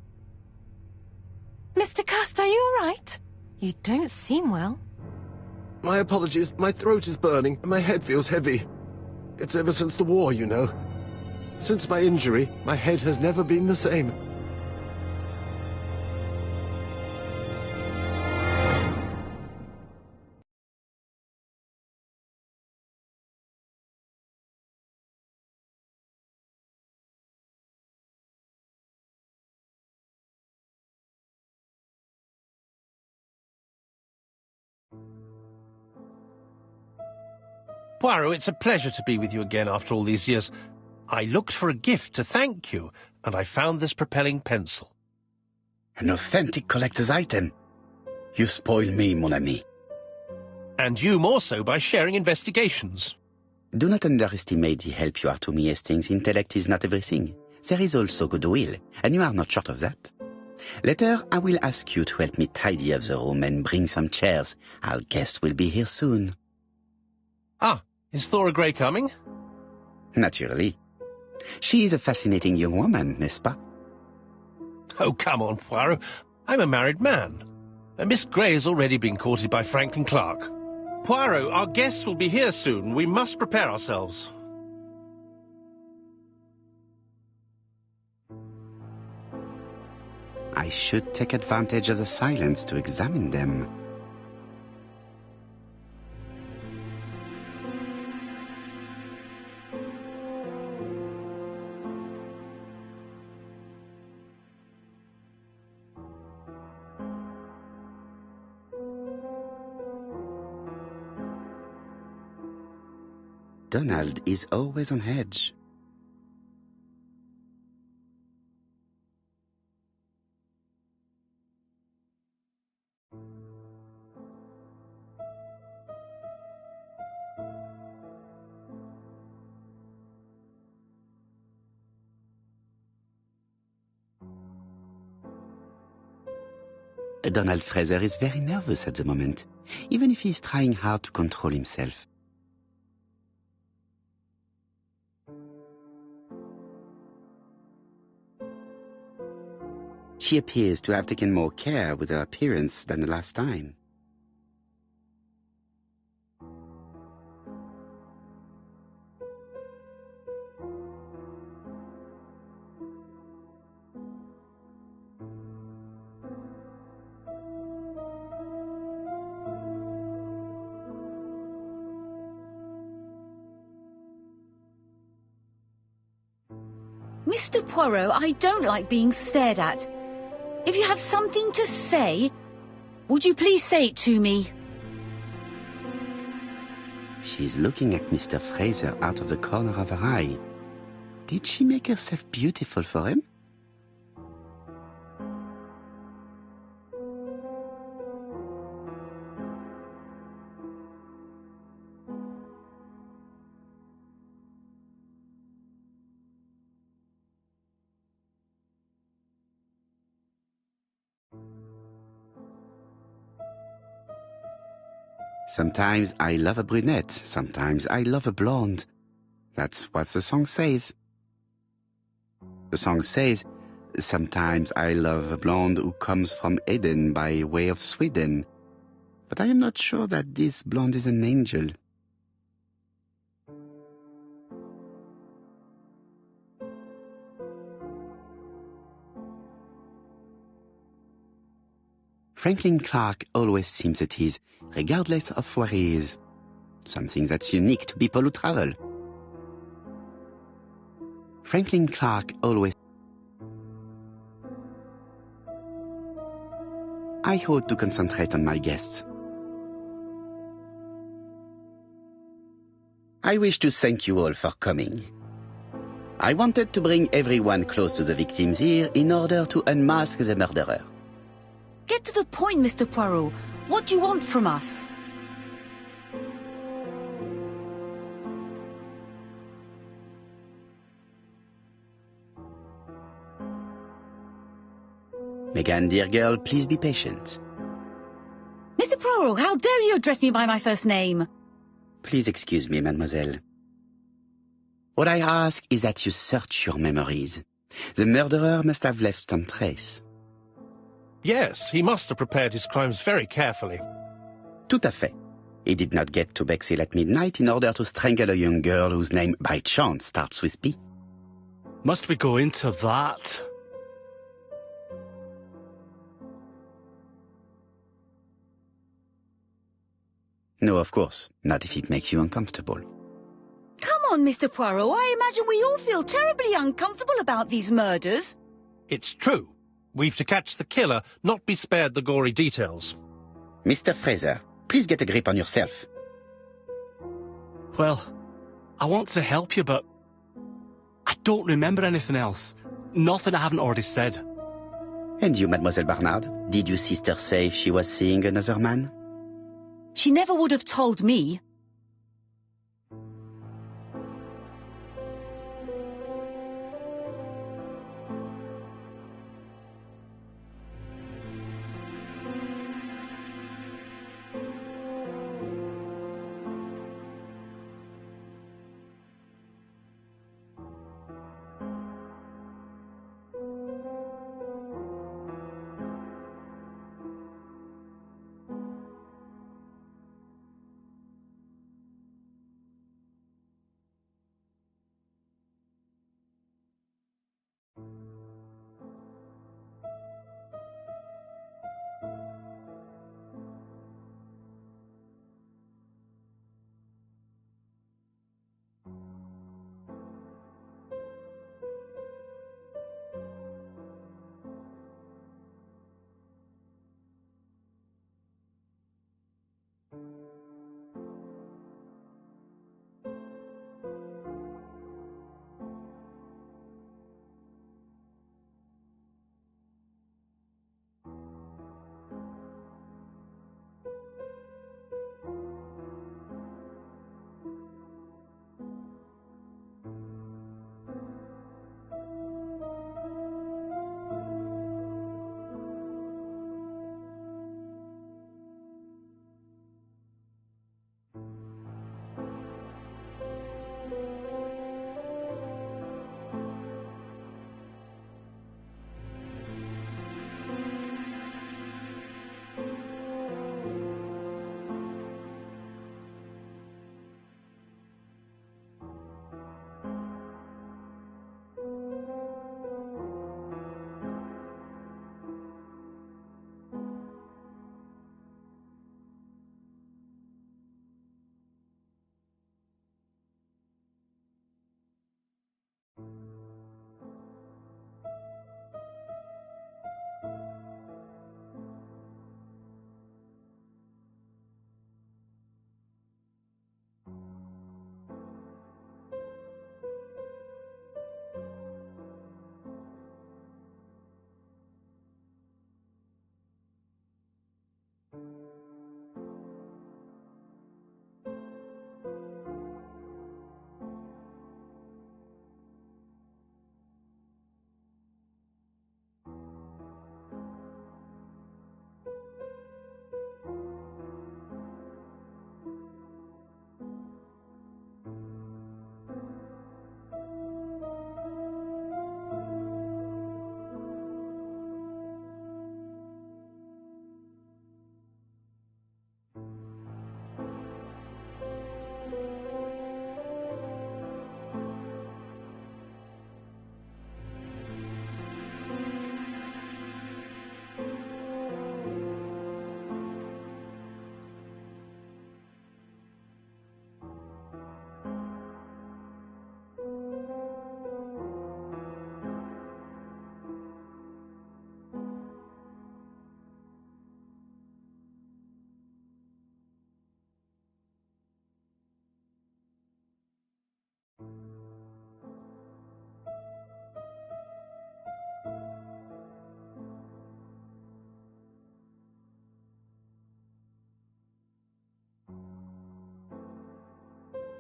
Mr. Kirst, are you all right? You don't seem well. My apologies. My throat is burning and my head feels heavy. It's ever since the war, you know. Since my injury, my head has never been the same. Poirot, it's a pleasure to be with you again after all these years. I looked for a gift to thank you, and I found this propelling pencil. An authentic collector's item. You spoil me, mon ami. And you more so by sharing investigations. Do not underestimate the help you are to me, Hastings. Intellect is not everything. There is also goodwill, and you are not short of that. Later, I will ask you to help me tidy up the room and bring some chairs. Our guest will be here soon. Ah, is Thora Grey coming? Naturally. She is a fascinating young woman, n'est-ce pas? Oh, come on, Poirot. I'm a married man. And Miss Grey has already been courted by Franklin Clark. Poirot, our guests will be here soon. We must prepare ourselves. I should take advantage of the silence to examine them. Donald is always on edge. Donald Fraser is very nervous at the moment, even if he is trying hard to control himself. She appears to have taken more care with her appearance than the last time. Mr. Poirot, I don't like being stared at. If you have something to say, would you please say it to me? She's looking at Mr. Fraser out of the corner of her eye. Did she make herself beautiful for him? Sometimes I love a brunette, sometimes I love a blonde. That's what the song says. The song says, sometimes I love a blonde who comes from Eden by way of Sweden. But I am not sure that this blonde is an angel. Franklin Clark always seems at ease, regardless of where he is. Something that's unique to people who travel. Franklin Clark always... I ought to concentrate on my guests. I wish to thank you all for coming. I wanted to bring everyone close to the victims here in order to unmask the murderer. Get to the point, Mr. Poirot. What do you want from us? Megan, dear girl, please be patient. Mr. Poirot, how dare you address me by my first name? Please excuse me, mademoiselle. What I ask is that you search your memories. The murderer must have left some trace. Yes, he must have prepared his crimes very carefully. Tout à fait. He did not get to Bexhill at midnight in order to strangle a young girl whose name by chance starts with P. Must we go into that? No, of course. Not if it makes you uncomfortable. Come on, Mr. Poirot. I imagine we all feel terribly uncomfortable about these murders. It's true. We've to catch the killer, not be spared the gory details. Mr. Fraser, please get a grip on yourself. Well, I want to help you, but I don't remember anything else. Nothing I haven't already said. And you, Mademoiselle Barnard, did your sister say if she was seeing another man? She never would have told me.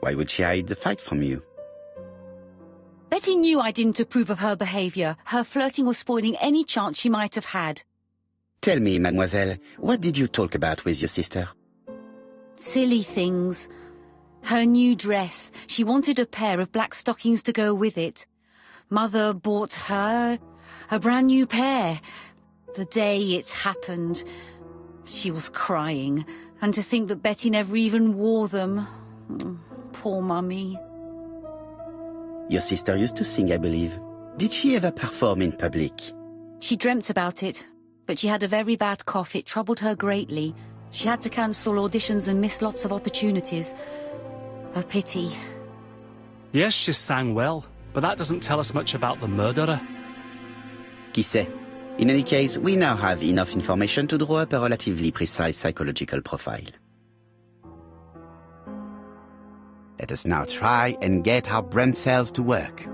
Why would she hide the fact from you? Betty knew I didn't approve of her behaviour. Her flirting was spoiling any chance she might have had. Tell me, mademoiselle, what did you talk about with your sister? Silly things. Her new dress. She wanted a pair of black stockings to go with it. Mother bought her a brand new pair. The day it happened, she was crying. And to think that Betty never even wore them. Poor Mummy. Your sister used to sing, I believe. Did she ever perform in public? She dreamt about it, but she had a very bad cough. It troubled her greatly. She had to cancel auditions and miss lots of opportunities. A pity. Yes, she sang well, but that doesn't tell us much about the murderer. Qui sait? In any case, we now have enough information to draw up a relatively precise psychological profile. Let us now try and get our brain cells to work.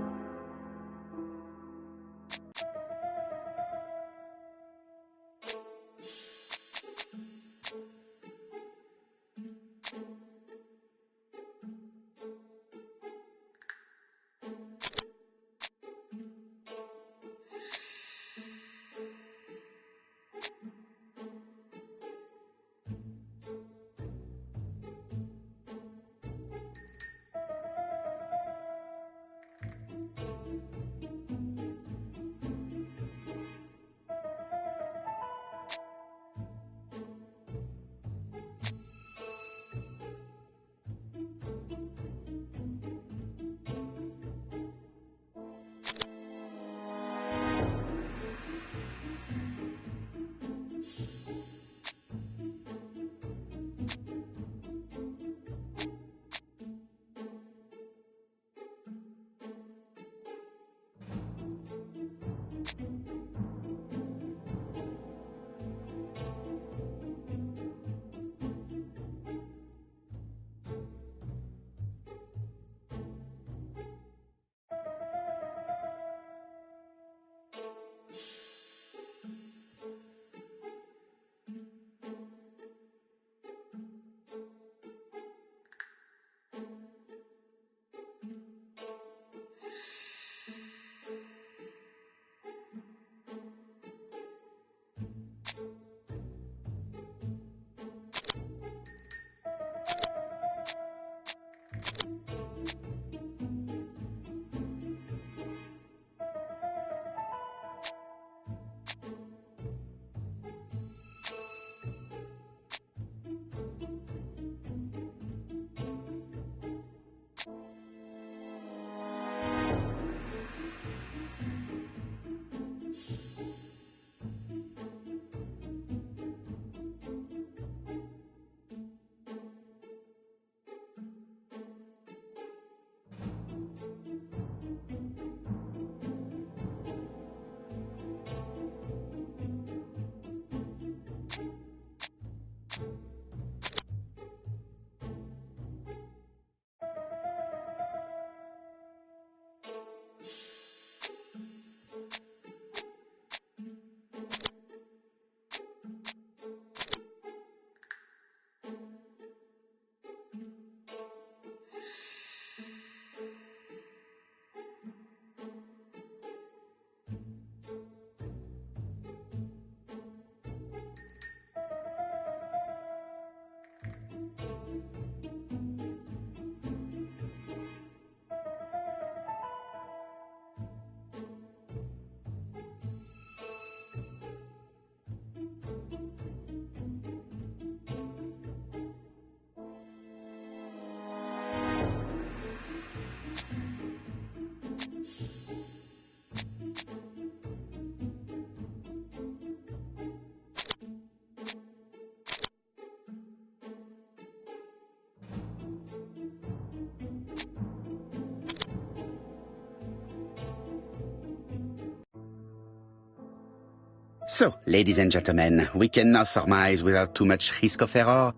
So, ladies and gentlemen, we can now surmise without too much risk of error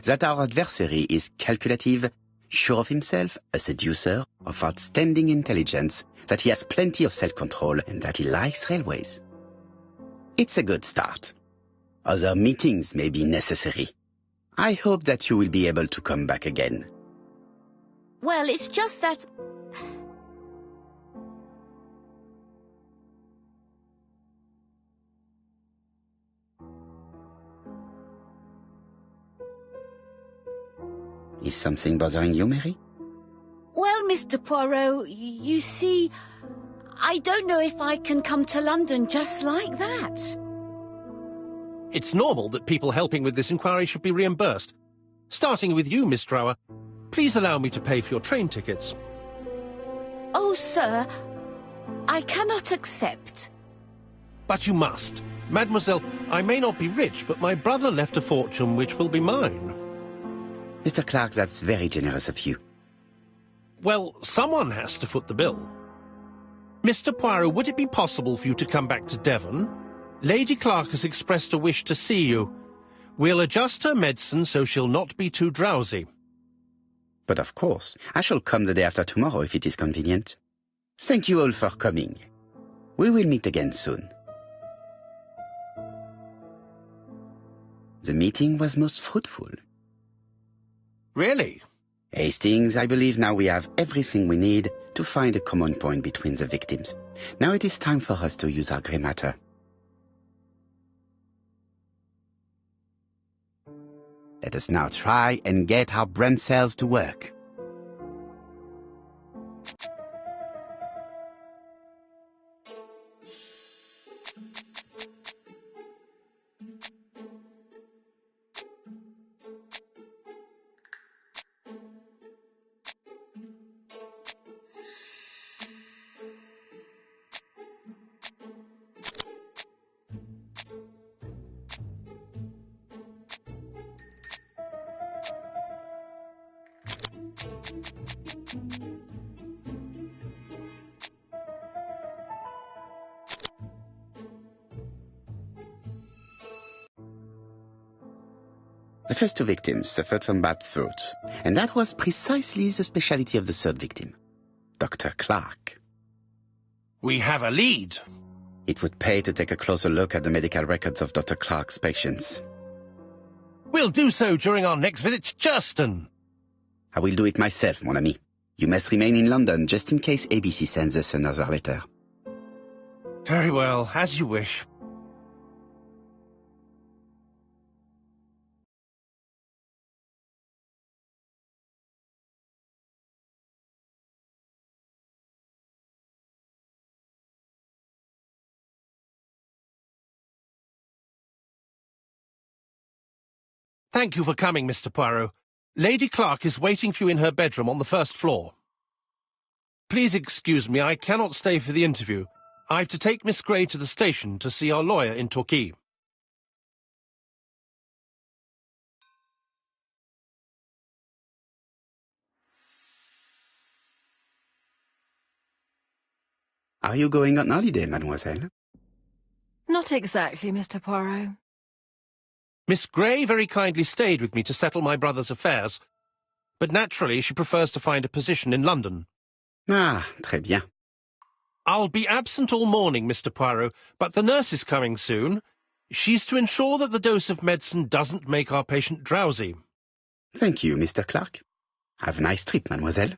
that our adversary is calculative, sure of himself, a seducer of outstanding intelligence, that he has plenty of self-control, and that he likes railways. It's a good start. Other meetings may be necessary. I hope that you will be able to come back again. Well, it's just that... Is something bothering you, Mary? Well, Mr. Poirot, you see, I don't know if I can come to London just like that. It's normal that people helping with this inquiry should be reimbursed. Starting with you, Miss Drower. Please allow me to pay for your train tickets. Oh, sir, I cannot accept. But you must. Mademoiselle, I may not be rich, but my brother left a fortune which will be mine. Mr. Clark, that's very generous of you. Well, someone has to foot the bill. Mr. Poirot, would it be possible for you to come back to Devon? Lady Clark has expressed a wish to see you. We'll adjust her medicine so she'll not be too drowsy. But of course, I shall come the day after tomorrow if it is convenient. Thank you all for coming. We will meet again soon. The meeting was most fruitful. Really? Hastings, I believe now we have everything we need to find a common point between the victims. Now it is time for us to use our grey matter. Let us now try and get our brain cells to work. The first two victims suffered from bad throat, and that was precisely the specialty of the third victim, Dr. Clark. We have a lead. It would pay to take a closer look at the medical records of Dr. Clark's patients. We'll do so during our next visit to Churston. I will do it myself, mon ami. You must remain in London just in case ABC sends us another letter. Very well, as you wish. Thank you for coming, Mr. Poirot. Lady Clark is waiting for you in her bedroom on the first floor. Please excuse me, I cannot stay for the interview. I've to take Miss Gray to the station to see our lawyer in Torquay. Are you going on holiday, mademoiselle? Not exactly, Mr. Poirot. Miss Gray very kindly stayed with me to settle my brother's affairs, but naturally she prefers to find a position in London. Ah, très bien. I'll be absent all morning, Mr. Poirot, but the nurse is coming soon. She's to ensure that the dose of medicine doesn't make our patient drowsy. Thank you, Mr. Clark. Have a nice trip, mademoiselle.